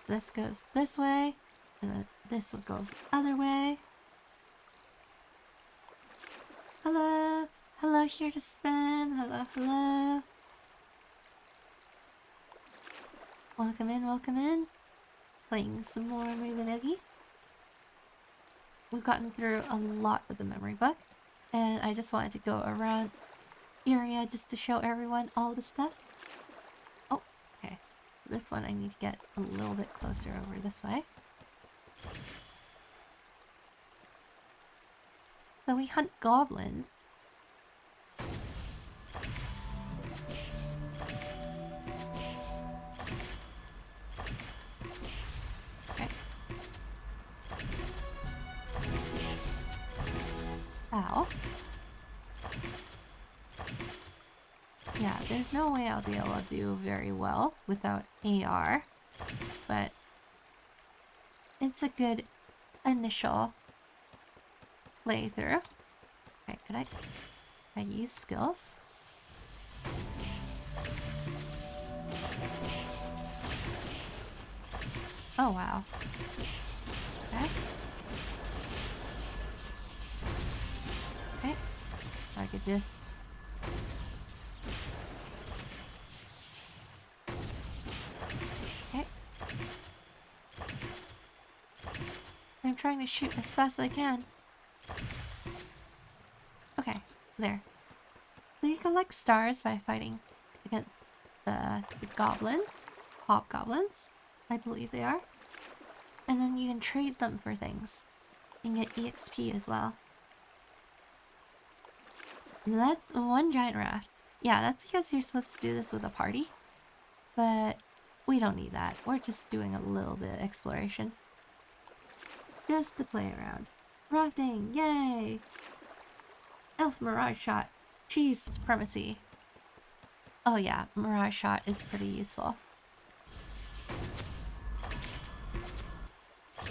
So this goes this way, and then this will go the other way. Hello! Hello, here to spin. Hello, hello. Welcome in, welcome in. Playing some more Mabinogi. We've gotten through a lot of the memory book, and I just wanted to go around area just to show everyone all the stuff. Oh, okay. So this one I need to get a little bit closer over this way. So we hunt goblins. Okay. Ow. Yeah, there's no way I'll be able to do very well without AR, but it's a good initial playthrough. Okay, could I use skills? Oh wow. Okay. Okay. I could just... Okay. I'm trying to shoot as fast as I can. Okay, there. So you collect stars by fighting against the goblins, hobgoblins, I believe they are. And then you can trade them for things. You can get EXP as well. That's one giant raft. Yeah, that's because you're supposed to do this with a party. But we don't need that. We're just doing a little bit of exploration. Just to play around. Rafting, yay! Elf Mirage Shot. Cheese supremacy. Oh yeah, Mirage Shot is pretty useful.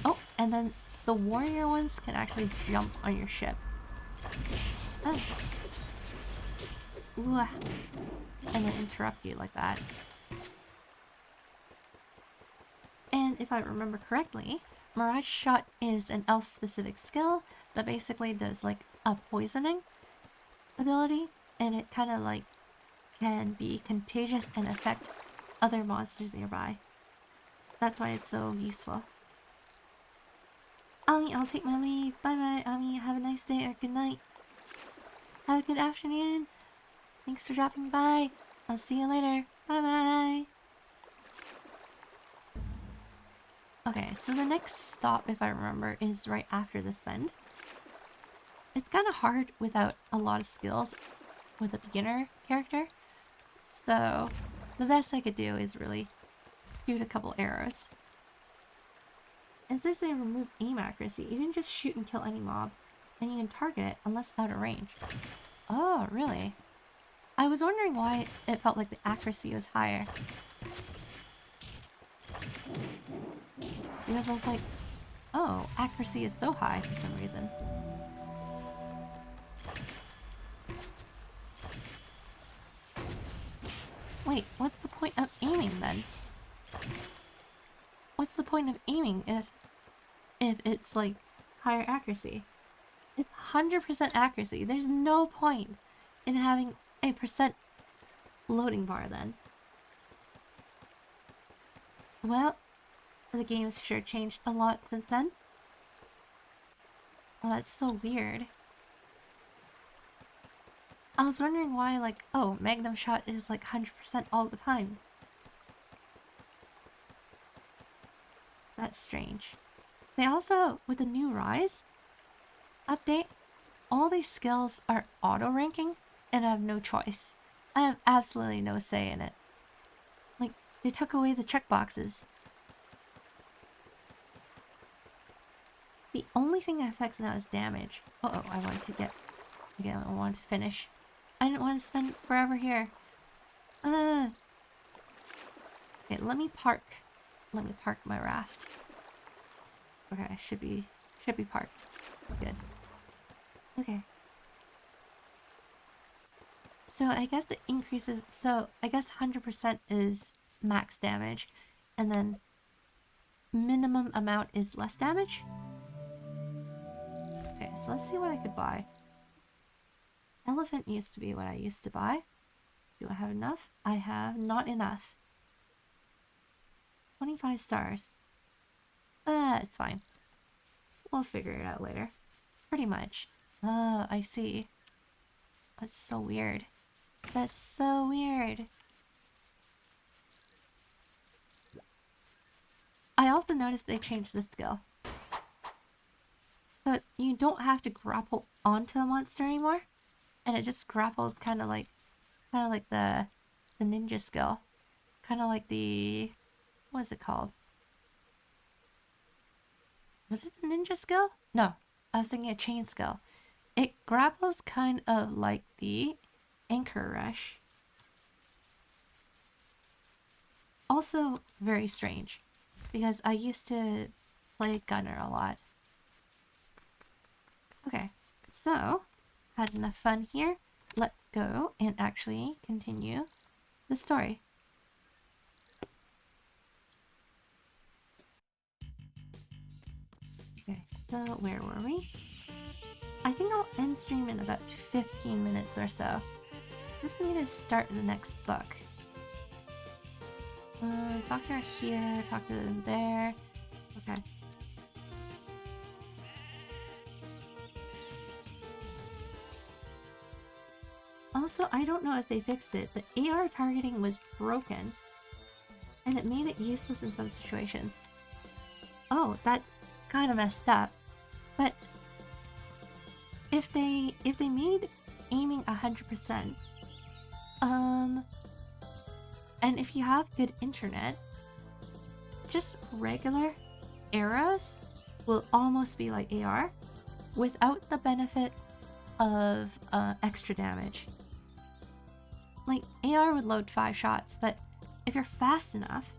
Oh, and then the warrior ones can actually jump on your ship. Oh. Ooh, and then interrupt you like that. And if I remember correctly, Mirage Shot is an elf-specific skill that basically does like a poisoning ability, and it kind of like can be contagious and affect other monsters nearby. That's why it's so useful. Ami, I'll take my leave. Bye bye, Ami. Have a nice day or good night. Have a good afternoon. Thanks for dropping by. I'll see you later. Bye bye. Okay, so the next stop, if I remember, is right after this bend. it's kind of hard without a lot of skills with a beginner character. So the best I could do is really shoot a couple arrows. And since they remove aim accuracy, you can just shoot and kill any mob, and you can target it unless out of range. Oh, really? I was wondering why it felt like the accuracy was higher. Because I was like, oh, accuracy is so high for some reason. Wait, what's the point of aiming then? What's the point of aiming if it's like higher accuracy? It's 100% accuracy. There's no point in having a percent loading bar then. Well, the game's sure changed a lot since then. Oh, that's so weird. I was wondering why, like, oh, Magnum Shot is like 100% all the time. That's strange. They also, with the new Rise update, all these skills are auto-ranking, and I have no choice. I have absolutely no say in it. Like, they took away the checkboxes. The only thing that affects now is damage. Uh-oh, I wanted to get... Again, I wanted to finish. I didn't want to spend forever here. Okay, let me park. Let me park my raft. Okay, should be parked. Good. Okay. So I guess it increases. So I guess 100% is max damage, and then minimum amount is less damage. Okay, so let's see what I could buy. Elephant used to be what I used to buy. Do I have enough? I have not enough. 25 stars. It's fine. We'll figure it out later. Pretty much. I see. That's so weird. That's so weird. I also noticed they changed the skill. So you don't have to grapple onto a monster anymore. And it just grapples kind of like the ninja skill. Kind of like the... What is it called? Was it the ninja skill? No, I was thinking a chain skill. It grapples kind of like the anchor rush. Also very strange, because I used to play gunner a lot. Okay, so had enough fun here. Let's go and actually continue the story. Okay, so where were we? I think I'll end stream in about 15 minutes or so. Just need to start the next book. Talk to her here, talk to them there. Okay. Also, I don't know if they fixed it. The AR targeting was broken, and it made it useless in some situations. Oh, that's kind of messed up. But if they made aiming 100%, and if you have good internet, just regular arrows will almost be like AR without the benefit of extra damage. Like, AR would load 5 shots, but if you're fast enough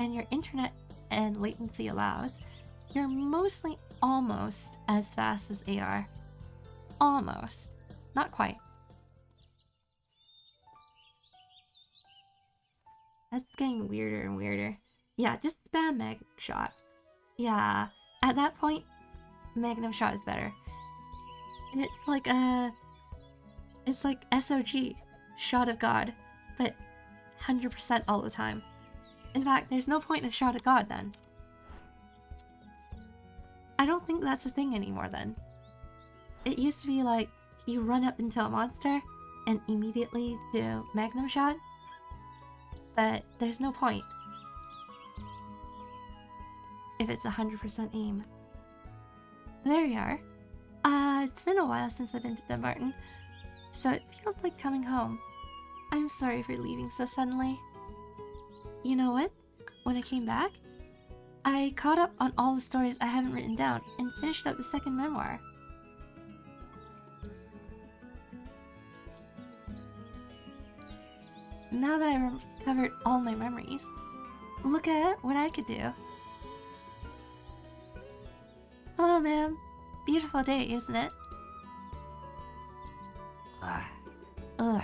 and your internet and latency allows, you're mostly almost as fast as AR. Almost. Not quite. That's getting weirder and weirder. Yeah, just spam Mag Shot. Yeah, at that point, Magnum Shot is better. And it's like SOG, Shot of God, but 100% all the time. In fact, there's no point in Shot of God then. I don't think that's a thing anymore then. It used to be like, you run up into a monster and immediately do Magnum Shot, but there's no point if it's 100% aim. There you are. it's been a while since I've been to Dunbarton, so it feels like coming home. I'm sorry for leaving so suddenly. You know what? When I came back, I caught up on all the stories I haven't written down and finished up the second memoir. Now that I've recovered all my memories, look at what I could do. Hello, ma'am. Beautiful day, isn't it? Ugh.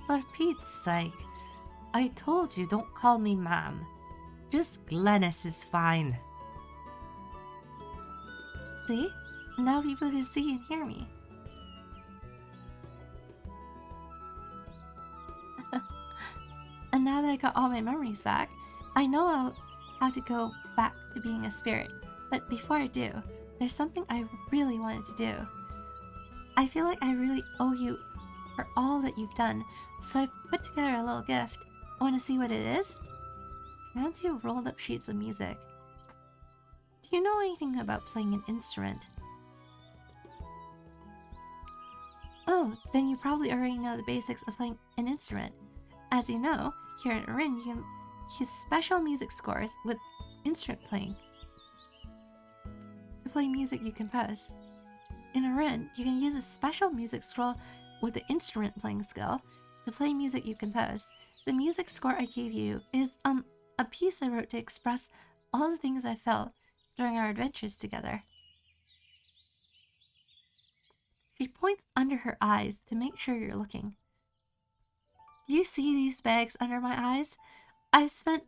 For Pete's sake, I told you don't call me ma'am. Just Glennis is fine. See? Now people can see and hear me. And now that I got all my memories back, I know I'll have to go back to being a spirit. But before I do, there's something I really wanted to do. I feel like I really owe you for all that you've done, so I've put together a little gift. Want to see what it is? Nancy rolled up sheets of music. Do you know anything about playing an instrument? Oh, then you probably already know the basics of playing an instrument. As you know, here at Arin, you can use special music scores with instrument playing to play music you compose. In Arin, you can use a special music scroll with the instrument playing skill to play music you composed. The music score I gave you is a piece I wrote to express all the things I felt during our adventures together. She points under her eyes to make sure you're looking. Do you see these bags under my eyes? I spent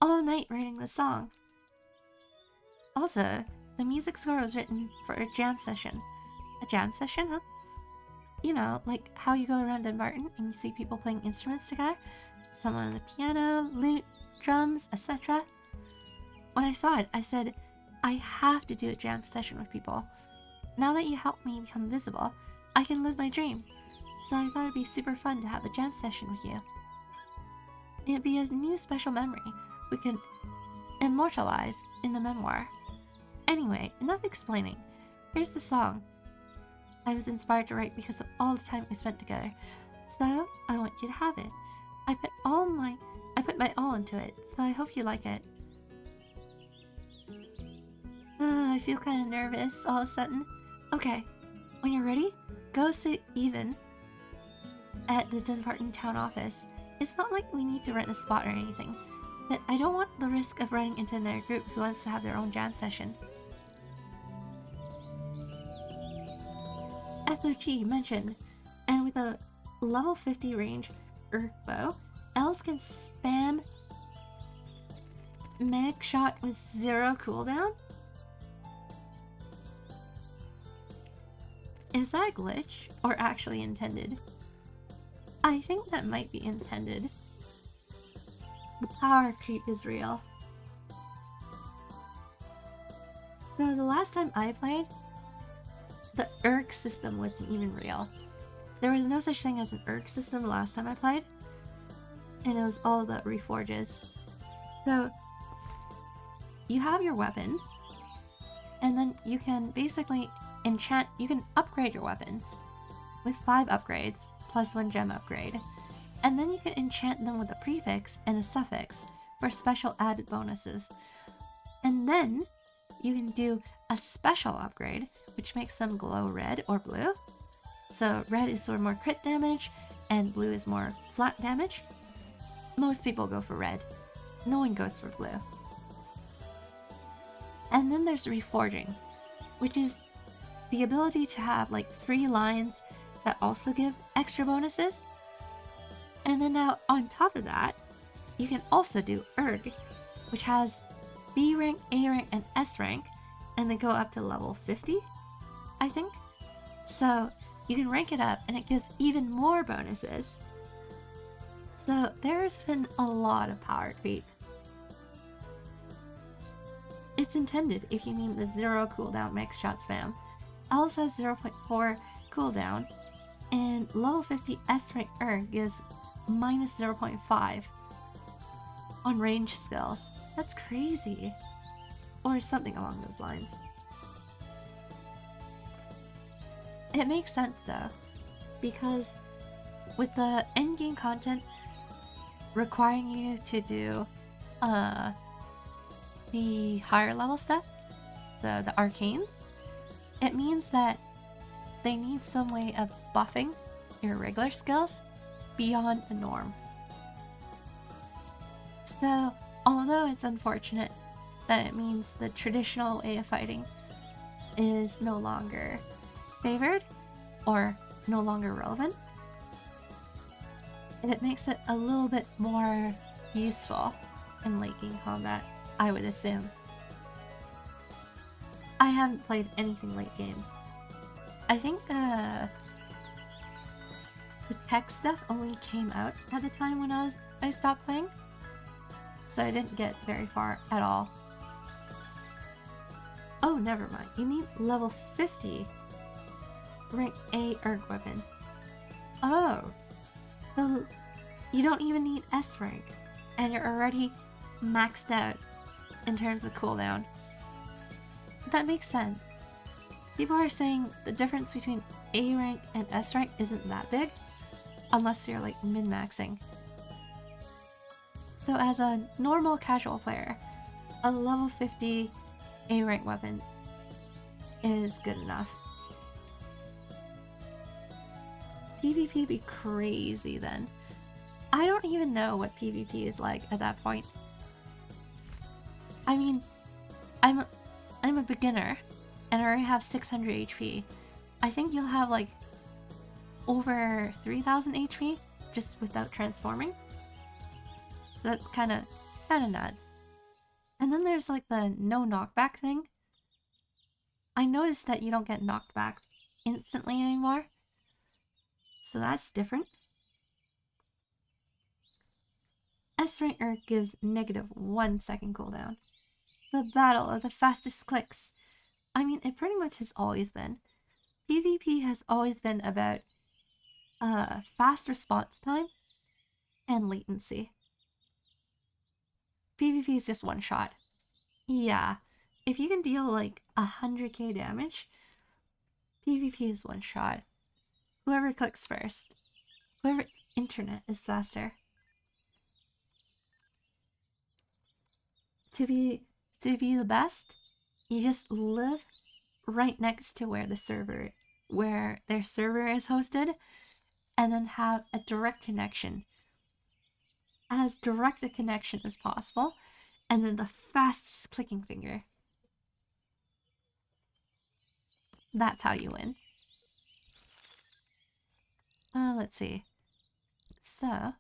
all night writing the song. Also, the music score was written for a jam session. A jam session, huh? You know, like how you go around Dunbarton and you see people playing instruments together. Someone on the piano, lute, drums, etc. When I saw it, I said, I have to do a jam session with people. Now that you helped me become visible, I can live my dream. So I thought it'd be super fun to have a jam session with you. It'd be a new special memory we could immortalize in the memoir. Anyway, enough explaining. Here's the song I was inspired to write because of all the time we spent together. So I want you to have it. I put my all into it, so I hope you like it. I feel kind of nervous all of a sudden. Okay, when you're ready, go sit even at the Dunbarton town office. It's not like we need to rent a spot or anything, but I don't want the risk of running into another group who wants to have their own jam session. SOG mentioned, and with a level 50 range Urk bow, elves can spam mag shot with 0 cooldown? Is that a glitch or actually intended? I think that might be intended. The power creep is real. So the last time I played, the Urk system wasn't even real. There was no such thing as an Urk system the last time I played, and it was all about reforges. So you have your weapons, and then you can basically you can upgrade your weapons with 5 upgrades plus 1 gem upgrade, and then you can enchant them with a prefix and a suffix for special added bonuses. And then you can do a special upgrade which makes them glow red or blue. So red is sort of more crit damage and blue is more flat damage. Most people go for red. No one goes for blue. And then there's reforging, which is the ability to have like 3 lines that also give extra bonuses. And then now on top of that, you can also do Erg, which has B rank, A rank, and S rank, and they go up to level 50, I think. So you can rank it up and it gives even more bonuses. So there's been a lot of power creep. It's intended if you mean the 0 cooldown max shot spam. Elves has 0.4 cooldown, and level 50 S rank Erg gives minus 0.5 on range skills. That's crazy. Or something along those lines. It makes sense though, because with the endgame content requiring you to do the higher level stuff, the arcanes, it means that they need some way of buffing your regular skills beyond the norm. So, although it's unfortunate that it means the traditional way of fighting is no longer favored or no longer relevant, it makes it a little bit more useful in late game combat, I would assume. I haven't played anything late game. I think the tech stuff only came out at the time when I stopped playing, so I didn't get very far at all. Oh, never mind. You need level 50 rank A erg weapon. Oh, so you don't even need S rank, and you're already maxed out in terms of cooldown. That makes sense. People are saying the difference between A rank and S rank isn't that big, unless you're like min-maxing. So as a normal casual player, a level 50 A rank weapon is good enough. PvP be crazy then. I don't even know what PvP is like at that point. I mean, I'm a beginner and I already have 600 HP. I think you'll have like over 3000 HP just without transforming. That's kind of nuts. And then there's like the no knockback thing. I noticed that you don't get knocked back instantly anymore, so that's different. S rank erg gives -1 second cooldown. The battle of the fastest clicks. I mean, it pretty much has always been. PvP has always been about fast response time and latency. PvP is just one shot. Yeah, if you can deal like 100k damage, PvP is one shot. Whoever clicks first. Whoever internet is faster. To be the best, you just live right next to where their server is hosted, and then have a direct connection. As direct a connection as possible, and then the fastest clicking finger. That's how you win. Let's see. So,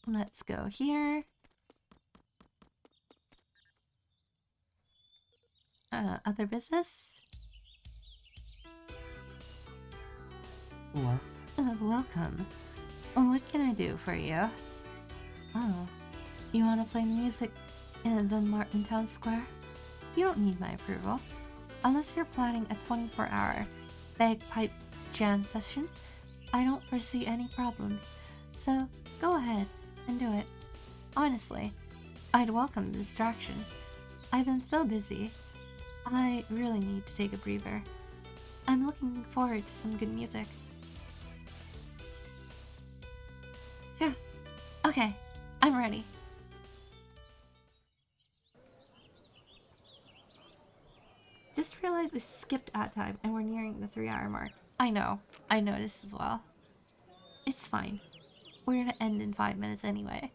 let's go here. Other business? What? Welcome. What can I do for you? Oh, you want to play music in Dunmartin Town Square? You don't need my approval. Unless you're planning a 24-hour bagpipe jam session, I don't foresee any problems. So, go ahead and do it. Honestly, I'd welcome the distraction. I've been so busy. I really need to take a breather. I'm looking forward to some good music. Yeah. Okay, I'm ready. Just realized we skipped ad time and we're nearing the 3-hour mark. I noticed as well. It's fine. We're gonna end in 5 minutes anyway.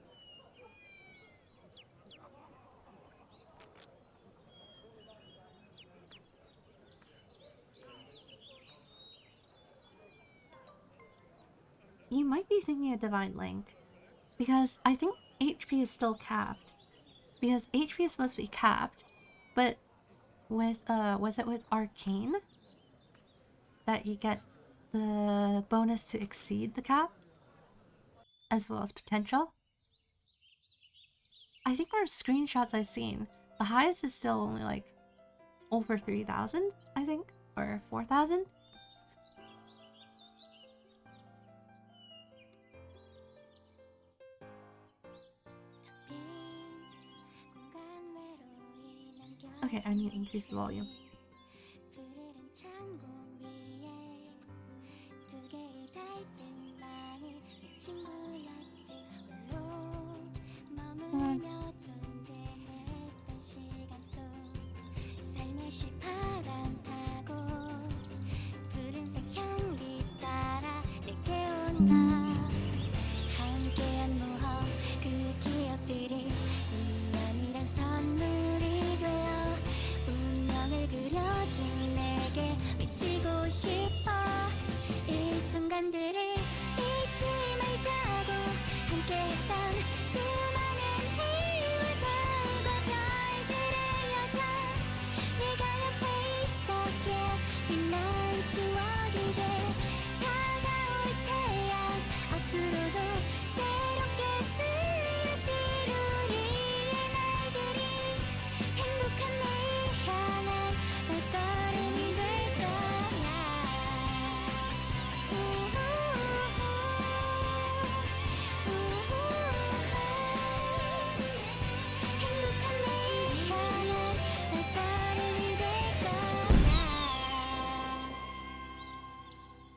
You might be thinking of Divine Link, because I think HP is still capped. Because HP is supposed to be capped, but with, was it with Arcane? That you get the bonus to exceed the cap? As well as potential? I think from screenshots I've seen, the highest is still only like over 3,000, I think, or 4,000. Okay, I need to increase the volume. Mm.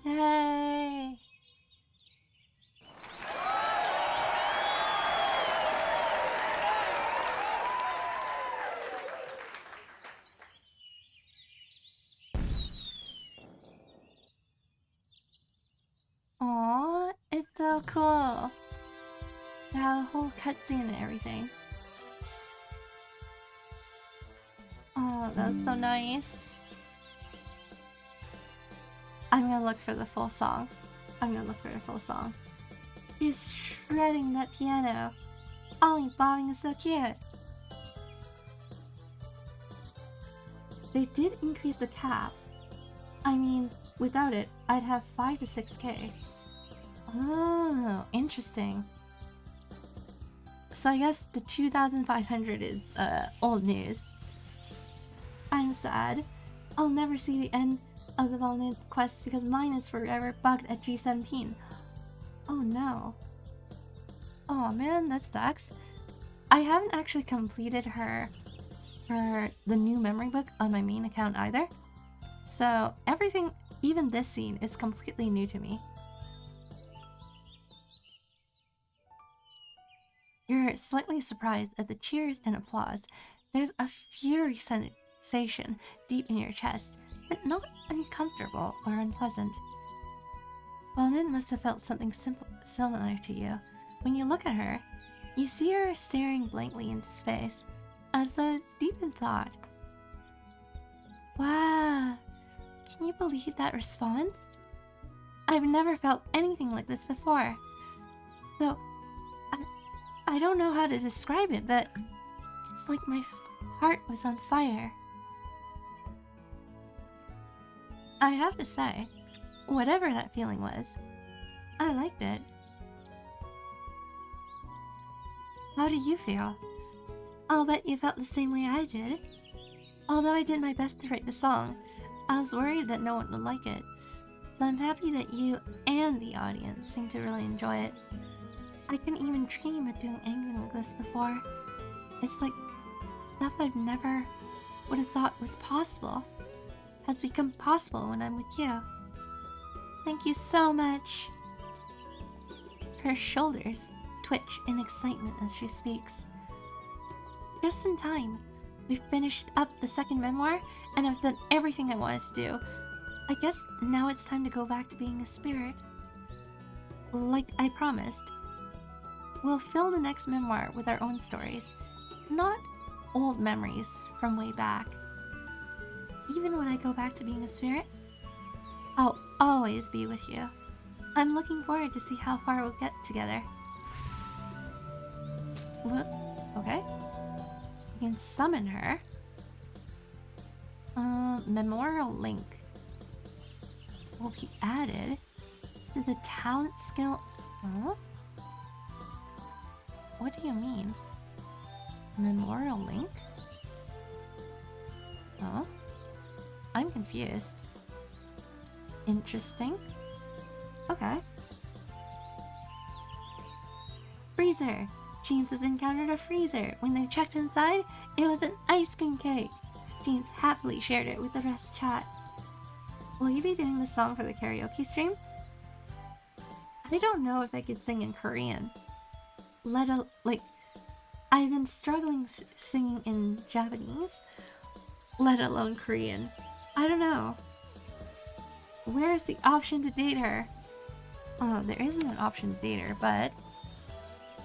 Yay! Aw, it's so cool. They have a whole cutscene and everything. Oh, that's so nice. I'm gonna look for the full song. He's shredding that piano. Ollie bobbing is so cute. They did increase the cap. I mean, without it, I'd have 5 to 6k. Oh, interesting. So I guess the 2,500 is old news. I'm sad. I'll never see the end of the Blaanid quest because mine is forever bugged at G17. Oh no. Oh man, that sucks. I haven't actually completed her for the new memory book on my main account either. So everything, even this scene, is completely new to me. You're slightly surprised at the cheers and applause. There's a fury sensation deep in your chest, but not uncomfortable or unpleasant. Blaanid must have felt something similar to you. When you look at her, you see her staring blankly into space, as though deep in thought. Wow! Can you believe that response? I've never felt anything like this before. So, I don't know how to describe it, but it's like my heart was on fire. I have to say, whatever that feeling was, I liked it. How do you feel? I'll bet you felt the same way I did. Although I did my best to write the song, I was worried that no one would like it. So I'm happy that you and the audience seem to really enjoy it. I couldn't even dream of doing anything like this before. It's like stuff I've never would have thought was possible has become possible when I'm with you. Thank you so much. Her shoulders twitch in excitement as she speaks. Just in time. We've finished up the second memoir, and I've done everything I wanted to do. I guess now it's time to go back to being a spirit. Like I promised. We'll fill the next memoir with our own stories, not old memories from way back. Even when I go back to being a spirit, I'll always be with you. I'm looking forward to see how far we'll get together. Okay. You can summon her. Memorial link will be added to the talent skill. Huh? What do you mean? Memorial link? Huh? I'm confused. Interesting. Okay. Freezer. James has encountered a freezer. When they checked inside, it was an ice cream cake. James happily shared it with the rest chat. Will you be doing the song for the karaoke stream? I don't know if I could sing in Korean. I've been struggling singing in Japanese, let alone Korean. I don't know. Where's the option to date her? Oh, there isn't an option to date her, but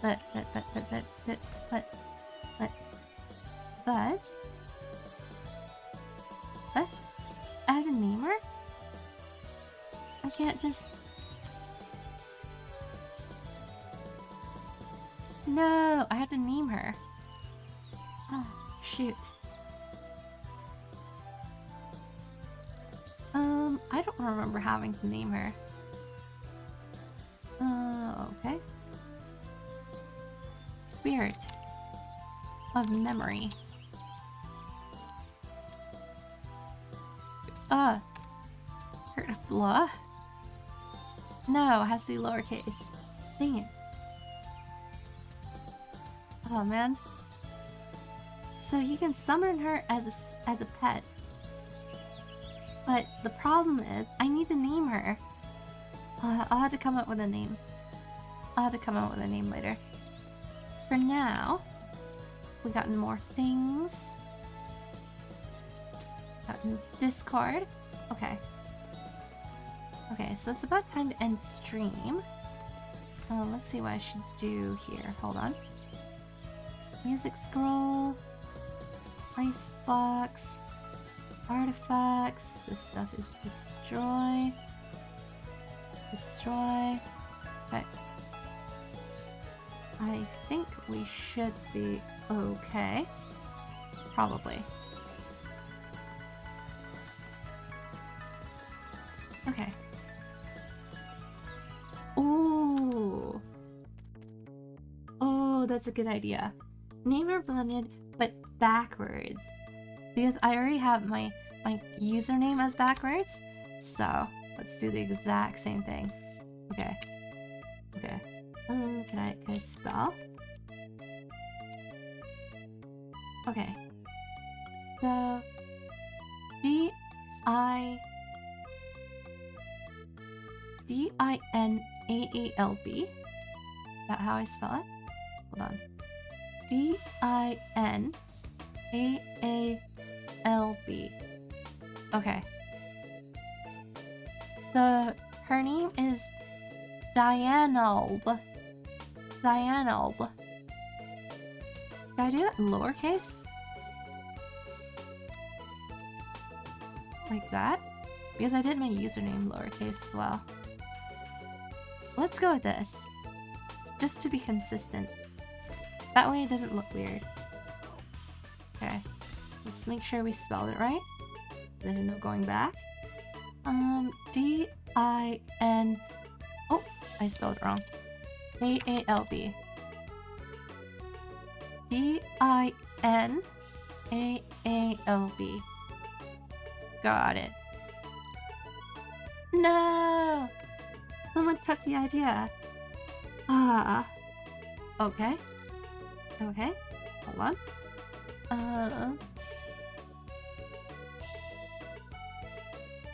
I have to name her? I can't just... No, I have to name her. Oh, shoot. I don't remember having to name her. Okay. Spirit of memory. Spirit of blah. No, it has to be lowercase. Dang it. Oh man. So you can summon her as a pet. But the problem is, I need to name her. I'll have to come up with a name. I'll have to come up with a name later. For now, we gotten more things. Gotten Discord. Okay. Okay, so it's about time to end stream. Let's see what I should do here. Hold on. Music scroll. Icebox. Artifacts. This stuff is destroy. Destroy. Okay. I think we should be okay. Probably. Okay. Ooh. Oh, that's a good idea. Name her Blaanid, but backwards. Because I already have my username as backwards. So, let's do the exact same thing. Okay. Okay. Can I spell? Okay. So, D-I-N-A-A-L-B. Is that how I spell it? Hold on. D-I-N-A-A-L-B. Okay. So, her name is Dianalb. Dianalb. Should I do that in lowercase? Like that? Because I did my username lowercase as well. Let's go with this. Just to be consistent. That way it doesn't look weird. Okay. Let's make sure we spelled it right. There's no going back. D-I-N... Oh, I spelled it wrong. A-A-L-B. D-I-N-A-A-L-B. Got it. No! Someone took the idea. Okay. Okay. Hold on.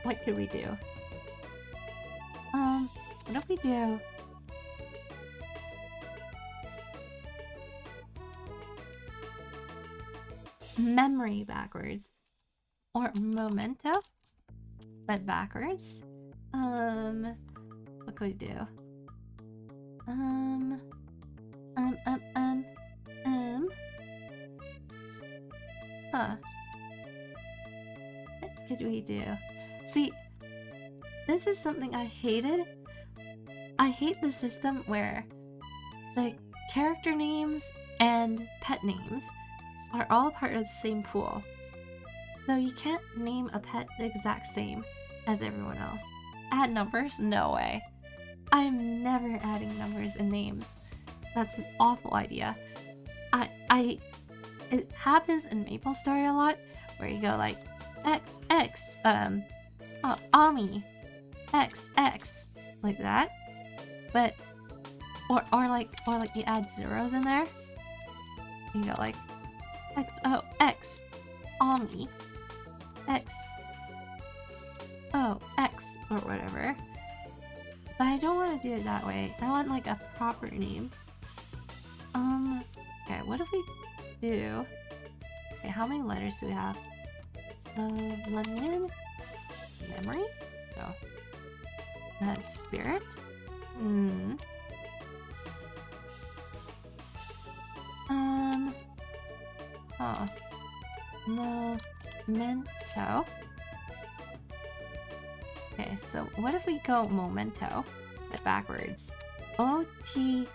What could we do? What if we do... memory backwards? Or memento? But backwards? What could we do? Huh. What could we do? See, this is something I hated. I hate the system where the character names and pet names are all part of the same pool. So you can't name a pet the exact same as everyone else. Add numbers? No way. I'm never adding numbers and names. That's an awful idea. It happens in MapleStory a lot, where you go like XX, Ami, XX, like that. But or like you add zeros in there. You go like XOX, Ami, X, O, X, or whatever. But I don't want to do it that way. I want like a proper name. Okay, what if we do... Okay, how many letters do we have? So, Blaanid? Memory? No. That's spirit? Hmm. Oh. Memento. Okay, so what if we go memento, but backwards? O-T-N-E-M-E-M.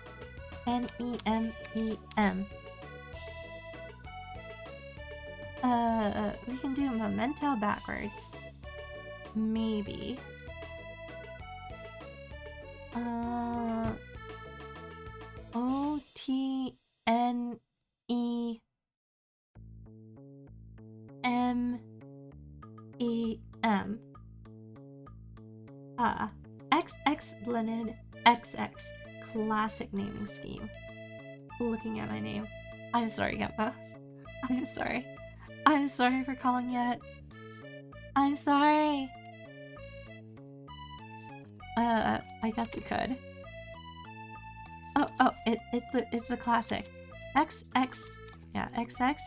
We can do memento backwards. Maybe. O-T-N-E-M-E-M. XX Blaanid XX. Classic naming scheme. Looking at my name. I'm sorry, Gemma. I'm sorry. I'm sorry for calling it. I'm sorry. I guess we could. Oh, it's the classic. XX. Yeah, XX.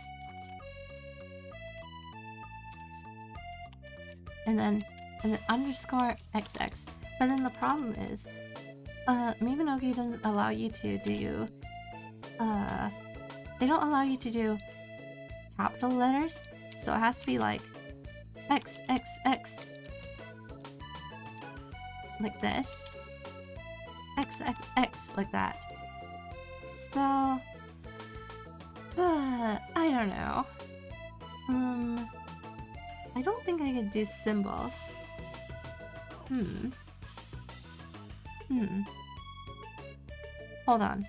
And then underscore XX. But then the problem is, Mabinogi doesn't allow you to do, they don't allow you to do capital letters, so it has to be like XXX. Like this. XXX, like that. So, I don't know. I don't think I could do symbols. Hold on.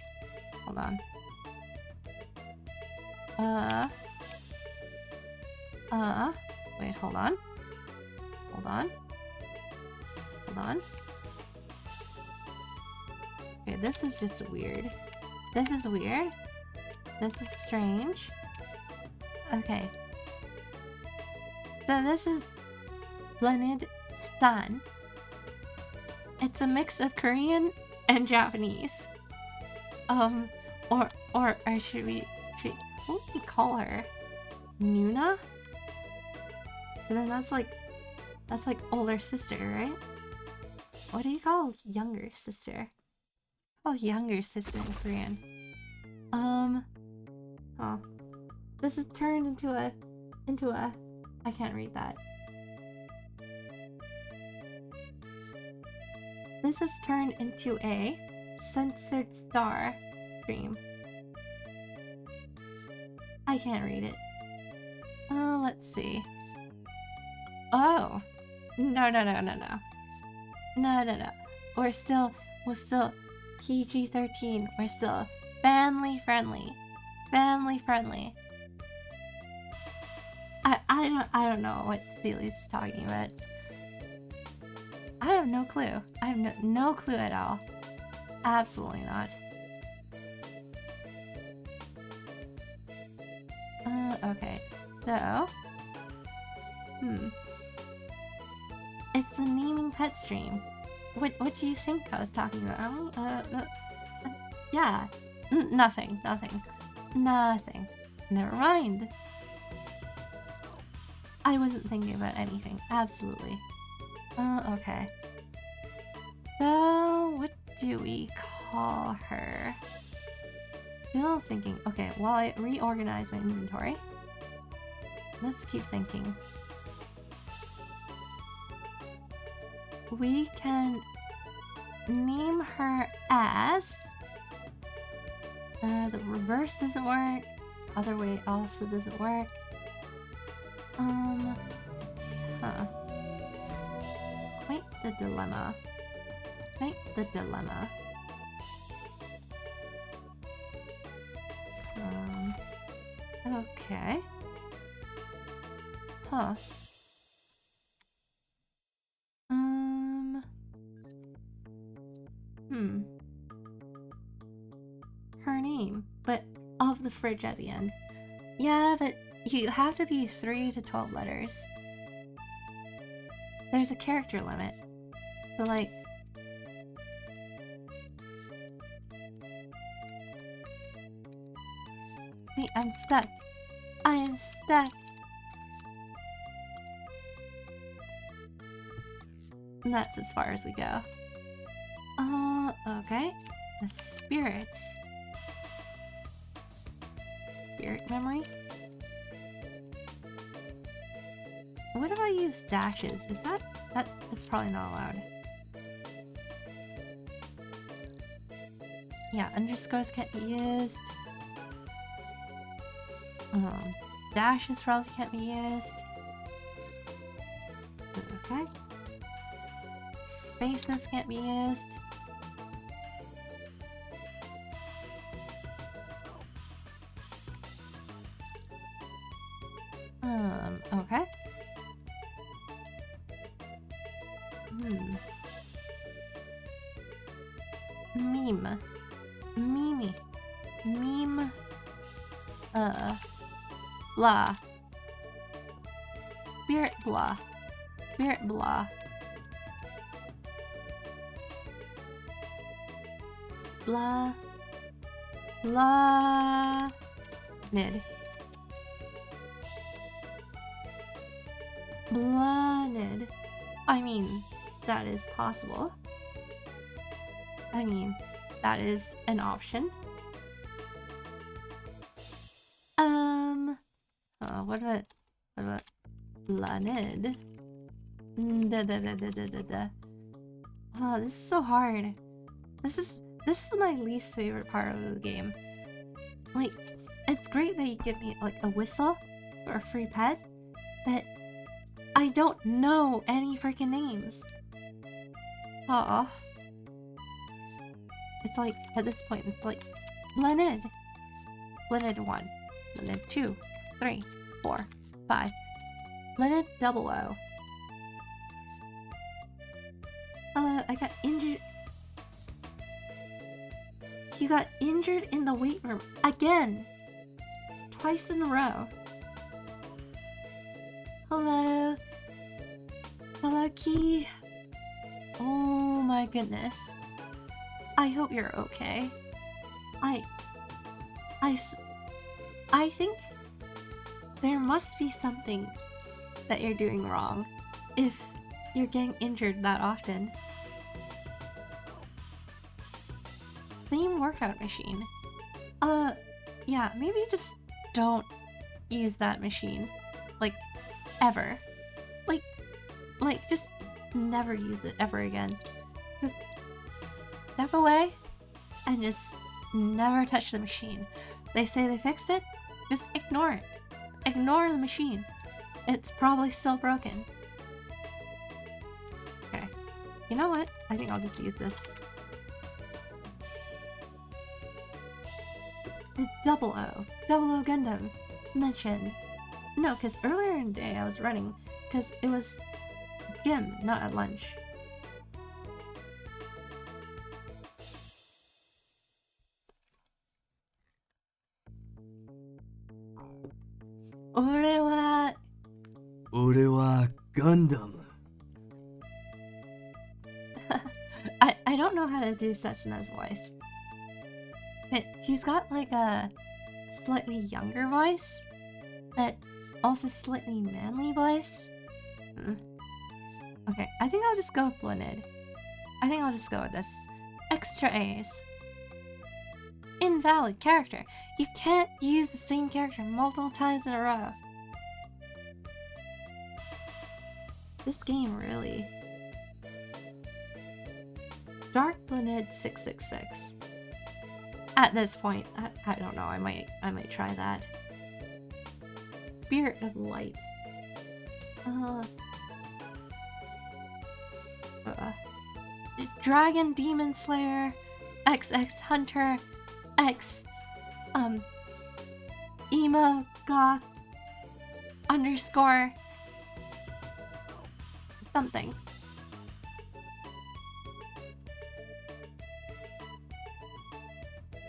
Wait, hold on. Okay, this is just weird. This is weird. This is strange. Okay. So this is Blaanid San. It's a mix of Korean and Japanese. Or should we what do we call her? Nuna? And then that's like older sister, right? What do you call younger sister? Oh, younger sister in Korean. Oh. This is turned into a I can't read that. This is turned into a censored star stream. I can't read it. Let's see. Oh. No. We're still PG-13. We're still family friendly. I don't know what Celie's is talking about. I have no clue. I have no clue at all. Absolutely not. Okay. So, it's a naming pet stream. What do you think I was talking about? Yeah. Nothing. Never mind. I wasn't thinking about anything. Absolutely. Okay. So, what do we call her? Still thinking. Okay, while I reorganize my inventory, let's keep thinking. We can name her as... the reverse doesn't work. Other way also doesn't work. Quite the dilemma. Okay. Huh. Her name, but of the fridge at the end. Yeah, but you have to be 3 to 12 letters. There's a character limit. So like, Wait, I'm stuck. I am stuck. And that's as far as we go. Okay. The spirit. Spirit memory? What if I use dashes? Is that's probably not allowed. Yeah, underscores can't be used. Dashes probably can't be used. Okay. Spaces can't be used. Okay. Meme. Meme. Meme. Blah. Spirit blah. Spirit blah. Blah. Blaanid. Blaanid. I mean, that is possible. I mean, that is an option. What about Blaanid? Oh, this is so hard. This is my least favorite part of the game. Like, it's great that you give me like a whistle or a free pet, but I don't know any freaking names. Aw. It's like, at this point, it's like, Blaanid. Blaanid 1. Blaanid 2. 3. 4. 5. Blaanid 00. I got injured. You got injured in the weight room. Again! Twice in a row. Hello? Hello, Key? Oh my goodness. I hope you're okay. I think there must be something that you're doing wrong if you're getting injured that often. Same workout machine. Yeah, maybe just don't use that machine. Like, ever. Like, just never use it ever again. Just step away and just never touch the machine. They say they fixed it, just ignore it. Ignore the machine. It's probably still broken. Okay. You know what? I think I'll just use this. It's 00. 00 Gundam. Mentioned. No, because earlier in the day I was running, because it was gym, not at lunch. Ore wa Gundam. I don't know how to do Setsuna's voice. He's got like a slightly younger voice, but also slightly manly voice. Okay, I think I'll just go with Blaanid. I think I'll just go with this. Extra A's. Invalid character. You can't use the same character multiple times in a row. This game really... Dark Blaanid 666. At this point, I don't know, I might try that. Spirit of Light. Dragon Demon Slayer, XX Hunter, X, emo goth, underscore, something.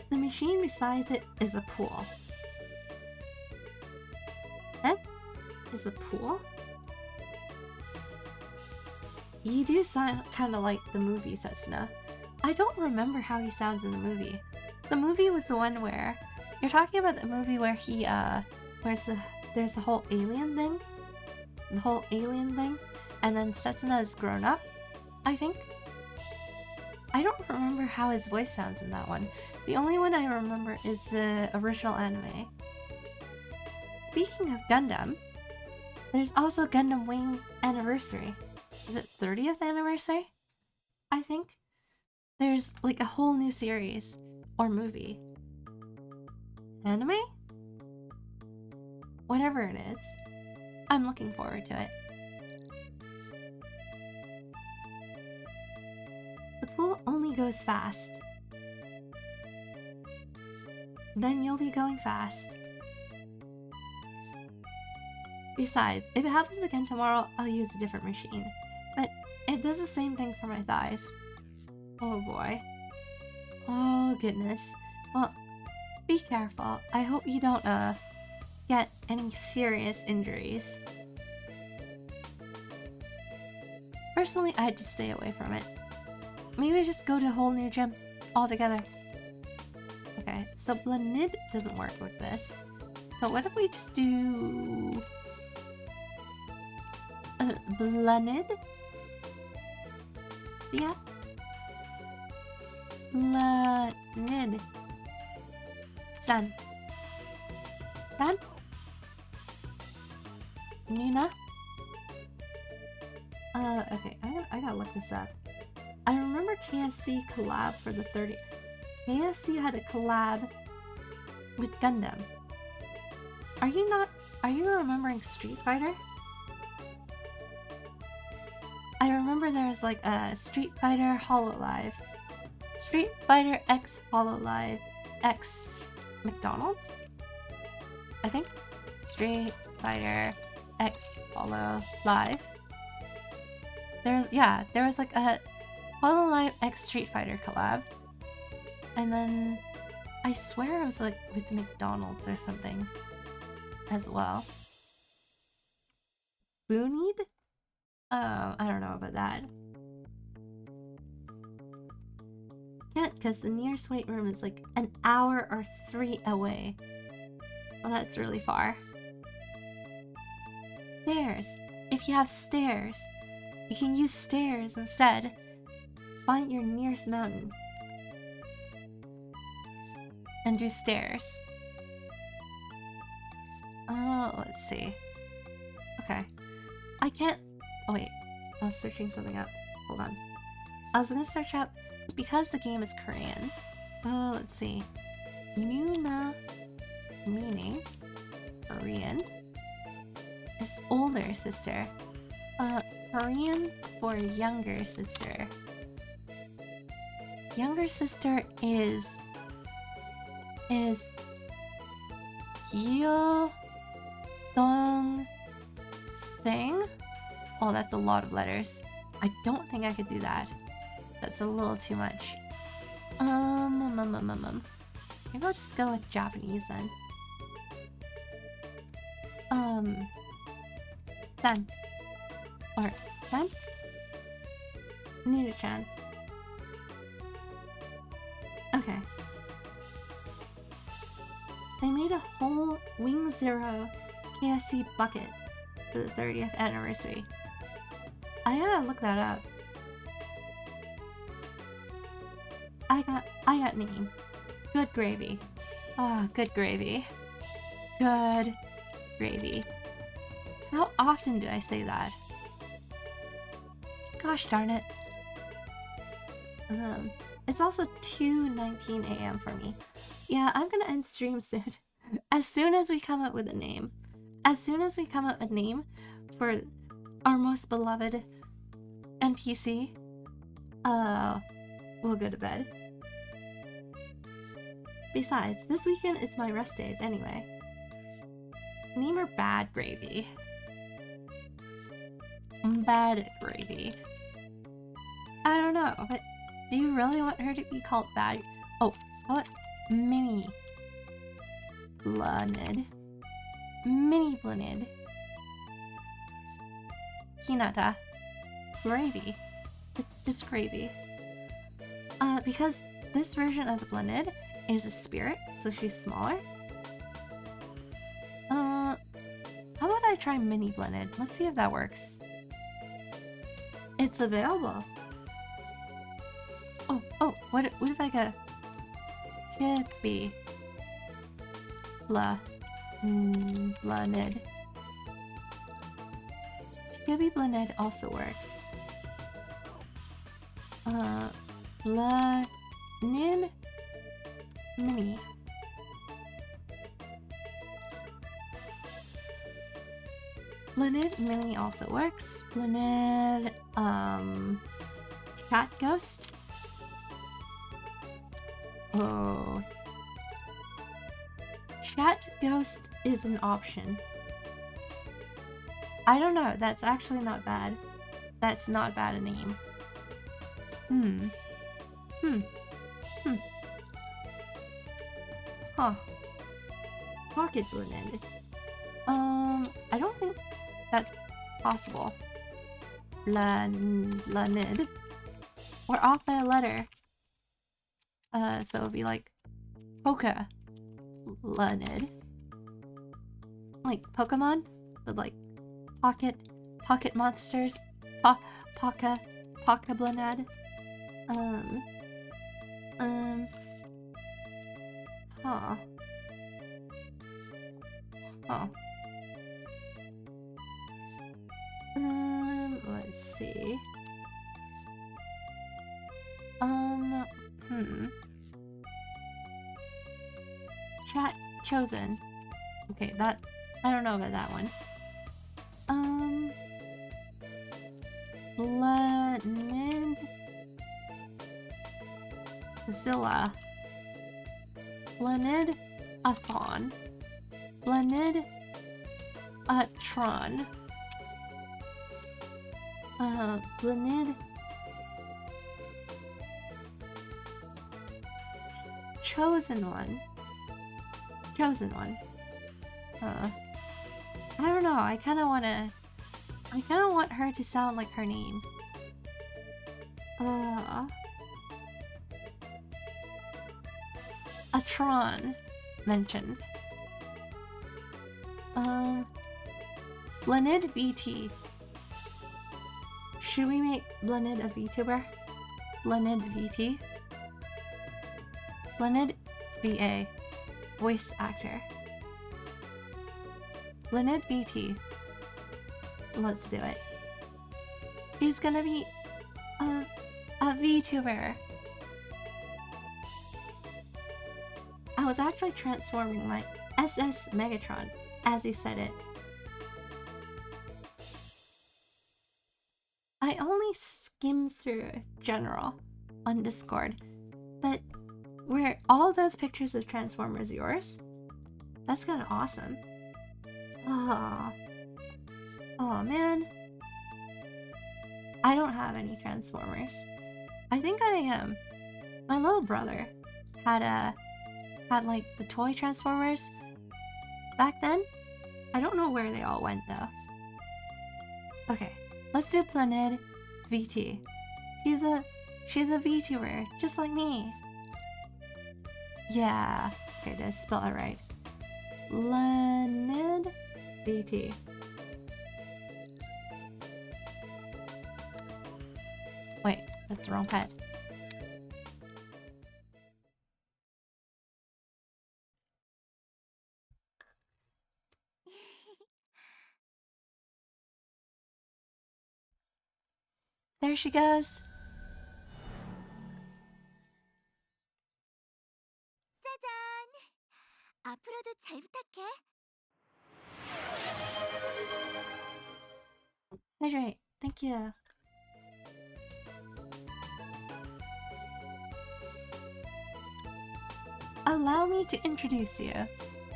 The machine beside it is a pool. Eh? Is a pool? You do sound kind of like the movie, Setsuna. I don't remember how he sounds in the movie. The movie was the one where You're talking about the movie where he, there's the whole alien thing? The whole alien thing? And then Setsuna is grown up, I think? I don't remember how his voice sounds in that one. The only one I remember is the original anime. Speaking of Gundam, there's also Gundam Wing Anniversary. Is it 30th anniversary? I think. There's like a whole new series or movie. Anime? Whatever it is. I'm looking forward to it. The pool only goes fast. Then you'll be going fast. Besides, if it happens again tomorrow, I'll use a different machine. But it does the same thing for my thighs. Oh boy. Oh goodness. Well, be careful. I hope you don't, get any serious injuries. Personally, I'd just stay away from it. Maybe just go to a whole new gym altogether. Okay, so Blaanid doesn't work with this. So what if we just do... Blaanid? Yeah? Blaanid. Stan. Stan? Nina? Okay, I gotta look this up. I remember KSC collab for the 30. KSC had a collab with Gundam. Are you remembering Street Fighter? I remember there was like a Street Fighter Hololive. Street Fighter X Hololive X McDonald's? I think. Street Fighter X Hololive. There was like a Hololive X Street Fighter collab. And then I swear it was like with McDonald's or something as well. Blaanid? I don't know about that. Can't, because the nearest weight room is like an hour or 3 away. Well, that's really far. Stairs. If you have stairs, you can use stairs instead. Find your nearest mountain. And do stairs. Oh, let's see. Okay. I can't... Oh wait, I was searching something up. Hold on. I was gonna search up, because the game is Korean. Let's see. Nuna, meaning Korean, is older sister. Korean for younger sister. Younger sister is Hyo Dong Sing. Oh, that's a lot of letters. I don't think I could do that. That's a little too much. Maybe I'll just go with Japanese then. San. Or San? Nina-chan. Okay. They made a whole Wing Zero KSC bucket for the 30th anniversary. I gotta look that up. I got name. Good gravy. Oh, good gravy. Good gravy. How often do I say that? Gosh darn it. It's also 2:19 a.m. for me. Yeah, I'm gonna end stream soon. As soon as we come up with a name. As soon as we come up with a name for our most beloved NPC, we'll go to bed. Besides, this weekend is my rest days anyway. Name her Bad Gravy. Bad Gravy. I don't know, but do you really want her to be called Bad? Oh, what? Mini Blaanid. Mini Blaanid. Hinata. Gravy. Just gravy. Because this version of the Blaanid is a spirit, so she's smaller. try mini Blaanid. Let's see if that works. It's available. Oh, what if I go Chippy Blaanid? Chippy Blaanid also works. Blaanid mini. Blaanid mini also works. Blaanid chat ghost. Oh, chat ghost is an option. I don't know. That's actually not bad. That's not bad a name. Huh. Pocket Blaanid. I don't think that's possible. Blaanid. We're off by a letter. So it'd be like Poka Blaanid. Like Pokemon, but like pocket monsters. Poka Blaanid. Huh. Let's see. Chat chosen. Okay, that I don't know about that one. Blaanid Zilla. Blaanid Athon. Blaanid Tron. Blaanid Chosen one. I don't know. I kind of want her to sound like her name. A Tron mentioned. Blaanid VT. Should we make Blaanid a VTuber? Blaanid VT? Blaanid VA. Voice actor. Blaanid VT. Let's do it. He's gonna be a VTuber. I was actually transforming my SS Megatron as you said it. I only skimmed through general on Discord, but were all those pictures of Transformers yours? That's kind of awesome. Oh man. I don't have any Transformers. I think my little brother had like the toy Transformers back then. I don't know where they all went though. Okay, let's do Blaanid VT. She's a VTuber, just like me. Yeah. Okay, did I spell it right? Blaanid VT. Wait, that's the wrong pet. There she goes. 앞으로도 잘 부탁해. Hydrate. Thank you. Allow me to introduce you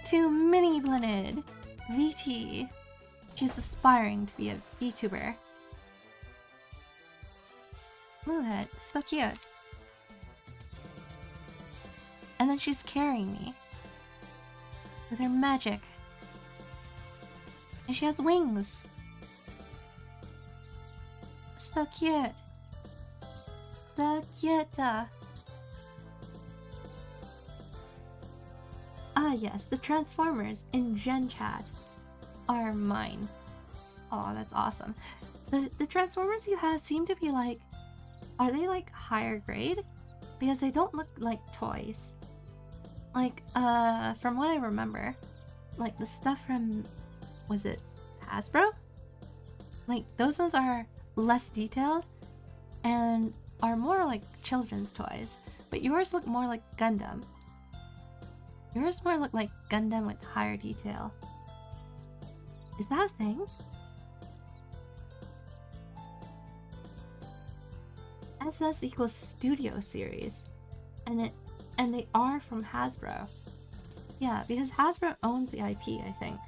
to Mini Blaanid VT. She's aspiring to be a VTuber. Look at that, so cute. And then she's carrying me with her magic. And she has wings. So cute. So cute. Ah yes, the Transformers in Gen Chat are mine. Oh, that's awesome. The Transformers you have seem to be like, are they like higher grade? Because they don't look like toys. Like, from what I remember, like the stuff from, was it Hasbro? Like, those ones are less detailed and are more like children's toys. But yours look more like Gundam. Yours more look like Gundam with higher detail. Is that a thing? SS equals Studio Series. And they are from Hasbro. Yeah, because Hasbro owns the IP, I think.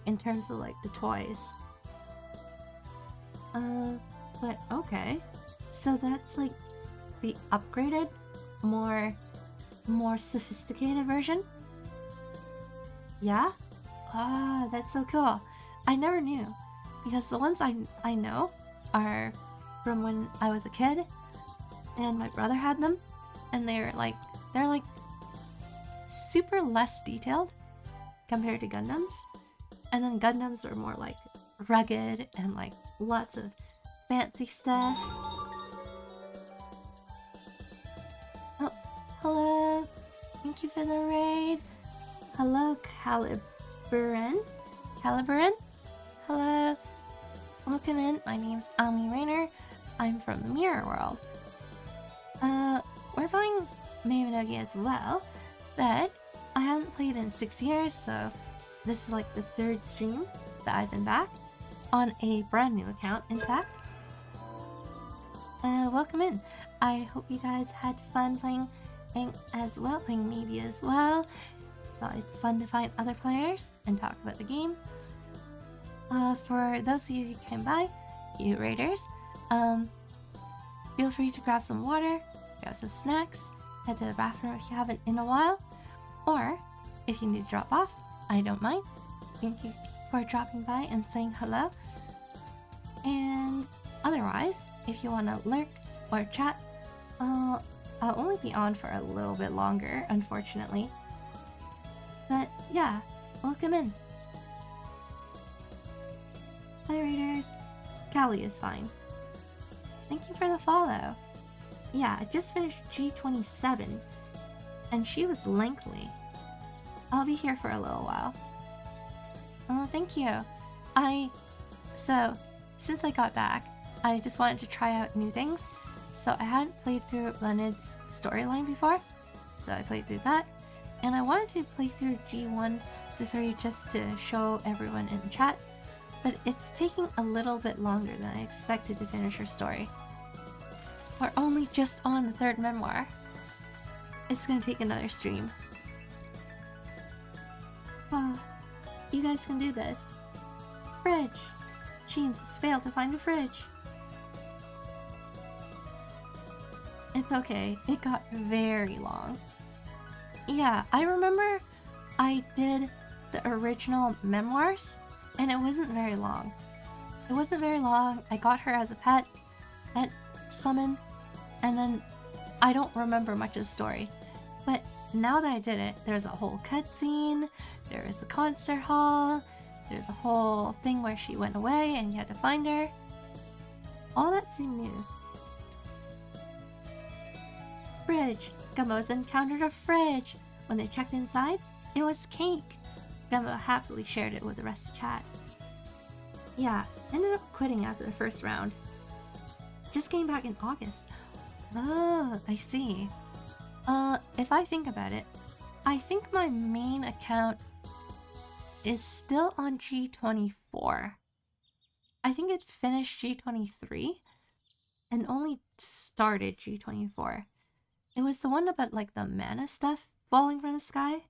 In terms of like the toys. But okay. So that's like the upgraded, more sophisticated version? Yeah? Ah, that's so cool. I never knew. Because the ones I know are from when I was a kid and my brother had them, and they're like super less detailed compared to Gundams. And then Gundams are more like rugged and like lots of fancy stuff. Oh, hello. Thank you for the raid. Hello, Caliburin. Hello. Welcome in. My name's Ami Rainer. I'm from the Mirror World. We're playing Mabinogi as well, but I haven't played in 6 years, so this is like the 3rd stream that I've been back on a brand new account, in fact. Welcome in. I hope you guys had fun playing as well, playing maybe as well. So it's fun to find other players and talk about the game. For those of you who came by, you raiders, feel free to grab some water, grab some snacks, head to the bathroom if you haven't in a while, or if you need to drop off, I don't mind. Thank you for dropping by and saying hello. And otherwise, if you want to lurk or chat, I'll only be on for a little bit longer, unfortunately. But yeah, welcome in. Hi Raiders. Callie is fine. Thank you for the follow. Yeah, I just finished G27, and she was lengthy. I'll be here for a little while. Oh, thank you. So, since I got back, I just wanted to try out new things. So I hadn't played through Blaanid's storyline before, so I played through that. And I wanted to play through G1 to 3 just to show everyone in the chat, but it's taking a little bit longer than I expected to finish her story. We're only just on the 3rd memoir. It's gonna take another stream. Oh, you guys can do this. Fridge! James has failed to find a fridge. It's okay, it got very long. Yeah, I remember I did the original memoirs, and it wasn't very long. I got her as a pet at Summon, and then I don't remember much of the story. But now that I did it, there's a whole cutscene, there is a concert hall, there's a whole thing where she went away and you had to find her. All that seemed new. Fridge. Gumbo's encountered a fridge. When they checked inside, it was cake. Gumbo happily shared it with the rest of the chat. Yeah, ended up quitting after the first round. Just came back in August. Oh, I see. If I think about it, I think my main account is still on G24. I think it finished G23 and only started G24. It was the one about like the mana stuff falling from the sky.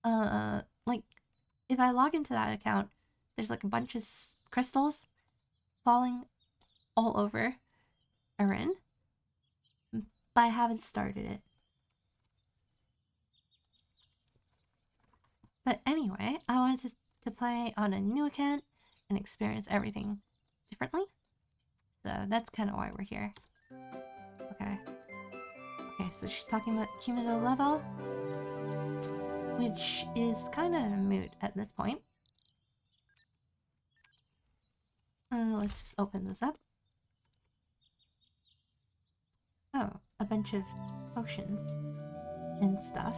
Like if I log into that account, there's like a bunch of crystals falling all over Erin, but I haven't started it. But anyway, I wanted to play on a new account and experience everything differently. So that's kind of why we're here. Okay. Okay, so she's talking about cumulative level, which is kind of moot at this point. let's just open this up. Oh, a bunch of potions and stuff.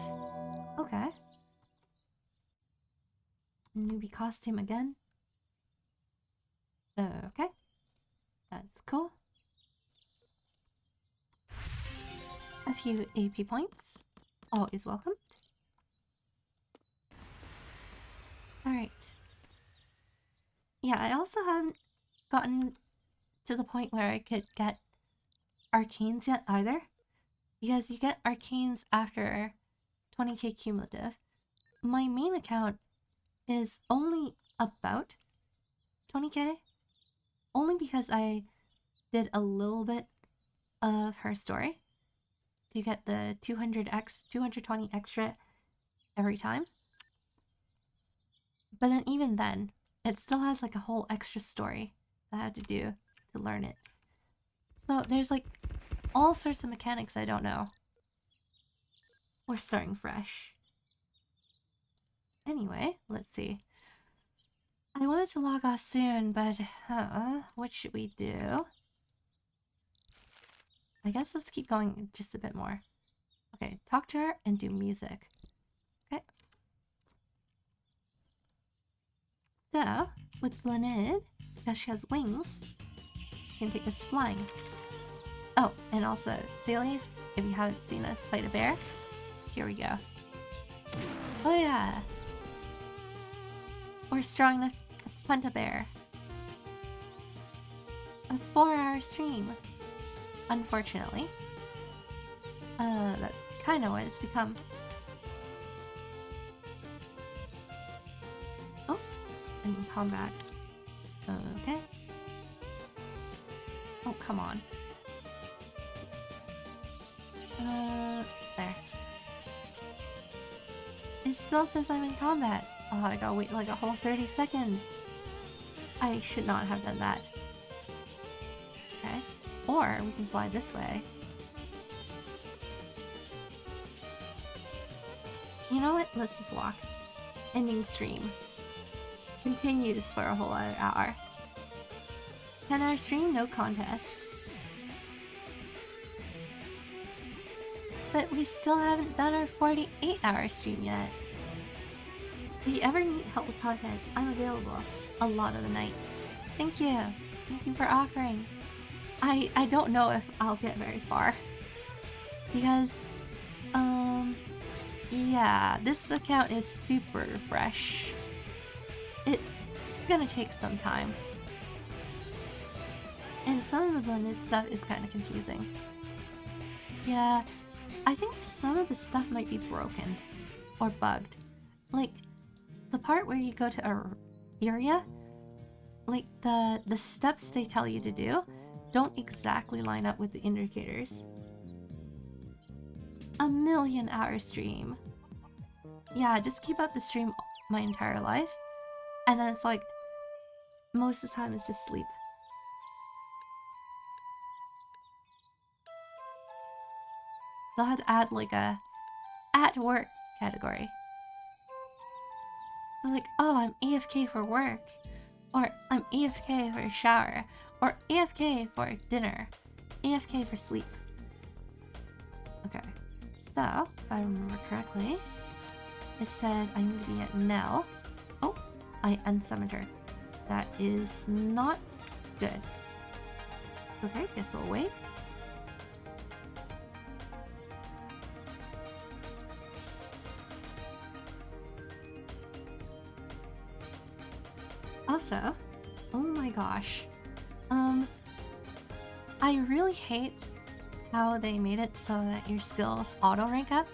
Okay. Newbie costume again. Okay. That's cool. A few AP points. Always welcome. Alright. Yeah, I also haven't gotten to the point where I could get arcanes yet either. Because you get arcanes after 20k cumulative. My main account is only about 20k. Only because I did a little bit of her story to get the 220 extra every time. But then even then, it still has like a whole extra story that I had to do to learn it. So there's like all sorts of mechanics I don't know. We're starting fresh. Anyway, let's see. I wanted to log off soon, but what should we do? I guess let's keep going just a bit more. Okay, talk to her and do music. Okay. So, with Blaanid, because she has wings, she can take us flying. Oh, and also, Salies, if you haven't seen us fight a bear, here we go. Oh yeah! We're strong enough to punt a bear. A 4-hour stream. Unfortunately. That's kind of what it's become. Oh, and in combat. Okay. Oh, come on. There. It still says I'm in combat. Oh, I gotta wait like a whole 30 seconds. I should not have done that. Okay. Or we can fly this way. You know what? Let's just walk. Ending stream. Continues for a whole other hour. 10-hour stream, no contest. But we still haven't done our 48-hour stream yet. If you ever need help with content, I'm available a lot of the night. Thank you. Thank you for offering. I don't know if I'll get very far. Because, yeah, this account is super fresh. It's gonna take some time. And some of the Blaanid stuff is kind of confusing. Yeah, I think some of the stuff might be broken or bugged. Like, the part where you go to a area, like the steps they tell you to do don't exactly line up with the indicators. A 1,000,000-hour stream. Yeah, just keep up the stream my entire life. And then it's like, most of the time it's just sleep. They'll have to add like a at work category. So like, oh, I'm AFK for work. Or I'm AFK for a shower. Or AFK for dinner. AFK for sleep. Okay. So, if I remember correctly, it said I need to be at Nell. Oh, I unsummoned her. That is not good. Okay, guess we'll wait. Also, oh my gosh. I really hate how they made it so that your skills auto rank up.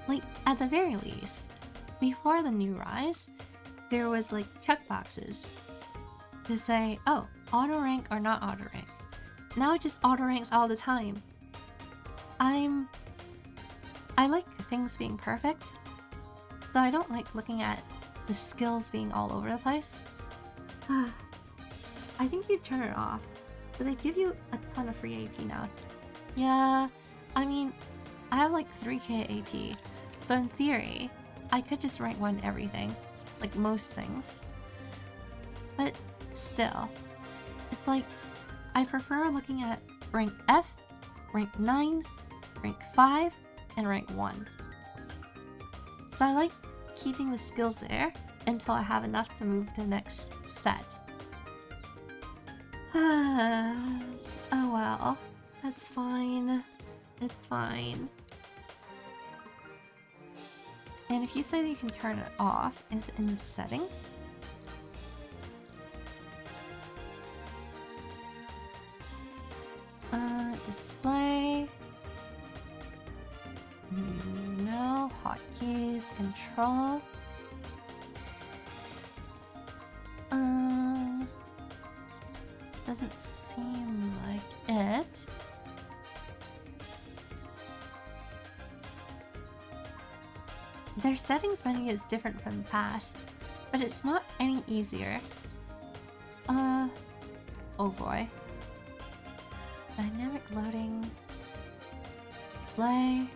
Like, at the very least, before the new rise, there was like checkboxes to say, oh, auto rank or not auto rank. Now it just auto ranks all the time. I like things being perfect, so I don't like looking at the skills being all over the place. I think you turn it off, but they give you a ton of free AP now. Yeah, I mean, I have like 3k AP, so in theory, I could just rank 1 everything, like most things. But still, It's like, I prefer looking at rank F, rank 9, rank 5, and rank 1. So I like keeping the skills there until I have enough to move to the next set. Oh well, that's fine. It's fine. And if you say that you can turn it off, is it in the settings? Display. No, hotkeys, control. Doesn't seem like it. Their settings menu is different from the past, but it's not any easier. Oh boy. Dynamic loading. Display.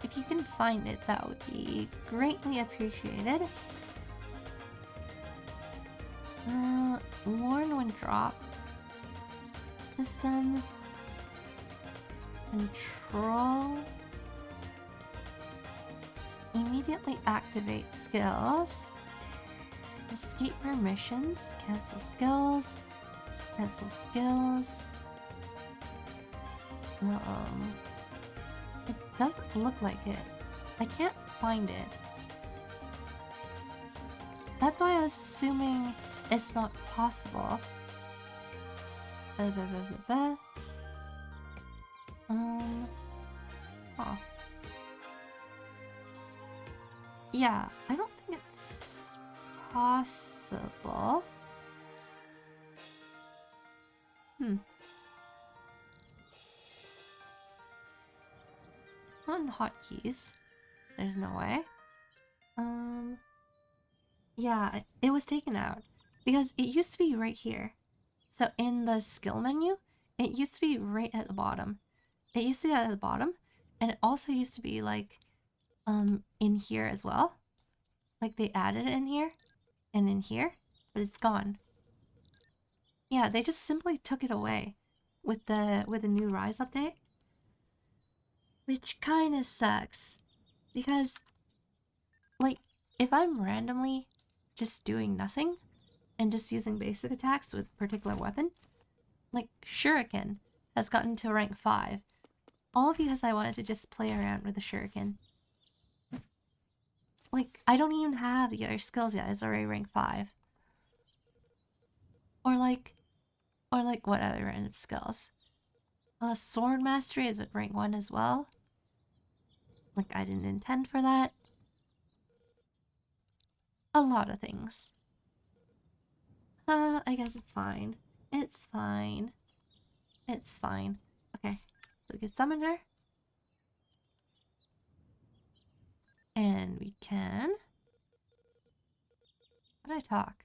If you can find it, that would be greatly appreciated. Warn when drop. System. Control. Immediately activate skills. Escape permissions. Cancel skills. Cancel skills. It doesn't look like it. I can't find it. That's why I was assuming it's not possible. Huh. Yeah, I don't think it's possible. Not in hotkeys. There's no way. Yeah, it was taken out because it used to be right here. So in the skill menu, it used to be right at the bottom. It used to be at the bottom, and it also used to be like in here as well. Like they added it in here and in here, but it's gone. Yeah, they just simply took it away with the new Rise update. Which kind of sucks, because, like, if I'm randomly just doing nothing and just using basic attacks with a particular weapon, like Shuriken has gotten to rank 5, all because I wanted to just play around with the Shuriken. Like, I don't even have the other skills yet, it's already rank 5. Or like, what other random skills? Sword Mastery is at rank 1 as well. Like, I didn't intend for that. A lot of things. I guess it's fine. It's fine. It's fine. Okay, so we can summon her. And we can... How do I talk?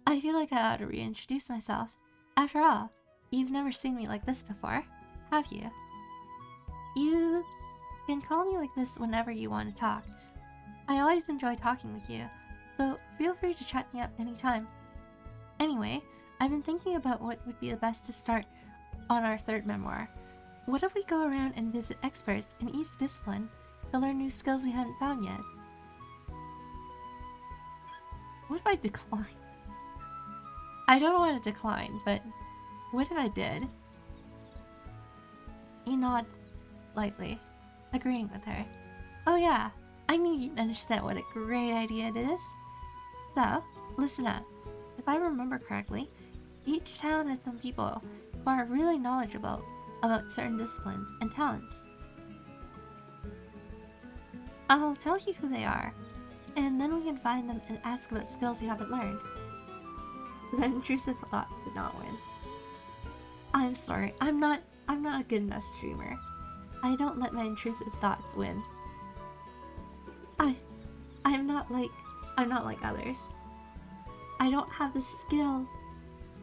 I feel like I ought to reintroduce myself. After all, you've never seen me like this before, have you? You can call me like this whenever you want to talk. I always enjoy talking with you, so feel free to chat me up anytime. Anyway, I've been thinking about what would be the best to start on our third memoir. What if we go around and visit experts in each discipline to learn new skills we haven't found yet? What if I decline? I don't want to decline, but what if I did? You nod lightly, agreeing with her. Oh yeah, I knew you'd understand what a great idea it is. So, listen up. If I remember correctly, each town has some people who are really knowledgeable about certain disciplines and talents. I'll tell you who they are, and then we can find them and ask about skills you haven't learned. The intrusive thought did not win. I'm sorry, I'm not a good enough streamer. I don't let my intrusive thoughts win. I'm not like others. I don't have the skill.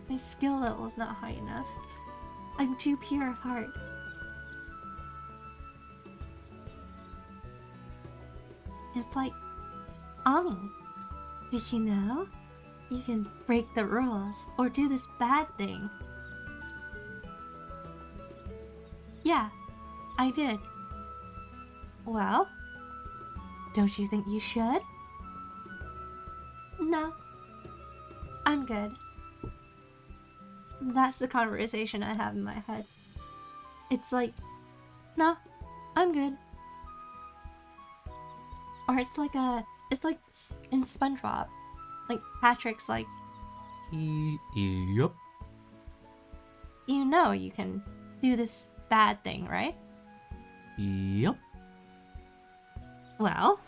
My skill level is not high enough. I'm too pure of heart. It's like Ami. Did you know? You can break the rules or do this bad thing. Yeah, I did. Well, don't you think you should? No, I'm good. That's the conversation I have in my head. It's like, no, I'm good. Or it's like in SpongeBob. Like Patrick's like, Yup. you know you can do this bad thing, right? Yup. Well,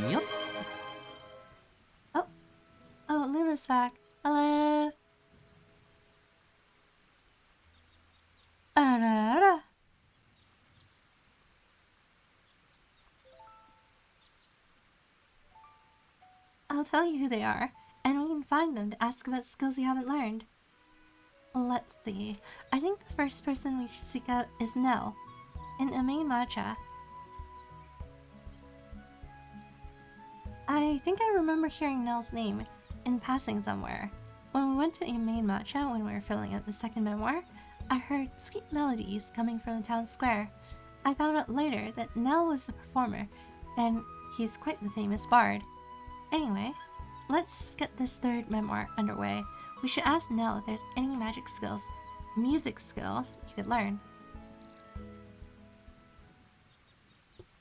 Yup. oh, Luna's back. Hello. Da-da-da. I'll tell you who they are, and we can find them to ask about skills you haven't learned. Let's see. I think the first person we should seek out is Nell, in Umain Matcha. I think I remember hearing Nell's name in passing somewhere. When we went to Umain Matcha when we were filling out the second memoir, I heard sweet melodies coming from the town square. I found out later that Nell was the performer, and he's quite the famous bard. Anyway, let's get this third memoir underway. We should ask Nell if there's any magic skills, music skills you could learn.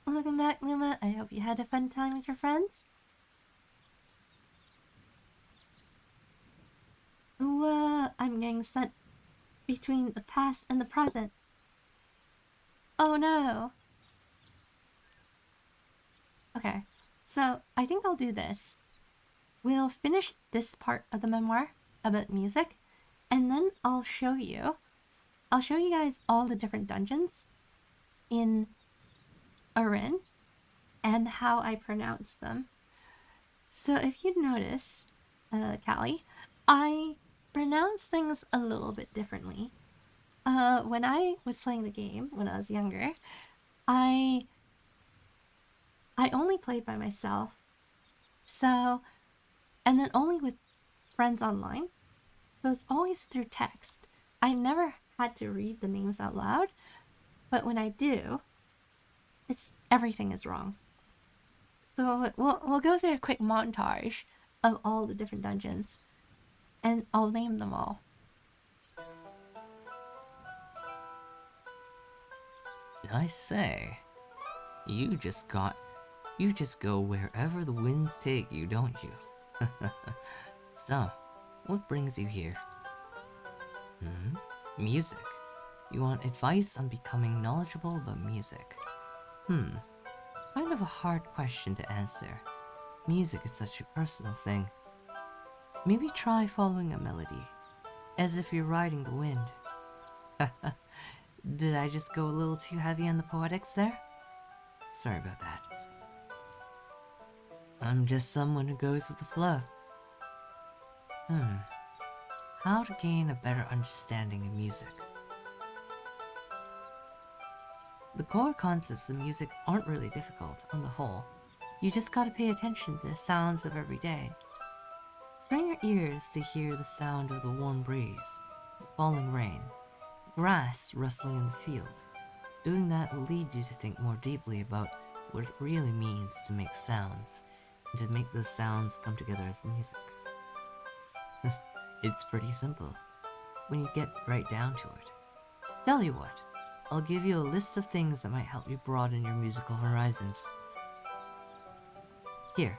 Welcome back, Luma. I hope you had a fun time with your friends. Whoa, I'm getting sent between the past and the present. Oh no. Okay, so I think I'll do this. We'll finish this part of the memoir about music, and then I'll show you guys all the different dungeons in Arin and how I pronounce them. So if you'd notice, Callie, I pronounce things a little bit differently. When I was playing the game when I was younger, I only played by myself. So, and then only with friends online. So it's always through text. I never had to read the names out loud, but when I do, everything is wrong. So we'll go through a quick montage of all the different dungeons, and I'll name them all. I say, you just go wherever the winds take you, don't you? So, what brings you here? Music. You want advice on becoming knowledgeable about music? Kind of a hard question to answer. Music is such a personal thing. Maybe try following a melody, as if you're riding the wind. Did I just go a little too heavy on the poetics there? Sorry about that. I'm just someone who goes with the flow. How to gain a better understanding of music? The core concepts of music aren't really difficult on the whole. You just gotta pay attention to the sounds of every day. Strain your ears to hear the sound of the warm breeze, the falling rain, the grass rustling in the field. Doing that will lead you to think more deeply about what it really means to make sounds, and to make those sounds come together as music. It's pretty simple, when you get right down to it. Tell you what, I'll give you a list of things that might help you broaden your musical horizons. Here,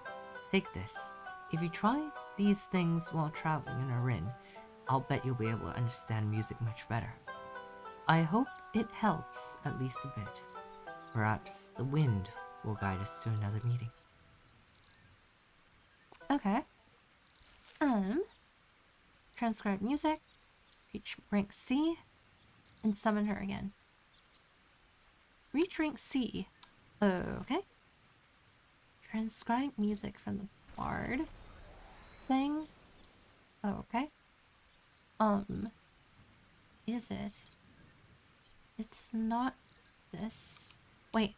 take this. If you try these things while traveling in Arin, I'll bet you'll be able to understand music much better. I hope it helps at least a bit. Perhaps the wind will guide us to another meeting. Okay. Transcribe music, reach rank C, and summon her again. Reach rank C. Okay. Transcribe music from the bard thing. Okay. Is it? It's not this. Wait,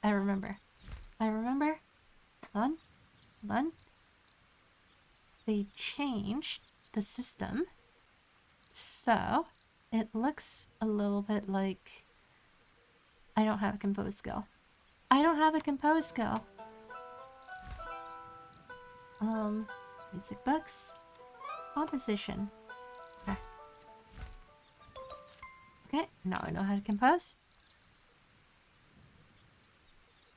I remember. I remember. Hold on. They changed the system, so it looks a little bit like I don't have a compose skill. I don't have a compose skill. Music books, composition. Okay. Okay, now I know how to compose.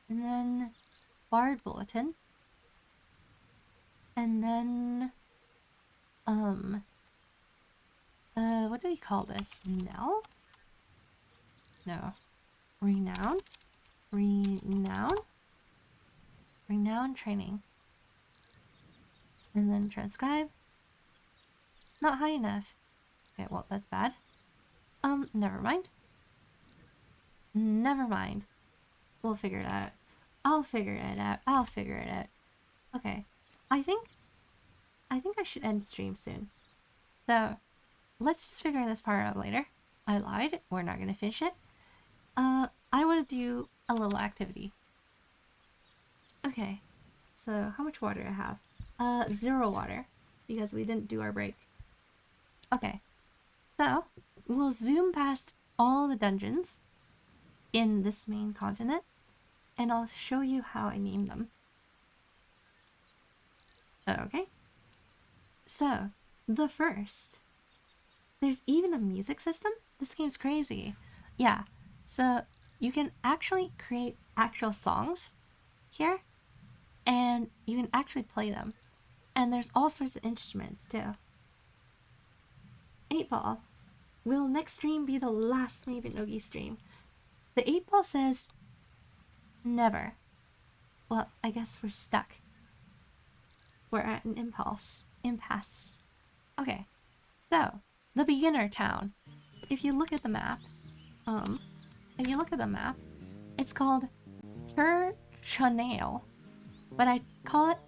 And then Bard Bulletin. And then what do we call this? Knell? No. Renown? Renown training. And then transcribe. Not high enough. Okay, well, that's bad. Never mind. Never mind. We'll figure it out. I'll figure it out. I'll figure it out. Okay. I think I should end stream soon. So, let's just figure this part out later. I lied. We're not gonna finish it. I want to do a little activity. Okay. So, how much water do I have? 0 water. Because we didn't do our break. Okay. So, we'll zoom past all the dungeons in this main continent, and I'll show you how I name them. Okay. So, the first. There's even a music system? This game's crazy. Yeah. So, you can actually create actual songs here, and you can actually play them. And there's all sorts of instruments too. 8-Ball. Will next stream be the last Mabinogi stream? The 8-Ball says never. Well, I guess we're stuck. We're at an impasse. Okay. So, the beginner town. If you look at the map, it's called Chanel, but I call it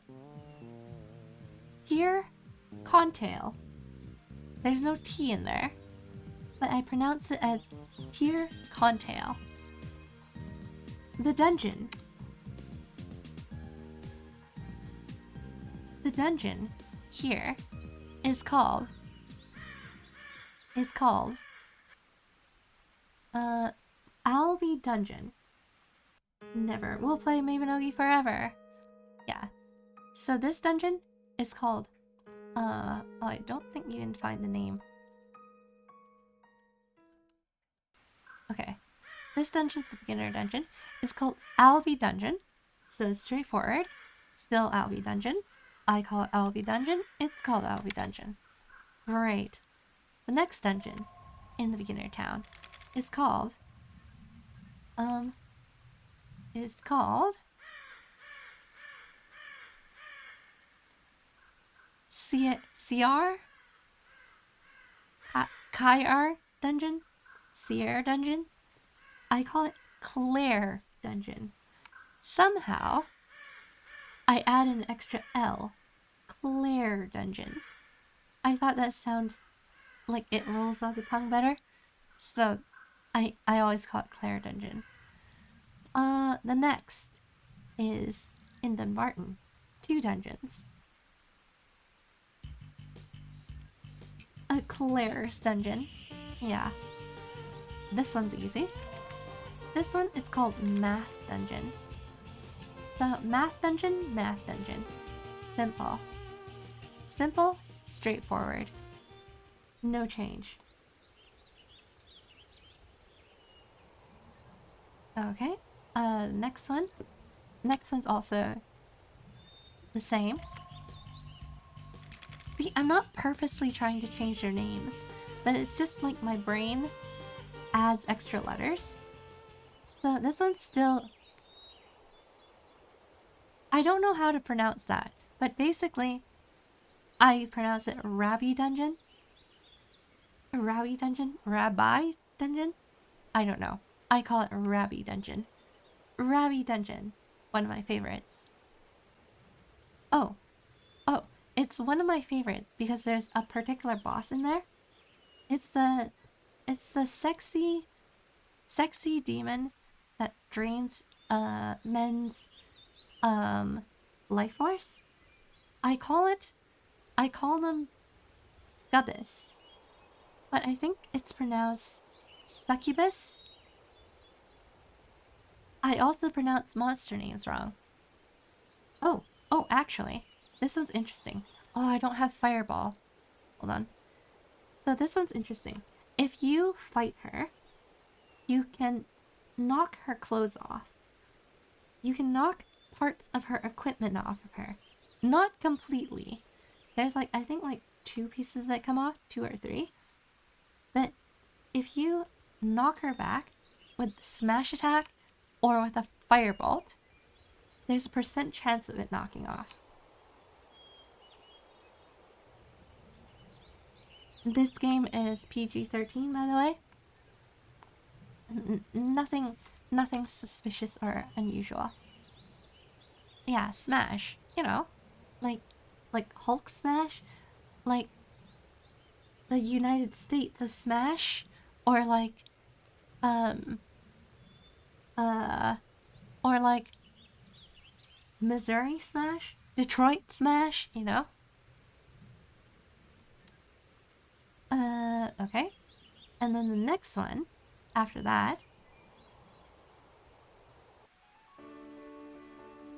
Tier Contail. There's no T in there, but I pronounce it as Tier Contail. The dungeon here is called Albi Dungeon. Never. We'll play Mabinogi forever. Yeah. So this dungeon is called I don't think you can find the name. Okay. This dungeon's the beginner dungeon. It's called Albi Dungeon. So straightforward. Still Albi Dungeon. I call it Albi Dungeon. It's called Albi Dungeon. Great. The next dungeon in the beginner town is called Sierra Kaiar Dungeon? Sierra Dungeon? I call it Claire Dungeon. Somehow, I add an extra L. Claire Dungeon. I thought that sounded like it rolls off the tongue better. So, I always call it Claire Dungeon. The next is in Dunbarton. 2 dungeons. A Claire's Dungeon. Yeah. This one's easy. This one is called Math Dungeon. The Math Dungeon. Simple, straightforward. No change. Okay. Next one. Next one's also the same. See, I'm not purposely trying to change their names, but it's just like my brain adds extra letters. So this one's still... I don't know how to pronounce that, but basically, I pronounce it Rabbi Dungeon. Rabbi Dungeon? Rabbi Dungeon? I don't know. I call it Rabbi Dungeon. Rabbi Dungeon. One of my favorites. Oh, it's one of my favorites because there's a particular boss in there. It's a sexy demon that drains men's life force. I call them scubbus, but I think it's pronounced succubus. I also pronounce monster names wrong. Oh, actually, this one's interesting. Oh, I don't have fireball. Hold on. So this one's interesting. If you fight her, you can knock her clothes off. You can knock parts of her equipment off of her. Not completely. There's like, I think like 2 pieces that come off, 2 or 3. But if you knock her back with smash attack or with a firebolt, there's a % chance of it knocking off. This game is PG-13, by the way. Nothing suspicious or unusual. Yeah, smash. You know, like Hulk smash, like the United States of smash, or like or like Missouri smash, Detroit smash. You know. Okay. And then the next one after that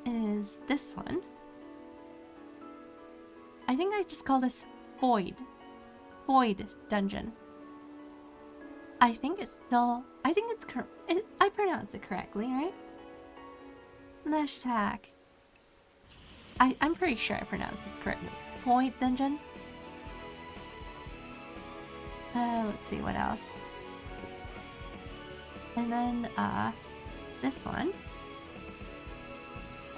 is this one. I think I just call this Void Dungeon. I think it's I pronounce it correctly, right? Smash attack. I'm pretty sure I pronounced this correctly. Void Dungeon. Let's see what else. And then, this one.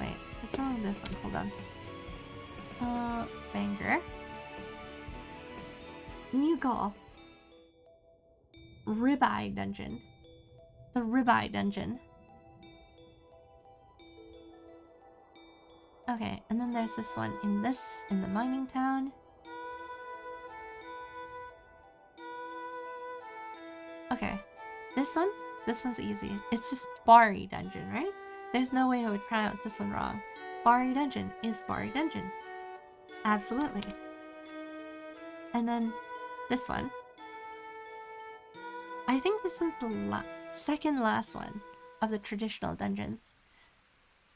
Wait, what's wrong with this one? Hold on. Banger. New goal. Ribeye Dungeon. The Ribeye Dungeon. Okay, and then there's this one in the mining town. Okay, this one's easy. It's just Bari Dungeon, right? There's no way I would pronounce this one wrong. Bari Dungeon is Bari Dungeon. Absolutely. And then this one. I think this is the second last one of the traditional dungeons.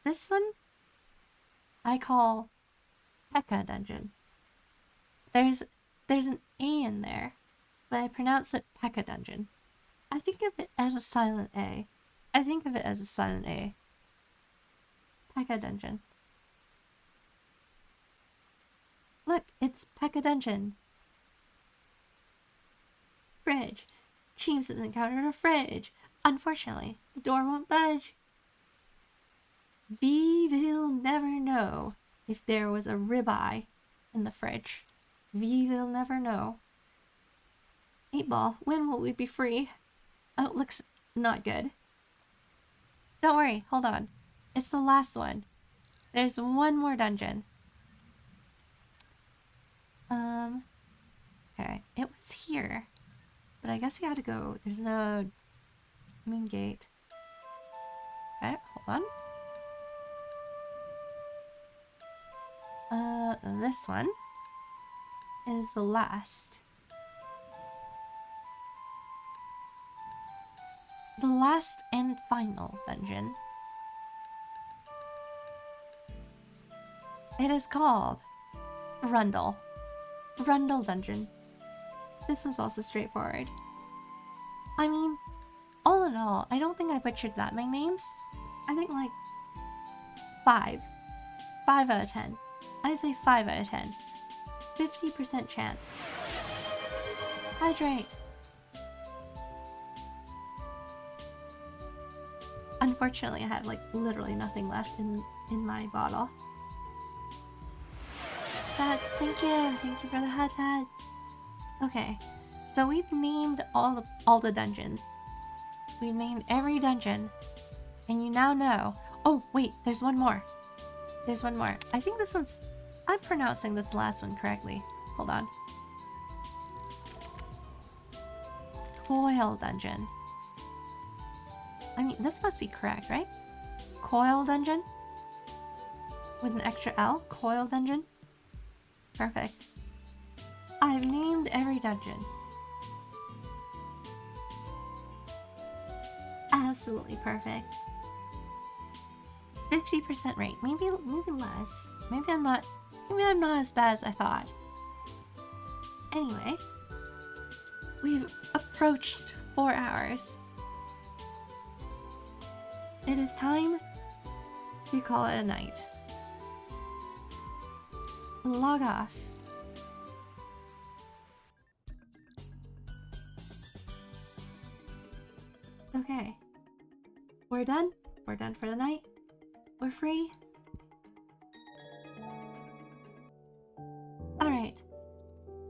This one I call Pekka Dungeon. There's an A in there, but I pronounce it Pekka Dungeon. I think of it as a silent A. Pekka Dungeon. Look, it's Pekka Dungeon. Fridge. Cheems has encountered a fridge. Unfortunately, the door won't budge. We will never know if there was a ribeye in the fridge. We will never know. 8-ball, when will we be free? Oh, it looks not good. Don't worry, hold on. It's the last one. There's one more dungeon. Okay, it was here. But I guess you had to go. There's no moon gate. Okay, hold on. This one is the last. The last and final dungeon. It is called Rundle. Rundle Dungeon. This one's also straightforward. I mean, all in all, I don't think I butchered that many names. I think like 5. 5 out of 10. I'd say 5 out of 10. 50% chance. Hydrate. Unfortunately, I have like literally nothing left in my bottle. But thank you for the hot hats. Okay, so we've named all the dungeons. We've named every dungeon, and you now know. Oh wait, there's one more. There's one more. I think this one's. I'm pronouncing this last one correctly. Hold on. Coil Dungeon. I mean, this must be correct, right? Coil Dungeon? with an extra L, Coil Dungeon. Perfect. I've named every dungeon. Absolutely perfect. 50% rate, maybe less. Maybe I'm not as bad as I thought. Anyway, we've approached 4 hours. It is time to call it a night. Log off. Okay. We're done. We're done for the night. We're free. Alright.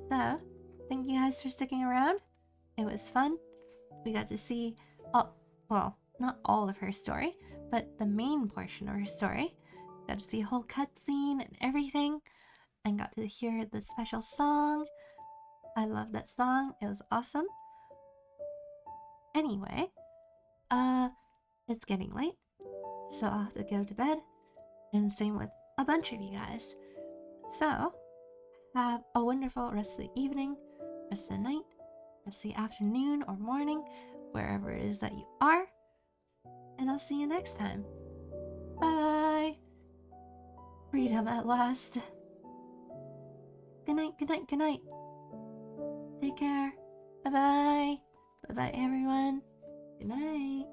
So, thank you guys for sticking around. It was fun. We got to see well, not all of her story, but the main portion of her story. Got to see a whole cutscene and everything, and got to hear the special song. I love that song. It was awesome. Anyway, it's getting late, so I'll have to go to bed, and same with a bunch of you guys. So, have a wonderful rest of the evening, rest of the night, rest of the afternoon or morning, wherever it is that you are, and I'll see you next time. Bye! Freedom at last. Good night, good night, good night. Take care. Bye-bye. Bye-bye, everyone. Good night.